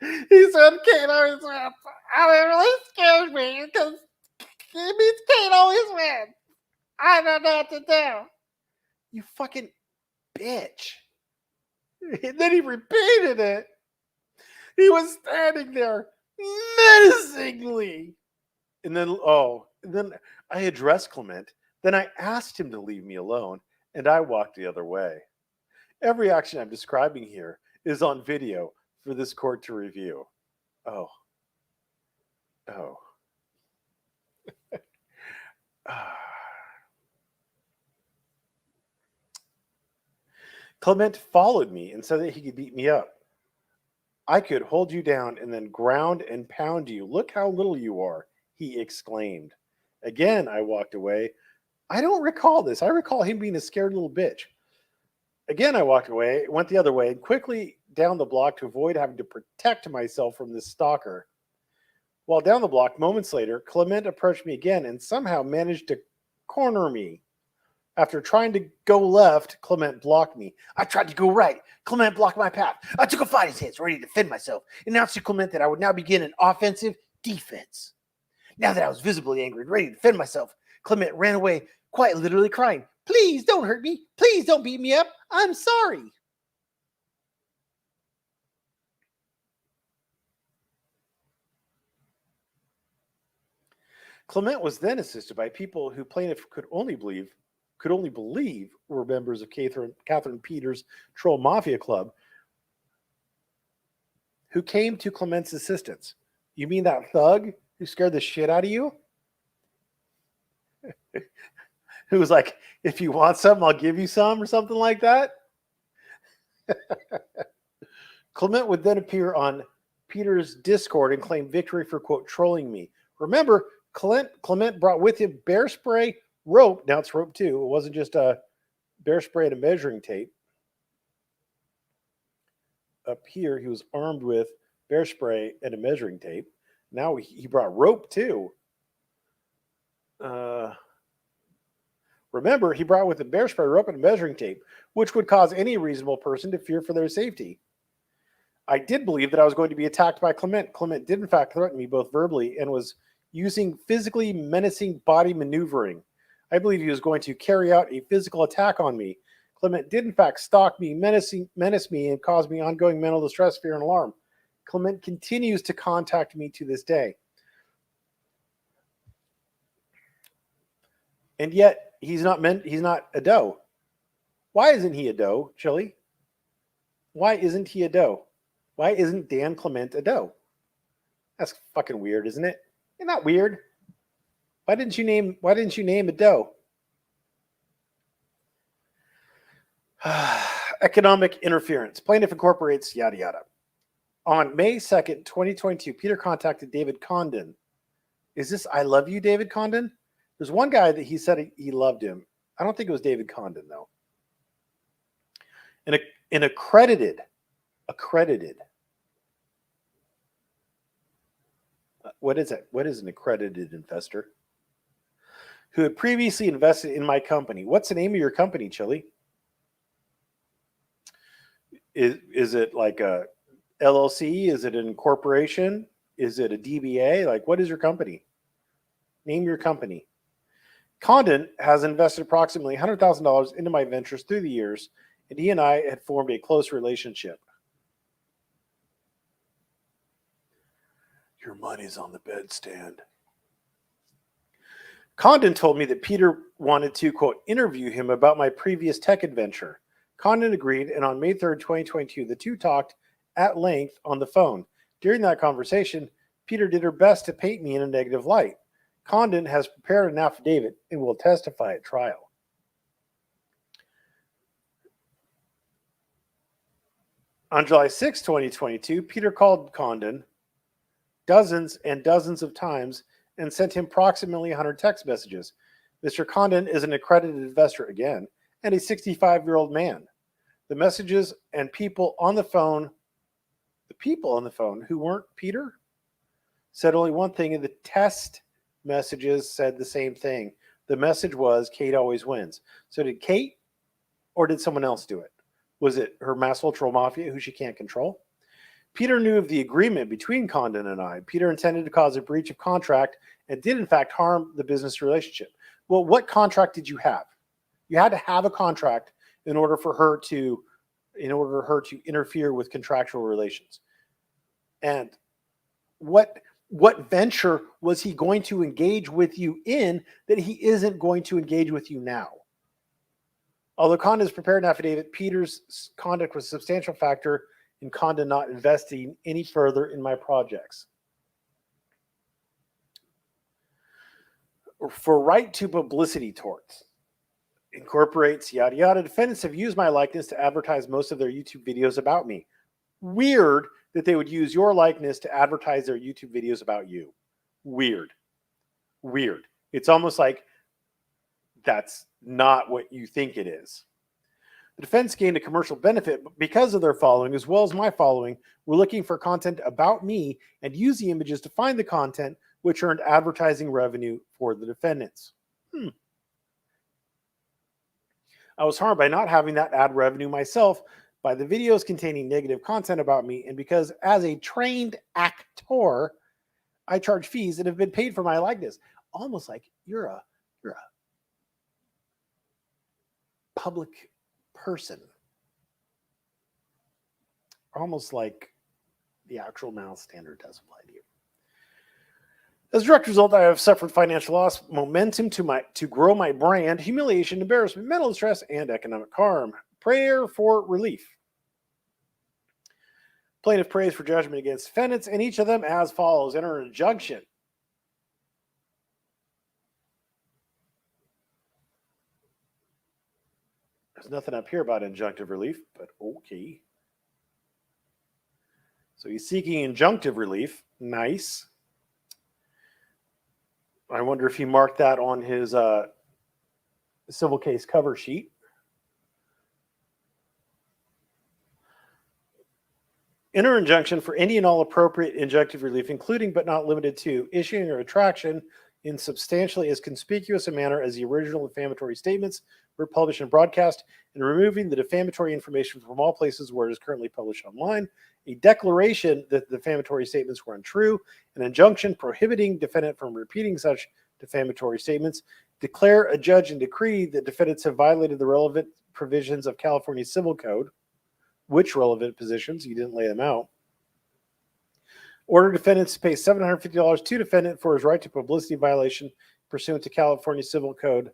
He said, "Kate always wins." And it really scared me because It means Kate always wins. I don't know what to do. You fucking bitch. And then he repeated it. He was standing there menacingly. And then, I addressed Clement. Then I asked him to leave me alone, and I walked the other way. Every action I'm describing here is on video for this court to review. Oh. Clement followed me and said that he could beat me up. I could hold you down and then ground and pound you. Look how little you are, he exclaimed. Again, I walked away. I don't recall this. I recall him being a scared little bitch. Again, I walked away, went the other way, and quickly down the block to avoid having to protect myself from this stalker. While down the block, moments later, Clement approached me again and somehow managed to corner me. After trying to go left, Clement blocked me. I tried to go right. Clement blocked my path. I took a fighting stance, ready to defend myself, announced to Clement that I would now begin an offensive defense. Now that I was visibly angry and ready to defend myself, Clement ran away, quite literally crying, "Please don't hurt me. Please don't beat me up. I'm sorry." Clement was then assisted by people who plaintiff could only believe were members of Catherine Peters' Troll Mafia Club, who came to Clement's assistance. You mean that thug who scared the shit out of you? Who was like, if you want some, I'll give you some, or something like that? Clement would then appear on Peters' Discord and claim victory for, quote, trolling me. Remember, Clement brought with him bear spray, rope. Now it's rope too. It wasn't just a bear spray and a measuring tape. Up here, he was armed with bear spray and a measuring tape. Now he brought rope too. Remember, he brought with him bear spray, rope, and a measuring tape, which would cause any reasonable person to fear for their safety. I did believe that I was going to be attacked by Clement. Clement did, in fact, threaten me both verbally and was using physically menacing body maneuvering. I believe he was going to carry out a physical attack on me. Clement did, in fact, stalk me, menace me, and cause me ongoing mental distress, fear, and alarm. Clement continues to contact me to this day. And yet, he's not a doe. Why isn't he a doe, Chili? Why isn't he a doe? Why isn't Dan Clement a doe? That's fucking weird, isn't it? Isn't that weird? Why didn't you name a doe? Economic interference. Plaintiff incorporates yada yada. On May 2nd, 2022, Peter contacted David Condon. Is this I love you, David Condon? There's one guy that he said he loved him. I don't think it was David Condon, though. An accredited. What is it? What is an accredited investor? Who had previously invested in my company. What's the name of your company, Chili? Is it like a LLC? Is it an incorporation? Is it a DBA? Like, what is your company? Name your company. Condon has invested approximately $100,000 into my ventures through the years, and he and I had formed a close relationship. Your money's on the bedstand. Condon told me that Peter wanted to, quote, interview him about my previous tech adventure. Condon agreed, and on May 3rd, 2022, the two talked at length on the phone. During that conversation, Peter did her best to paint me in a negative light. Condon has prepared an affidavit and will testify at trial. On July 6, 2022, Peter called Condon dozens and dozens of times and sent him approximately 100 text messages. Mr. Condon is an accredited investor again and a 65-year-old man. The messages and people on the phone who weren't Peter said only one thing, and the test messages said the same thing. The message was, Kate always wins. So did Kate or did someone else do it? Was it her mass ultra mafia who she can't control? Peter knew of the agreement between Condon and I. Peter intended to cause a breach of contract and did in fact harm the business relationship. Well, what contract did you have? You had to have a contract in order for her to interfere with contractual relations. And what venture was he going to engage with you in that he isn't going to engage with you now? Although Condon's prepared an affidavit, Peter's conduct was a substantial factor in Condon not investing any further in my projects. For right to publicity torts, incorporates yada yada. Defendants have used my likeness to advertise most of their YouTube videos about me. Weird that they would use your likeness to advertise their YouTube videos about you. Weird. It's almost like that's not what you think it is. The defense gained a commercial benefit because of their following, as well as my following. We're looking for content about me and use the images to find the content, which earned advertising revenue for the defendants. I was harmed by not having that ad revenue myself by the videos containing negative content about me, and because as a trained actor, I charge fees that have been paid for my likeness. Almost like you're a public person. Almost like the actual malice standard does apply to you. As a direct result, I have suffered financial loss, momentum to grow my brand, humiliation, embarrassment, mental distress, and economic harm. Prayer for relief. Plaintiff prays for judgment against defendants, and each of them as follows. Enter an injunction. There's nothing up here about injunctive relief, but okay. So he's seeking injunctive relief. Nice. I wonder if he marked that on his civil case cover sheet. Enter injunction for any and all appropriate injunctive relief, including but not limited to issuing a retraction in substantially as conspicuous a manner as the original defamatory statements were published and broadcast, and removing the defamatory information from all places where it is currently published online, a declaration that the defamatory statements were untrue, an injunction prohibiting defendant from repeating such defamatory statements, declare, adjudge, and decree that defendants have violated the relevant provisions of California Civil Code. Which relevant positions? You didn't lay them out. Order defendants to pay $750 to defendant for his right to publicity violation pursuant to California Civil Code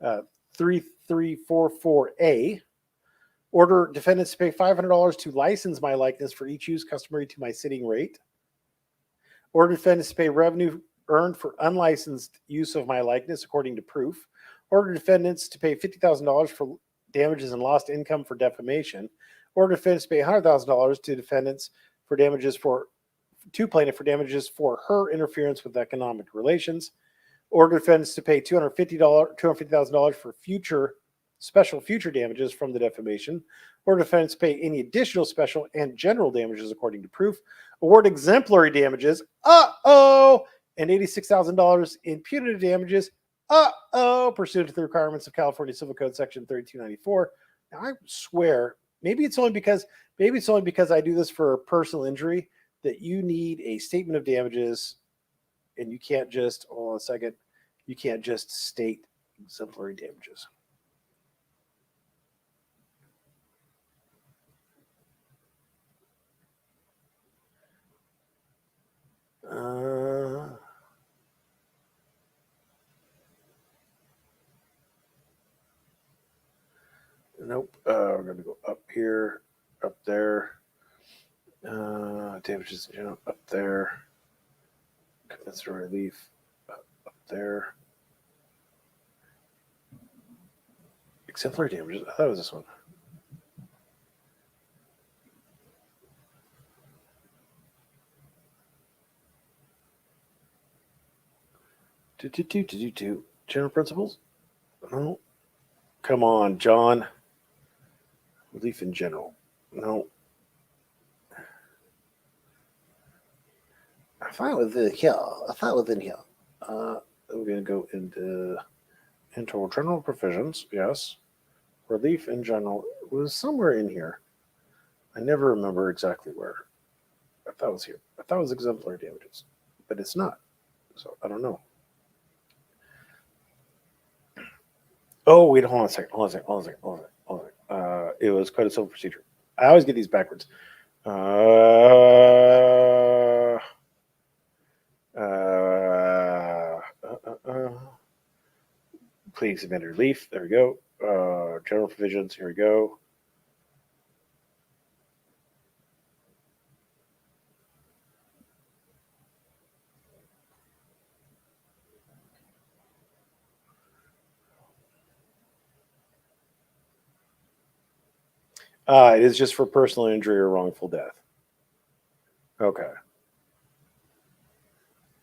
3344A. Order defendants to pay $500 to license my likeness for each use customary to my sitting rate. Order defendants to pay revenue earned for unlicensed use of my likeness according to proof. Order defendants to pay $50,000 for damages and lost income for defamation. Order defendants to pay $100,000 to defendants for damages to plaintiff for damages for her interference with economic relations. Order defendants to pay $250,000 for special future damages from the defamation. Order defendants to pay any additional special and general damages according to proof. Award exemplary damages. And $86,000 in punitive damages. Pursuant to the requirements of California Civil Code Section 3294. Now I swear, maybe it's only because I do this for personal injury that you need a statement of damages, and you can't just you can't just state exemplary damages. Nope. We're going to go up here, up there. Damages up there. Compensatory relief up there. Exemplary damages. I thought it was this one. General principles? No. Come on, John. Relief in general. No. I thought within here. We're going to go into general provisions. Yes. Relief in general was somewhere in here. I never remember exactly where. I thought it was here. I thought it was exemplary damages, but it's not. So I don't know. Oh, wait, hold on a second. It was quite a simple procedure. I always get these backwards. Pleading submitted relief. There we go. General provisions. Here we go. It is just for personal injury or wrongful death. Okay.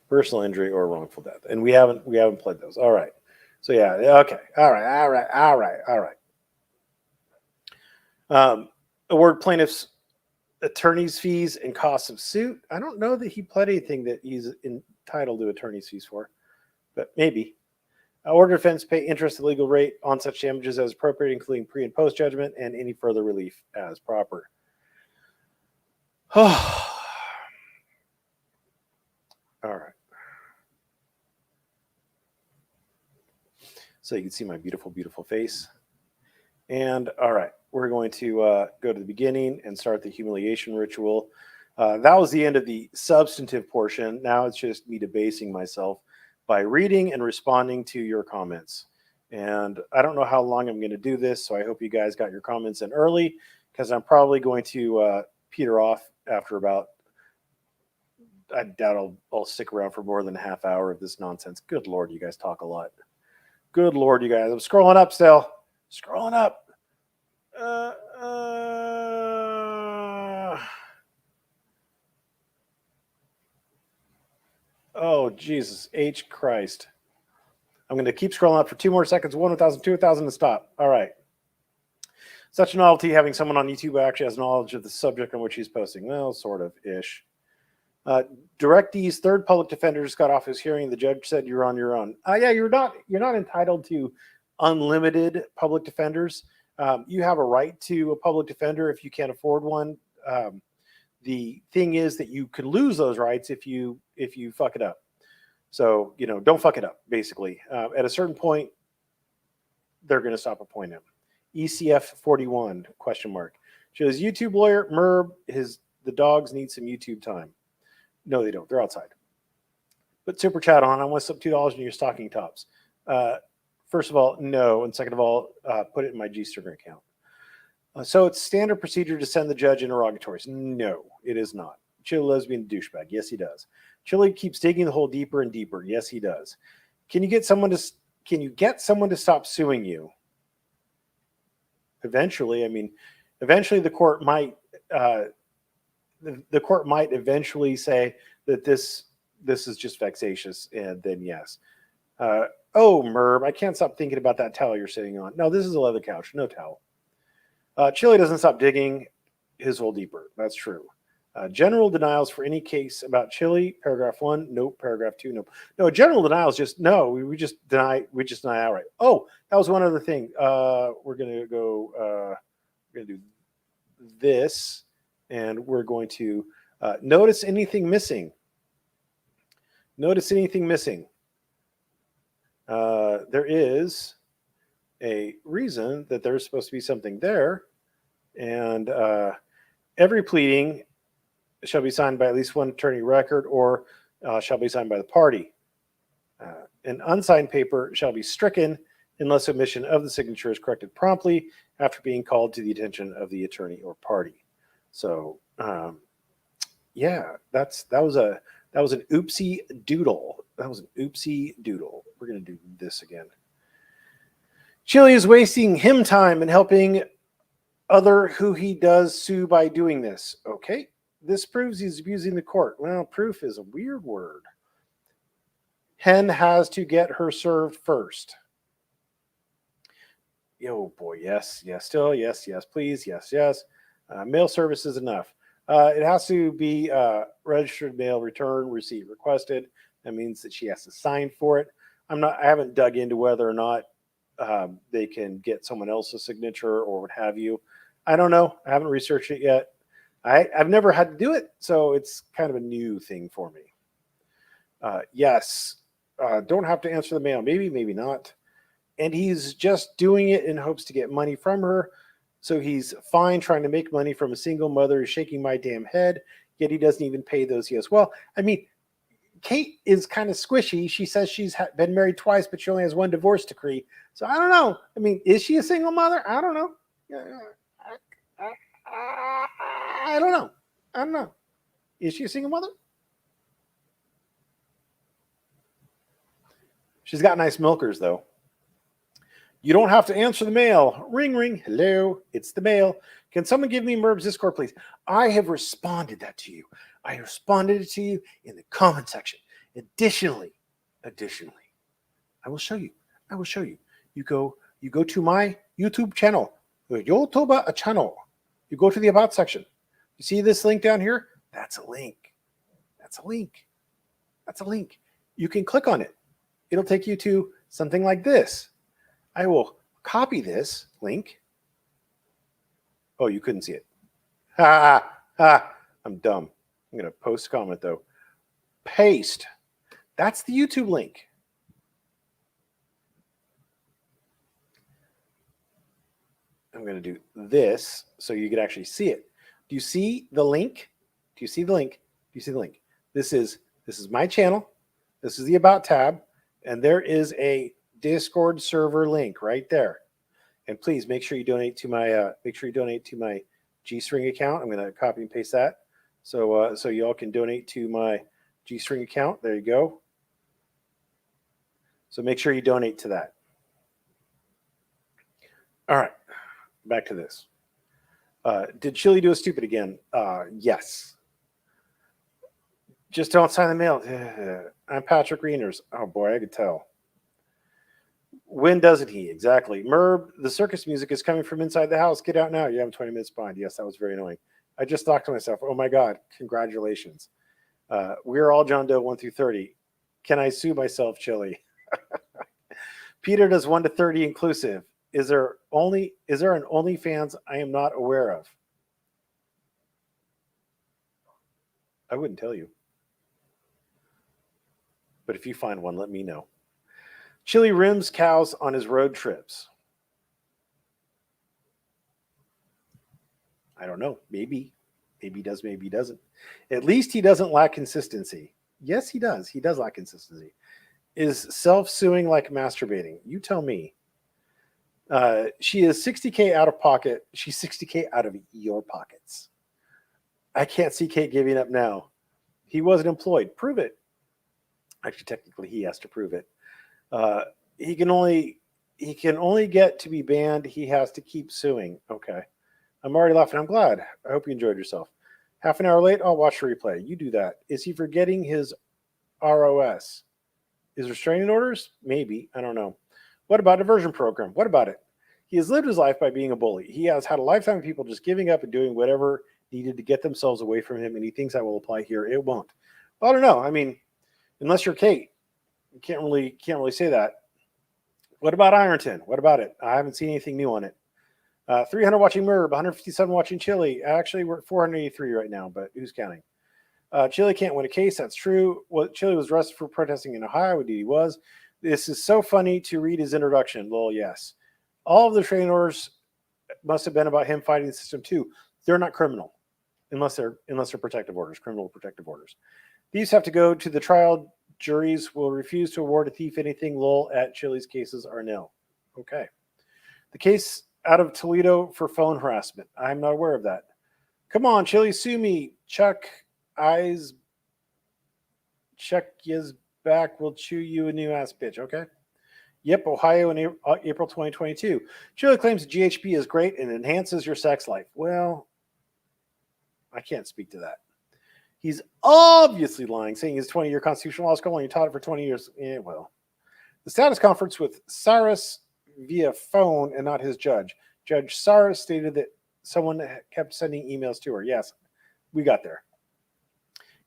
Personal injury or wrongful death, and we haven't played those. All right. So yeah. Okay. All right. Award plaintiffs attorney's fees and costs of suit. I don't know that he pled anything that he's entitled to attorney's fees for, but maybe. Order defense pay interest at legal rate on such damages as appropriate, including pre and post judgment, and any further relief as proper. All right. So you can see my beautiful, beautiful face. And all right, we're going to go to the beginning and start the humiliation ritual. That was the end of the substantive portion. Now it's just me debasing myself by reading and responding to your comments. And I don't know how long I'm going to do this, so I hope you guys got your comments in early, because I'm probably going to peter off after about, I doubt I'll stick around for more than a half hour of this nonsense. Good Lord, you guys talk a lot. Good Lord, you guys. I'm scrolling up still. Scrolling up. Oh, Jesus H. Christ. I'm going to keep scrolling up for 2 more seconds. 1,000, 2,000 to stop. All right. Such a novelty having someone on YouTube who actually has knowledge of the subject on which he's posting. Well, sort of ish. DirectD's third public defender just got off his hearing. The judge said you're on your own. Yeah, you're not entitled to unlimited public defenders. You have a right to a public defender if you can't afford one. The thing is that you can lose those rights if you fuck it up. So, don't fuck it up, basically. At a certain point, they're going to stop appointing him. ECF 41, question mark. Shows YouTube lawyer, Merb, the dogs need some YouTube time. No, they don't. They're outside. Put super chat on. I want to slip $2 in your stocking tops. First of all, no. And second of all, put it in my G-Stringer account. So it's standard procedure to send the judge interrogatories. No, it is not. Chili lesbian douchebag. Yes, he does. Chili keeps digging the hole deeper and deeper. Yes, he does. Can you get someone to stop suing you? Eventually, the court might eventually say that this is just vexatious, and then yes. Oh, Merb, I can't stop thinking about that towel you're sitting on. No, this is a leather couch, no towel. Chili doesn't stop digging his hole deeper. That's true. General denials for any case about Chili. Paragraph 1, nope. Paragraph 2, nope. No, general denials just no. We just deny. We just deny outright. Oh, that was one other thing. We're gonna go. We're gonna do this, and we're going to notice anything missing. Notice anything missing. There is a reason that there's supposed to be something there, and every pleading shall be signed by at least one attorney record, or shall be signed by the party. An unsigned paper shall be stricken unless omission of the signature is corrected promptly after being called to the attention of the attorney or party. So, yeah, that was an oopsie doodle. That was an oopsie doodle. We're gonna do this again. Chili is wasting him time and helping other who he does sue by doing this. Okay, this proves he's abusing the court. Well, proof is a weird word. Hen has to get her served first. Oh boy, yes, still, yes, please, yes. Mail service is enough. It has to be registered mail, return, receipt requested. That means that she has to sign for it. I haven't dug into whether or not they can get someone else's signature or what have you. I don't know. I haven't researched it yet. I've never had to do it, so it's kind of a new thing for me. Yes, don't have to answer the mail. Maybe, maybe not. And he's just doing it in hopes to get money from her. So he's fine trying to make money from a single mother, shaking my damn head, yet he doesn't even pay those he has. Well, I mean, Kate is kind of squishy. She says she's been married twice, but she only has one divorce decree. So I don't know. I mean, is she a single mother? I don't know. I don't know. I don't know. Is she a single mother? She's got nice milkers, though. You don't have to answer the mail. Ring, ring. Hello, it's the mail. Can someone give me Merb's Discord, please? I have responded that to you. I responded it to you in the comment section. Additionally, I will show you. I will show you. You go to my YouTube channel. YouTube channel. You go to the About section. You see this link down here? That's a link. That's a link. That's a link. You can click on it. It'll take you to something like this. I will copy this link. Oh, you couldn't see it. I'm dumb. I'm going to post comment though. Paste. That's the YouTube link. I'm going to do this so you can actually see it. Do you see the link? Do you see the link? Do you see the link? This is my channel. This is the About tab, and there is a Discord server link right there. And please make sure you donate to my G-String account. I'm going to copy and paste that so y'all can donate to my G-String account. There you go. So make sure you donate to that. All right, back to this. Did Chili do a stupid again? Yes. Just don't sign the mail. I'm Patrick Reeners. Oh boy, I could tell. When doesn't he? Exactly. Merb, the circus music is coming from inside the house. Get out now. You have 20 minutes behind. Yes, that was very annoying. I just thought to myself, oh my God, congratulations. We're all John Doe 1 through 30. Can I sue myself, Chili? Peter does 1 to 30 inclusive. Is there an OnlyFans I am not aware of? I wouldn't tell you. But if you find one, let me know. Chili rims cows on his road trips. I don't know. Maybe. Maybe he does, maybe he doesn't. At least he doesn't lack consistency. Yes, he does. He does lack consistency. Is self-suing like masturbating? You tell me. She is $60K out of pocket. She's $60K out of your pockets. I can't see Kate giving up now. He wasn't employed. Prove it. Actually, technically, he has to prove it. He can only get to be banned. He has to keep suing. Okay. I'm already laughing. I'm glad. I hope you enjoyed yourself. Half an hour late, I'll watch the replay. You do that. Is he forgetting his ROS? Is restraining orders? Maybe. I don't know. What about a diversion program? What about it? He has lived his life by being a bully. He has had a lifetime of people just giving up and doing whatever needed to get themselves away from him, and he thinks that will apply here. It won't. Well, I don't know. I mean, unless you're Kate, you can't really say that. What about Ironton? What about it? I haven't seen anything new on it. 300 watching Merb, 157 watching Chili. Actually, we're at 483 right now, but who's counting? Chili can't win a case. That's true. Well, Chili was arrested for protesting in Ohio. Indeed, he was. This is so funny to read his introduction. Lol, yes. All of the training orders must have been about him fighting the system too. They're not criminal, unless they're protective orders, criminal protective orders. These have to go to the trial. Juries will refuse to award a thief anything. Lol, at Chili's cases are nil. Okay. The case out of Toledo for phone harassment. I'm not aware of that. Come on, Chili, sue me. Chuck eyes. Chuck is back. Will chew you a new ass bitch. Okay. Yep, Ohio in April 2022. Chili claims GHB is great and enhances your sex life. Well, I can't speak to that. He's obviously lying, saying he's 20-year constitutional law school and he taught it for 20 years. Yeah, well. The status conference with Cyrus via phone and not his judge. Judge Cyrus stated that someone kept sending emails to her. Yes, we got there.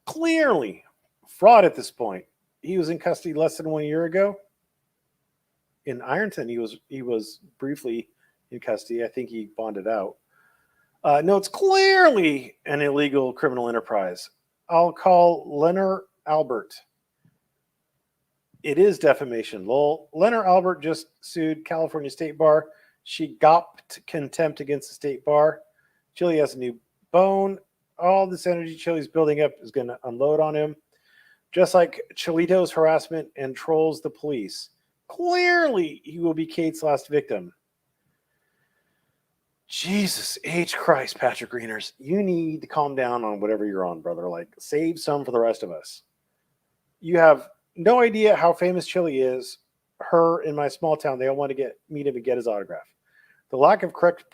Clearly fraud at this point. He was in custody less than 1 year ago. In Ironton, he was briefly in custody. I think he bonded out. No, it's clearly an illegal criminal enterprise. I'll call Leonard Albert. It is defamation. Lol. Leonard Albert just sued California State Bar. She gopped contempt against the state bar. Chili has a new bone. All this energy Chili's building up is going to unload on him. Just like Cholito's harassment and trolls the police. Clearly, he will be Kate's last victim. Jesus H. Christ, Patrick Greeners. You need to calm down on whatever you're on, brother. Like, save some for the rest of us. You have no idea how famous Chili is. Her in my small town, they all want to meet him and get his autograph. The lack of correct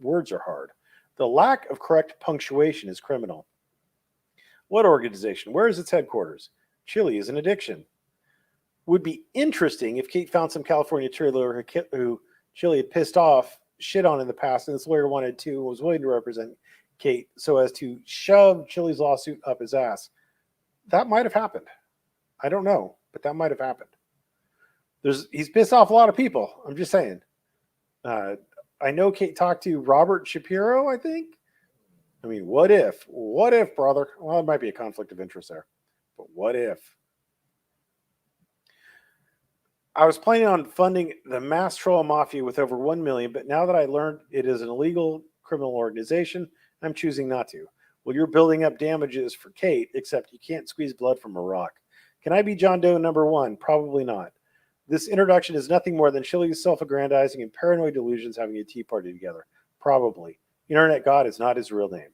words are hard. The lack of correct punctuation is criminal. What organization? Where is its headquarters? Chili is an addiction. Would be interesting if Kate found some California cheerleader who Chili had pissed off, shit on in the past, and this lawyer was willing to represent Kate so as to shove Chili's lawsuit up his ass. That might have happened. I don't know, but that might have happened. He's pissed off a lot of people. I'm just saying. I know Kate talked to Robert Shapiro, I think. I mean, what if? What if, brother? Well, it might be a conflict of interest there. But what if? I was planning on funding the mass troll mafia with over $1 million, but now that I learned it is an illegal criminal organization, I'm choosing not to. Well, you're building up damages for Kate, except you can't squeeze blood from a rock. Can I be John Doe number one? Probably not. This introduction is nothing more than Chili's self-aggrandizing and paranoid delusions having a tea party together. Probably. Internet God is not his real name.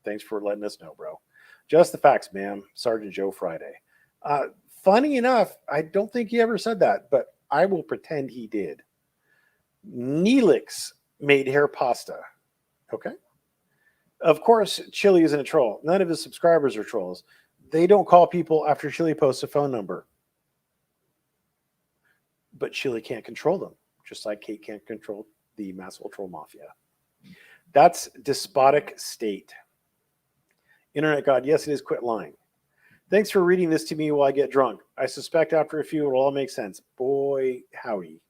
Thanks for letting us know, bro. Just the facts, ma'am. Sergeant Joe Friday. Funny enough, I don't think he ever said that, but I will pretend he did. Neelix made hair pasta. Okay. Of course, Chili isn't a troll. None of his subscribers are trolls. They don't call people after Chili posts a phone number. But Chili can't control them, just like Kate can't control the massive troll mafia. That's despotic state. Internet God, yes, it is. Quit lying. Thanks for reading this to me while I get drunk. I suspect after a few it will all make sense. Boy, howdy.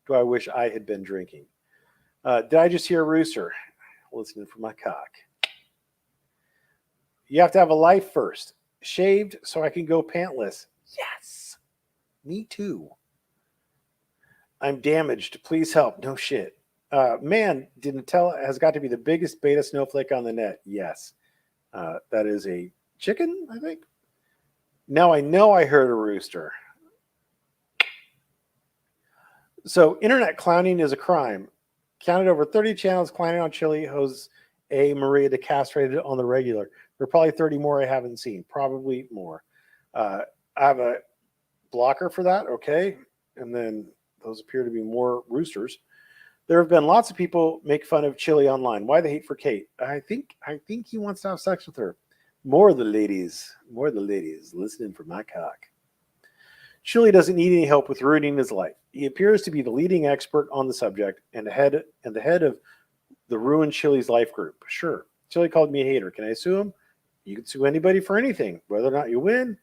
Do I wish I had been drinking. Did I just hear a rooster? Listening for my cock. You have to have a life first. Shaved so I can go pantless. Yes. Me too. I'm damaged. Please help. No shit. Man, didn't tell has got to be the biggest beta snowflake on the net. Yes. That is a chicken, I think. Now I know I heard a rooster. So internet clowning is a crime. Counted over 30 channels clowning on Chili, Jose Maria DeCastro on the regular. There are probably 30 more I haven't seen. Probably more. I have a blocker for that. Okay. And then those appear to be more roosters. There have been lots of people make fun of Chili online. Why the hate for Kate? I think he wants to have sex with her. More of the ladies listening for my cock. Chili doesn't need any help with ruining his life. He appears to be the leading expert on the subject and the head of the Ruined Chili's Life group. Sure. Chili called me a hater. Can I sue him? You can sue anybody for anything, whether or not you win.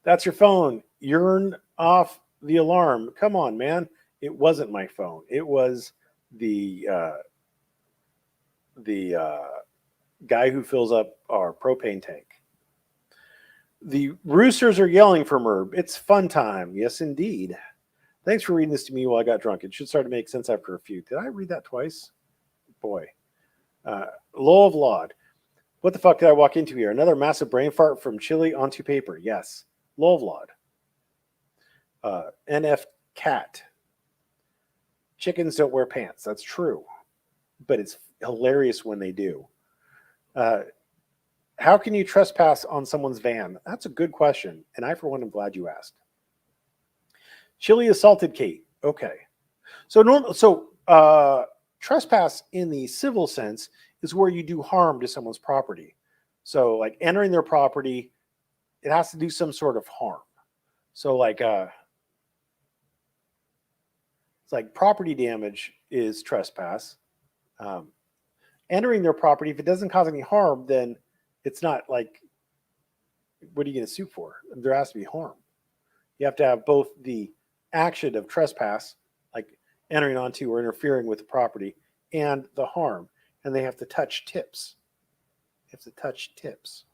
That's your phone. Urine off the alarm. Come on, man. It wasn't my phone. It was the guy who fills up our propane tank. The roosters are yelling for Merb. It's fun time. Yes, indeed. Thanks for reading this to me while I got drunk. It should start to make sense after a few. Did I read that twice? Boy. Low of Laud. What the fuck did I walk into here? Another massive brain fart from Chili onto paper. Yes. Low of Laud. NF Cat. Chickens don't wear pants. That's true. But it's hilarious when they do. How can you trespass on someone's van? That's a good question. And I, for one, am glad you asked. Chili assaulted Kate. Okay. So trespass in the civil sense is where you do harm to someone's property. So like entering their property, it has to do some sort of harm. So like it's like property damage is trespass. Entering their property, if it doesn't cause any harm, then it's not like, what are you going to sue for? There has to be harm. You have to have both the action of trespass, like entering onto or interfering with the property and the harm. And they have to touch tips. They have to touch tips.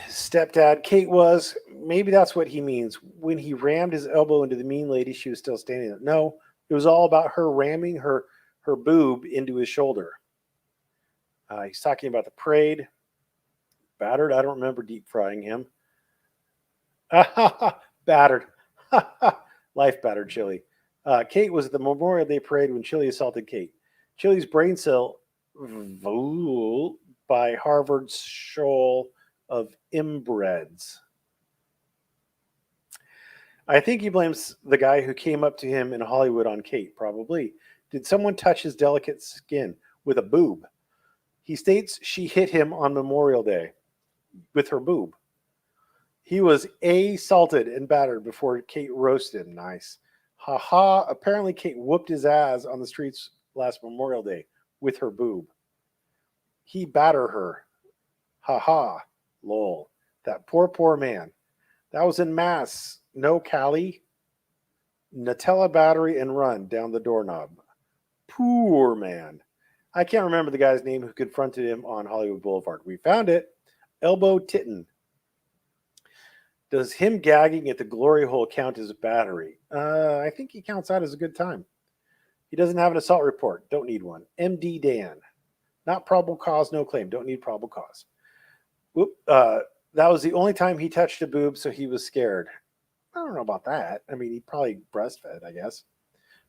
His stepdad, Kate was, maybe that's what he means. When he rammed his elbow into the mean lady, she was still standing there. No, it was all about her ramming her boob into his shoulder. He's talking about the parade. Battered. I don't remember deep frying him. Battered. Life battered Chili. Kate was at the Memorial Day parade when Chili assaulted Kate. Chili's brain cell by Harvard's shoal of inbreds. I think he blames the guy who came up to him in Hollywood on Kate, probably. Did someone touch his delicate skin with a boob? He states she hit him on Memorial Day with her boob. He was assaulted and battered before Kate roasted him. Nice. Ha. Apparently Kate whooped his ass on the streets last Memorial Day with her boob. He battered her. Ha. Lol. That poor man. That was in mass. No Cali. Nutella battery and run down the doorknob. Poor man. I can't remember the guy's name who confronted him on Hollywood Boulevard. We found it. Elbow Titten. Does him gagging at the glory hole count as a battery? I think he counts that as a good time. He doesn't have an assault report. Don't need one. MD Dan. Not probable cause, no claim. Don't need probable cause. Whoop. That was the only time he touched a boob, so he was scared. I don't know about that. I mean, he probably breastfed, I guess.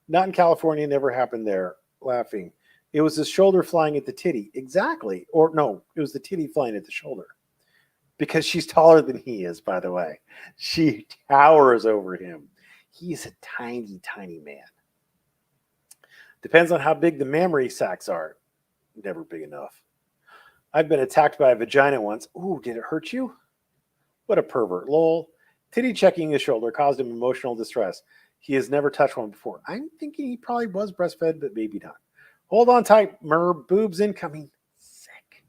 Not in California. Never happened there. Laughing. It was his shoulder flying at the titty. Exactly. Or no, it was the titty flying at the shoulder. Because she's taller than he is, by the way. She towers over him. He's a tiny, tiny man. Depends on how big the mammary sacs are. Never big enough. I've been attacked by a vagina once. Ooh, did it hurt you? What a pervert. Lol. Titty checking his shoulder caused him emotional distress. He has never touched one before. I'm thinking he probably was breastfed, but maybe not. Hold on tight, Merb. Boobs incoming. Sick.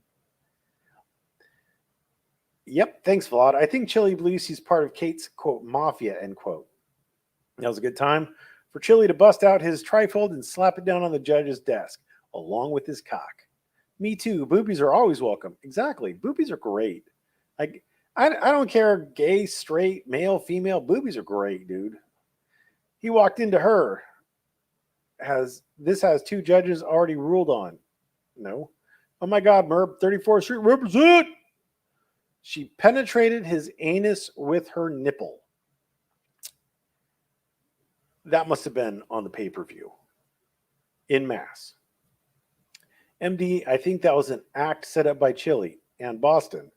Yep, thanks, Vlad. I think Chili believes he's part of Kate's, quote, mafia, end quote. That was a good time for Chili to bust out his trifold and slap it down on the judge's desk, along with his cock. Me too. Boobies are always welcome. Exactly. Boobies are great. Like, I don't care, gay, straight, male, female. Boobies are great, dude. He walked into her. This has two judges already ruled on. No. Oh my God, Merb, 34th Street, represent! She penetrated his anus with her nipple. That must have been on the pay-per-view. In mass. MD, I think that was an act set up by Chili and Boston.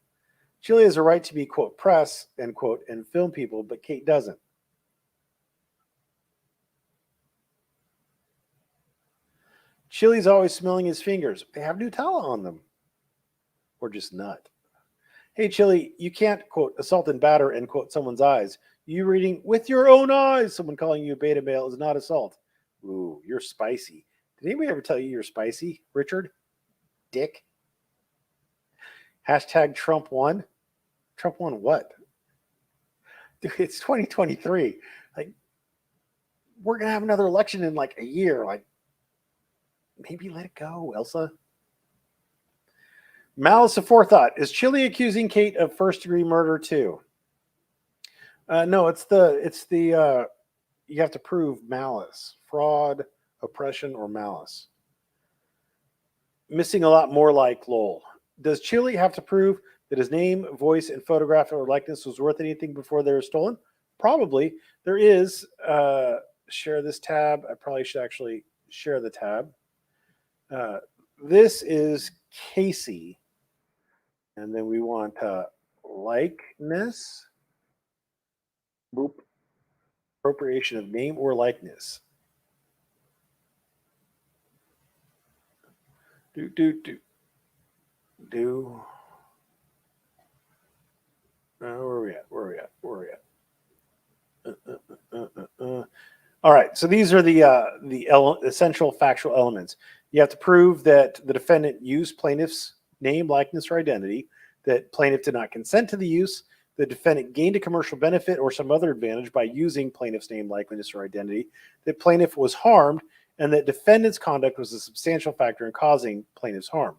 Chili has a right to be, quote, press, end quote, and film people, but Kate doesn't. Chili's always smelling his fingers. They have Nutella on them. Or just nut. Hey, Chili, you can't, quote, assault and batter, end quote, someone's eyes. You reading with your own eyes. Someone calling you a beta male is not assault. Ooh, you're spicy. Did anybody ever tell you you're spicy, Richard? Dick. Hashtag Trump won. Trump won what? Dude, it's 2023. Like, we're going to have another election in like a year. Like, maybe let it go, Elsa. Malice aforethought. Is Chili accusing Kate of first-degree murder too? No, it's the you have to prove malice, fraud, oppression, or malice. Missing a lot more like lol. Does Chili have to prove that his name, voice, and photograph or likeness was worth anything before they were stolen? Probably. There is share this tab. I probably should actually share the tab. This is Casey. And then we want likeness. Boop. Appropriation of name or likeness. Do. Where are we at? All right. So these are the essential factual elements. You have to prove that the defendant used plaintiff's name, likeness, or identity, that plaintiff did not consent to the use, the defendant gained a commercial benefit or some other advantage by using plaintiff's name, likeliness, or identity, that plaintiff was harmed, and that defendant's conduct was a substantial factor in causing plaintiff's harm.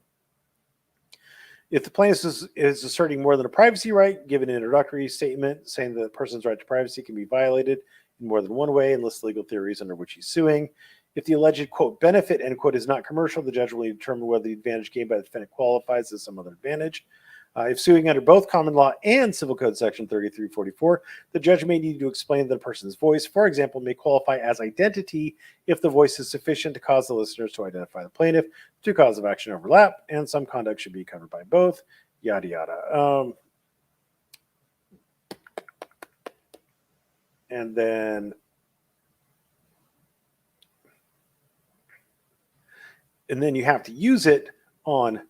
If the plaintiff is asserting more than a privacy right, give an introductory statement saying that the person's right to privacy can be violated in more than one way and list legal theories under which he's suing. If the alleged, quote, benefit, end quote, is not commercial, the judge will determine whether the advantage gained by the defendant qualifies as some other advantage. If suing under both common law and Civil Code Section 3344, the judge may need to explain that a person's voice, for example, may qualify as identity if the voice is sufficient to cause the listeners to identify the plaintiff. Two causes of action overlap, and some conduct should be covered by both, yada, yada. And then you have to use it on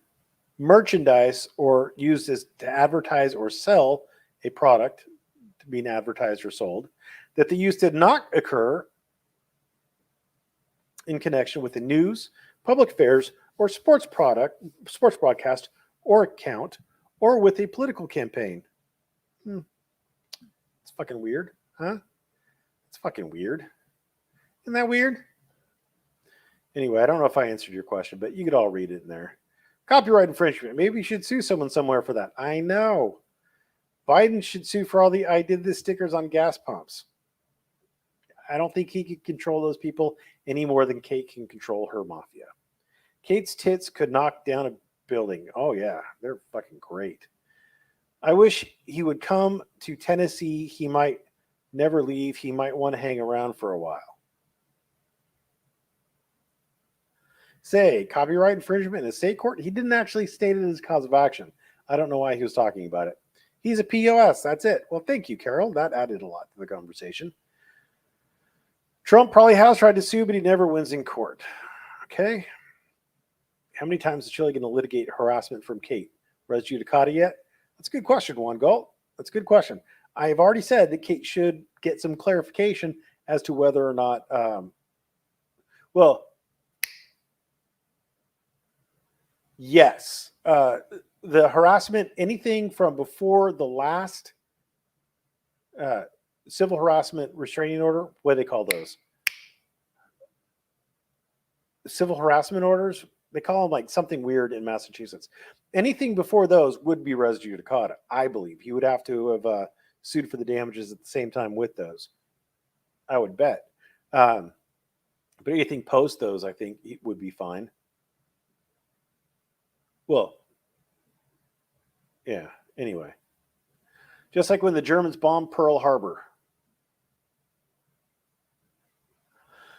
merchandise or used as to advertise or sell a product to being advertised or sold, that the use did not occur in connection with the news, public affairs, or sports broadcast or account, or with a political campaign. It's fucking weird, huh? It's fucking weird. Isn't that weird? Anyway, I don't know if I answered your question, but you could all read it in there. Copyright infringement. Maybe you should sue someone somewhere for that. I know. Biden should sue for all the I did this stickers on gas pumps. I don't think he could control those people any more than Kate can control her mafia. Kate's tits could knock down a building. Oh, yeah. They're fucking great. I wish he would come to Tennessee. He might never leave. He might want to hang around for a while. Say, copyright infringement in a state court? He didn't actually state it as a cause of action. I don't know why he was talking about it. He's a POS. That's it. Well, thank you, Carol. That added a lot to the conversation. Trump probably has tried to sue, but he never wins in court. Okay. How many times is Chile going to litigate harassment from Kate? Res judicata yet? That's a good question, Juan Galt. That's a good question. I have already said that Kate should get some clarification as to whether or not, yes. The harassment, anything from before the last civil harassment restraining order, what do they call those? Civil harassment orders? They call them like something weird in Massachusetts. Anything before those would be res judicata, I believe. He would have to have sued for the damages at the same time with those. I would bet. But anything post those, I think it would be fine. Well, yeah, anyway. Just like when the Germans bombed Pearl Harbor.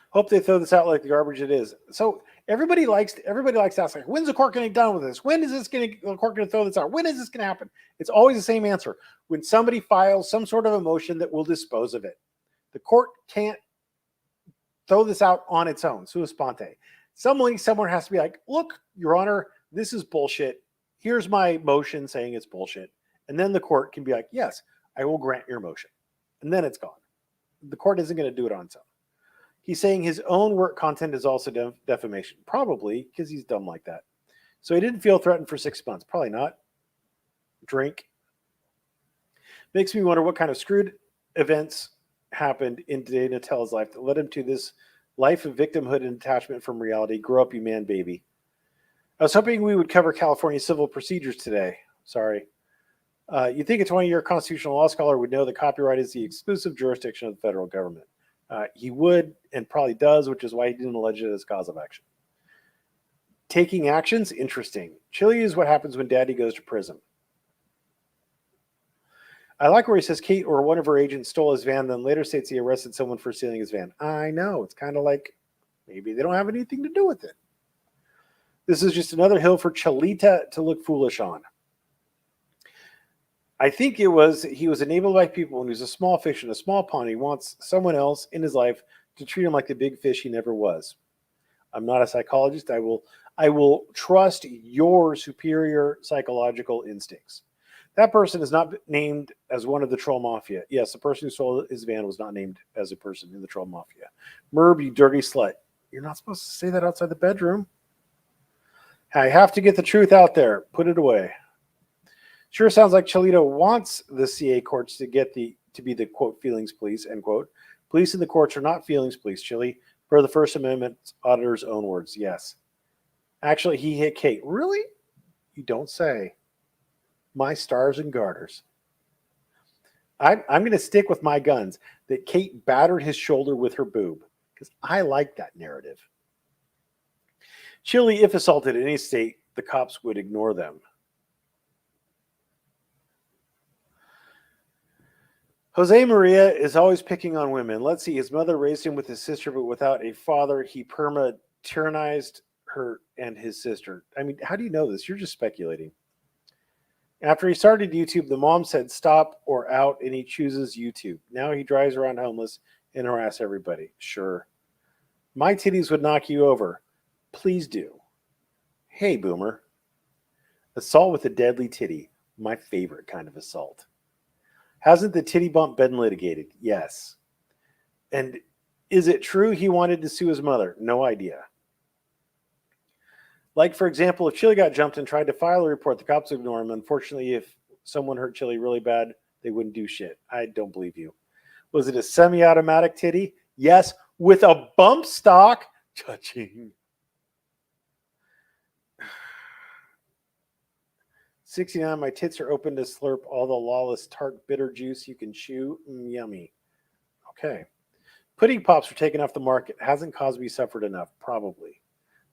Hope they throw this out like the garbage it is. So everybody likes to ask, like, when's the court going to get done with this? When is the court going to throw this out? When is this going to happen? It's always the same answer. When somebody files some sort of a motion that will dispose of it. The court can't throw this out on its own, sua sponte. Someone has to be like, look, Your Honor, this is bullshit. Here's my motion saying it's bullshit. And then the court can be like, yes, I will grant your motion. And then it's gone. The court isn't going to do it on its own. He's saying his own work content is also defamation. Probably, because he's dumb like that. So he didn't feel threatened for 6 months. Probably not. Drink. Makes me wonder what kind of screwed events happened in Dana Tell's life that led him to this life of victimhood and detachment from reality. Grow up, you man, baby. I was hoping we would cover California civil procedures today. Sorry. You'd think a 20-year constitutional law scholar would know that copyright is the exclusive jurisdiction of the federal government. He would and probably does, which is why he didn't allege it as cause of action. Taking actions? Interesting. Chile is what happens when daddy goes to prison. I like where he says Kate or one of her agents stole his van, then later states he arrested someone for stealing his van. I know. It's kind of like maybe they don't have anything to do with it. This is just another hill for Chalita to look foolish on. I think he was enabled by people when he's a small fish in a small pond. He wants someone else in his life to treat him like the big fish he never was. I'm not a psychologist. I will trust your superior psychological instincts. That person is not named as one of the troll mafia. Yes, the person who stole his van was not named as a person in the troll mafia. Merb, you dirty slut. You're not supposed to say that outside the bedroom. I have to get the truth out there. Put it away. Sure sounds like Cholito wants the CA courts to be the quote feelings police, end quote. Police in the courts are not feelings police, Chili, per the First Amendment auditor's own words. Yes. Actually, he hit Kate. Really? You don't say. My stars and garters. I'm going to stick with my guns that Kate battered his shoulder with her boob because I like that narrative. Chili, if assaulted in any state, the cops would ignore them. Jose Maria is always picking on women. Let's see. His mother raised him with his sister, but without a father, he tyrannized her and his sister. I mean, how do you know this? You're just speculating. After he started YouTube, the mom said stop or out, and he chooses YouTube. Now he drives around homeless and harass everybody. Sure. My titties would knock you over. Please do. Hey, boomer. Assault with a deadly titty. My favorite kind of assault. Hasn't the titty bump been litigated? Yes. And is it true he wanted to sue his mother? No idea. Like, for example, if Chili got jumped and tried to file a report, the cops would ignore him. Unfortunately, if someone hurt Chili really bad, they wouldn't do shit. I don't believe you. Was it a semi-automatic titty? Yes. With a bump stock? Touching. 69, my tits are open to slurp all the lawless tart bitter juice you can chew. Yummy. Okay. Pudding pops were taken off the market. Hasn't Cosby suffered enough? Probably.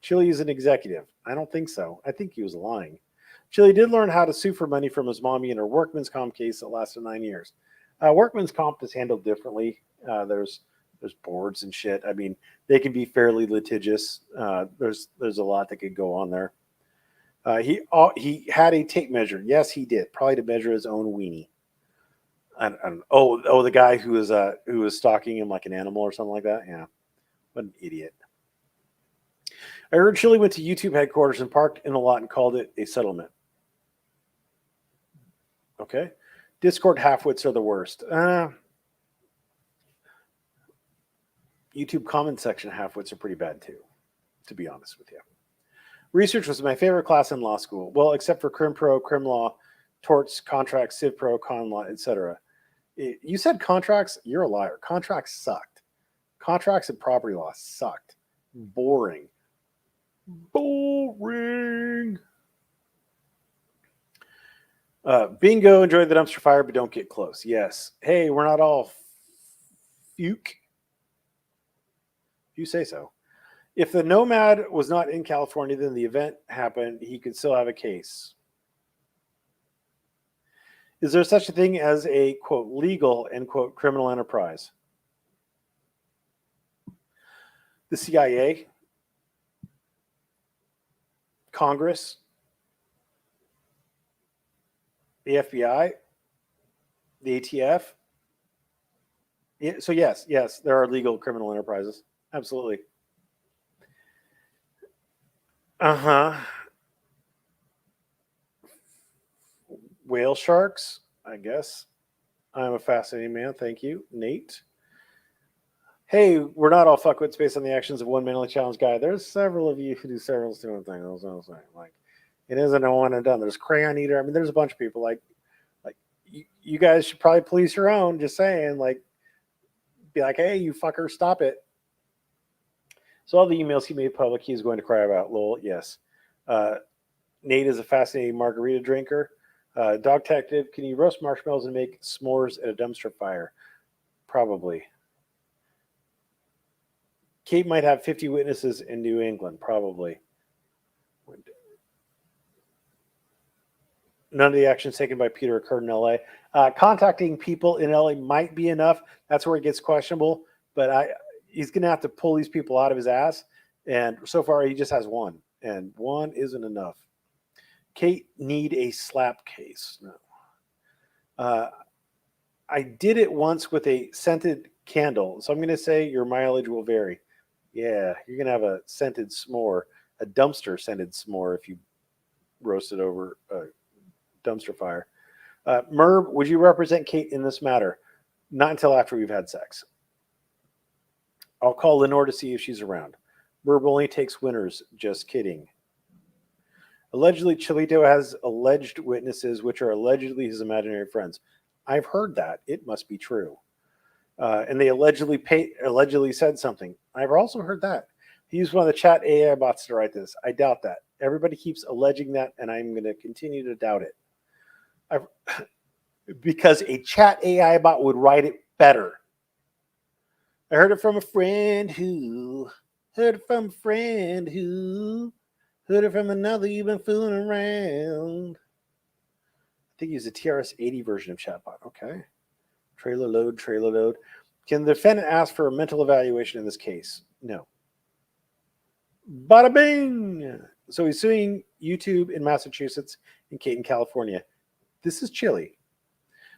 Chili is an executive. I don't think so. I think he was lying. Chili did learn how to sue for money from his mommy in her workman's comp case that lasted 9 years. Workman's comp is handled differently. There's boards and shit. I mean, they can be fairly litigious. There's a lot that could go on there. He had a tape measure. Yes, he did. Probably to measure his own weenie. The guy who was stalking him like an animal or something like that. Yeah, what an idiot. I heard Chili went to YouTube headquarters and parked in a lot and called it a settlement. Okay. Discord halfwits are the worst. YouTube comment section halfwits are pretty bad too, to be honest with you. Research was my favorite class in law school. Well, except for Crim Pro, Crim Law, Torts, Contracts, Civ Pro, Con Law, etc. You said contracts? You're a liar. Contracts sucked. Contracts and property law sucked. Boring. Boring. Bingo, enjoy the dumpster fire, but don't get close. Yes. Hey, we're not all fuke. You say so. If the nomad was not in California, then the event happened, he could still have a case. Is there such a thing as a, quote, legal, end quote, criminal enterprise? The CIA? Congress? The FBI? The ATF? Yeah, so yes, there are legal criminal enterprises. Absolutely. Whale sharks, I guess. I'm a fascinating man. Thank you, Nate. Hey, we're not all fuckwits based on the actions of one mentally challenged guy. There's several of you who do several different things. Like, it isn't a one and done. There's Crayon Eater. I mean, there's a bunch of people. Like you guys should probably police your own. Just saying, like, be like, hey, you fucker, stop it. So all the emails he made public, he's going to cry about. Lol, yes. Nate is a fascinating margarita drinker. Dog Detective, can you roast marshmallows and make s'mores at a dumpster fire? Probably. Kate might have 50 witnesses in New England. Probably. None of the actions taken by Peter occurred in LA. Contacting people in LA might be enough. That's where it gets questionable. But he's going to have to pull these people out of his ass. And so far, he just has one. And one isn't enough. Kate need a slap case. No. I did it once with a scented candle. So I'm going to say your mileage will vary. Yeah, you're going to have a scented s'more, a dumpster scented s'more if you roast it over a dumpster fire. Merb, would you represent Kate in this matter? Not until after we've had sex. I'll call Lenore to see if she's around. Merb only takes winners. Just kidding. Allegedly, Chilito has alleged witnesses, which are allegedly his imaginary friends. I've heard that. It must be true. And they allegedly said something. I've also heard that. He used one of the chat AI bots to write this. I doubt that. Everybody keeps alleging that, and I'm going to continue to doubt it. Because a chat AI bot would write it better. I heard it from a friend who heard it from a friend who heard it from another. You've been fooling around. I think he's a TRS-80 version of chatbot. Okay. Trailer load, trailer load. Can the defendant ask for a mental evaluation in this case? No. Bada bing! So he's suing YouTube in Massachusetts and Kate in California. This is chilly.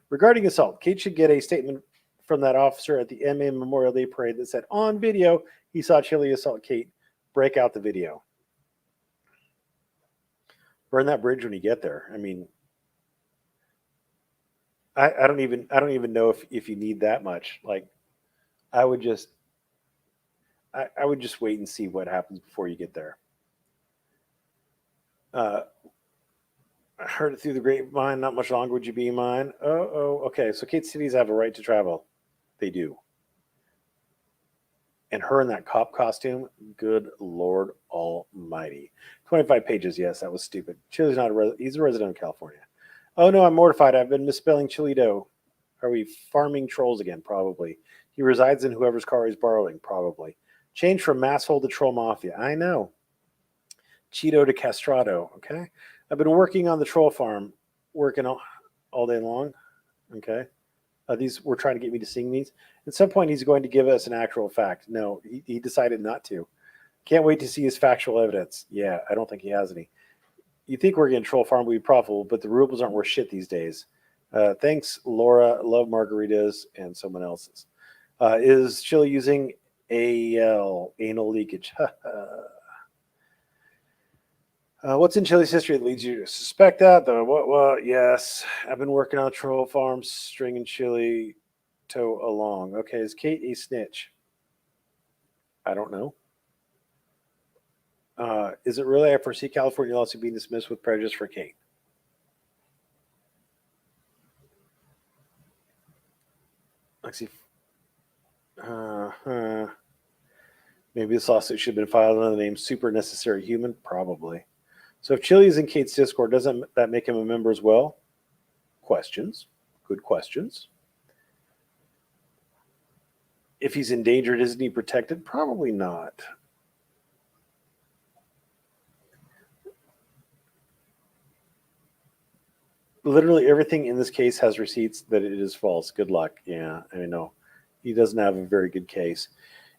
Regarding assault, Kate should get a statement from that officer at the MA Memorial Day parade that said on video he saw Chili assault Kate. Break out the video. Burn that bridge when you get there. I mean, I don't even know if you need that much. Like, I would just wait and see what happens before you get there. I heard it through the grapevine. Not much longer would you be mine? Okay. So Kate cities have a right to travel. They do. And her in that cop costume, good Lord Almighty. 25 pages. Yes, that was stupid. Chili's not he's a resident of California. Oh no, I'm mortified. I've been misspelling Chilito. Are we farming trolls again? Probably. He resides in whoever's car he's borrowing. Probably. Change from masshole to troll mafia. I know. Cheeto to castrato. Okay. I've been working on the troll farm, working all day long. Okay. These were trying to get me to sing these. At some point, he's going to give us an actual fact. No, he decided not to. Can't wait to see his factual evidence. Yeah, I don't think he has any. You think we're going to troll farm will be profitable, but the rubles aren't worth shit these days. Thanks, Laura. Love margaritas and someone else's. Is Chili using anal leakage? What's in Chili's history that leads you to suspect that? Though, what? Yes, I've been working on troll farms, stringing Chili toe along. Okay, is Kate a snitch? I don't know. Is it really I foresee California lawsuit being dismissed with prejudice for Kate? Let's see. Maybe this lawsuit should have been filed under the name Super Necessary Human? Probably. So if Chili is in Kate's Discord, doesn't that make him a member as well? Questions. Good questions. If he's endangered, isn't he protected? Probably not. Literally everything in this case has receipts that it is false. Good luck. Yeah, I know. He doesn't have a very good case.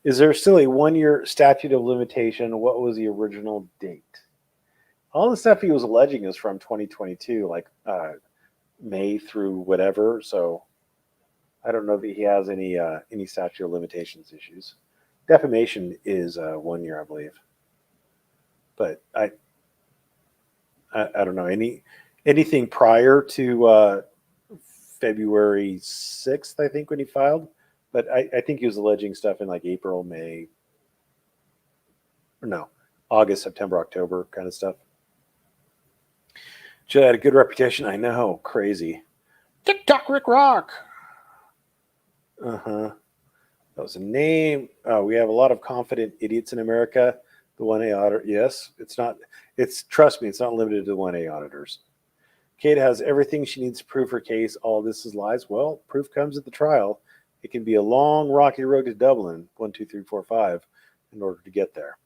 Is there still a 1-year statute of limitation? What was the original date? All the stuff he was alleging is from 2022, like May through whatever. So I don't know that he has any statute of limitations issues. Defamation is 1 year, I believe. But I don't know anything prior to February 6th, I think, when he filed. But I think he was alleging stuff in like April, May, or no, August, September, October kind of stuff. She had a good reputation. I know, crazy. TikTok Rick Rock. That was a name. We have a lot of confident idiots in America. The 1A auditor. Yes, it's not. Trust me, it's not limited to the 1A auditors. Kate has everything she needs to prove her case. All this is lies. Well, proof comes at the trial. It can be a long, rocky road to Dublin, 1, 2, 3, 4, 5, in order to get there.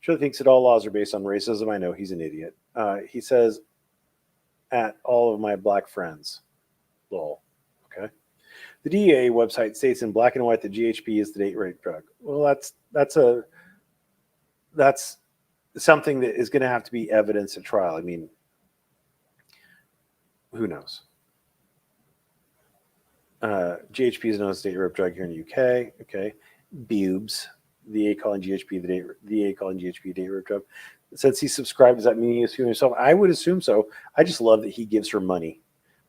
Sure thinks that all laws are based on racism. I know he's an idiot. He says, at all of my black friends. Lol. Okay. The DEA website states in black and white that GHB is the date rape drug. Well, that's something that is going to have to be evidence at trial. I mean, who knows? GHB is known as the date rape drug here in the UK. Okay. Bubes. The A calling GHB the A calling GHB date rape drug. Since he subscribed, does that mean he assumes himself? I would assume so. I just love that he gives her money.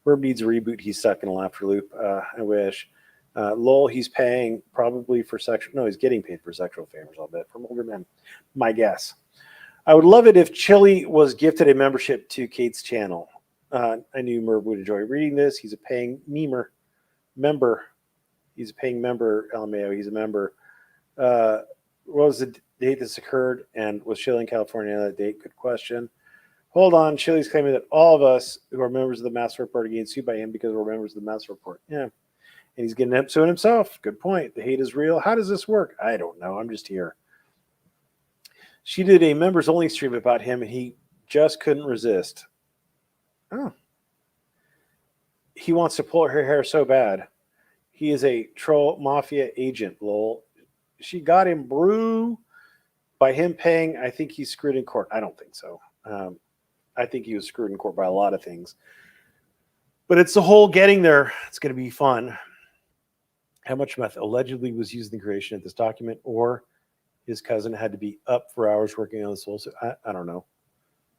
Verb needs a reboot. He's stuck in a laughter loop. I wish. Lol, he's paying probably for sexual. No, he's getting paid for sexual favors, I'll bet, from older men. My guess. I would love it if Chili was gifted a membership to Kate's channel. I knew Merv would enjoy reading this. He's a paying member. He's a paying member, LMAO. He's a member. What was the date this occurred? And was Chili in California on that date? Good question. Hold on. Chili's claiming that all of us who are members of the Master Report are getting sued by him because we're members of the Master Report. Yeah. And he's getting suing himself. Good point. The hate is real. How does this work? I don't know. I'm just here. She did a members only stream about him and he just couldn't resist. Oh. He wants to pull her hair so bad. He is a troll mafia agent, lol. She got him, brew. By him paying, I think he's screwed in court. I don't think so. I think he was screwed in court by a lot of things. But it's the whole getting there. It's going to be fun. How much meth allegedly was used in the creation of this document, or his cousin had to be up for hours working on the soul. I don't know.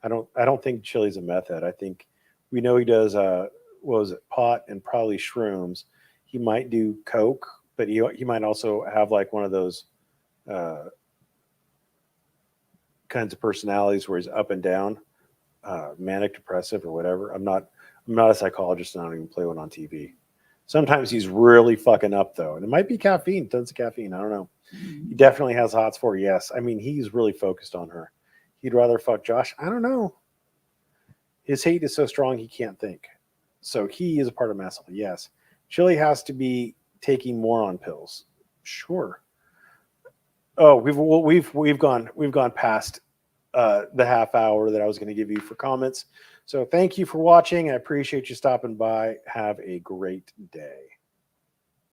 I don't think Chili's a meth head. I think we know he does what was it, pot and probably shrooms. He might do coke, but he might also have like one of those kinds of personalities where he's up and down, manic depressive or whatever. I'm not a psychologist and I don't even play one on TV. Sometimes he's really fucking up though. And it might be caffeine, tons of caffeine. I don't know. He definitely has hots for her, yes. I mean, he's really focused on her. He'd rather fuck Josh. I don't know. His hate is so strong he can't think. So he is a part of Massel, yes. Chili has to be taking more on pills. Sure. Oh, we've gone past the half hour that I was going to give you for comments. So thank you for watching. I appreciate you stopping by. Have a great day.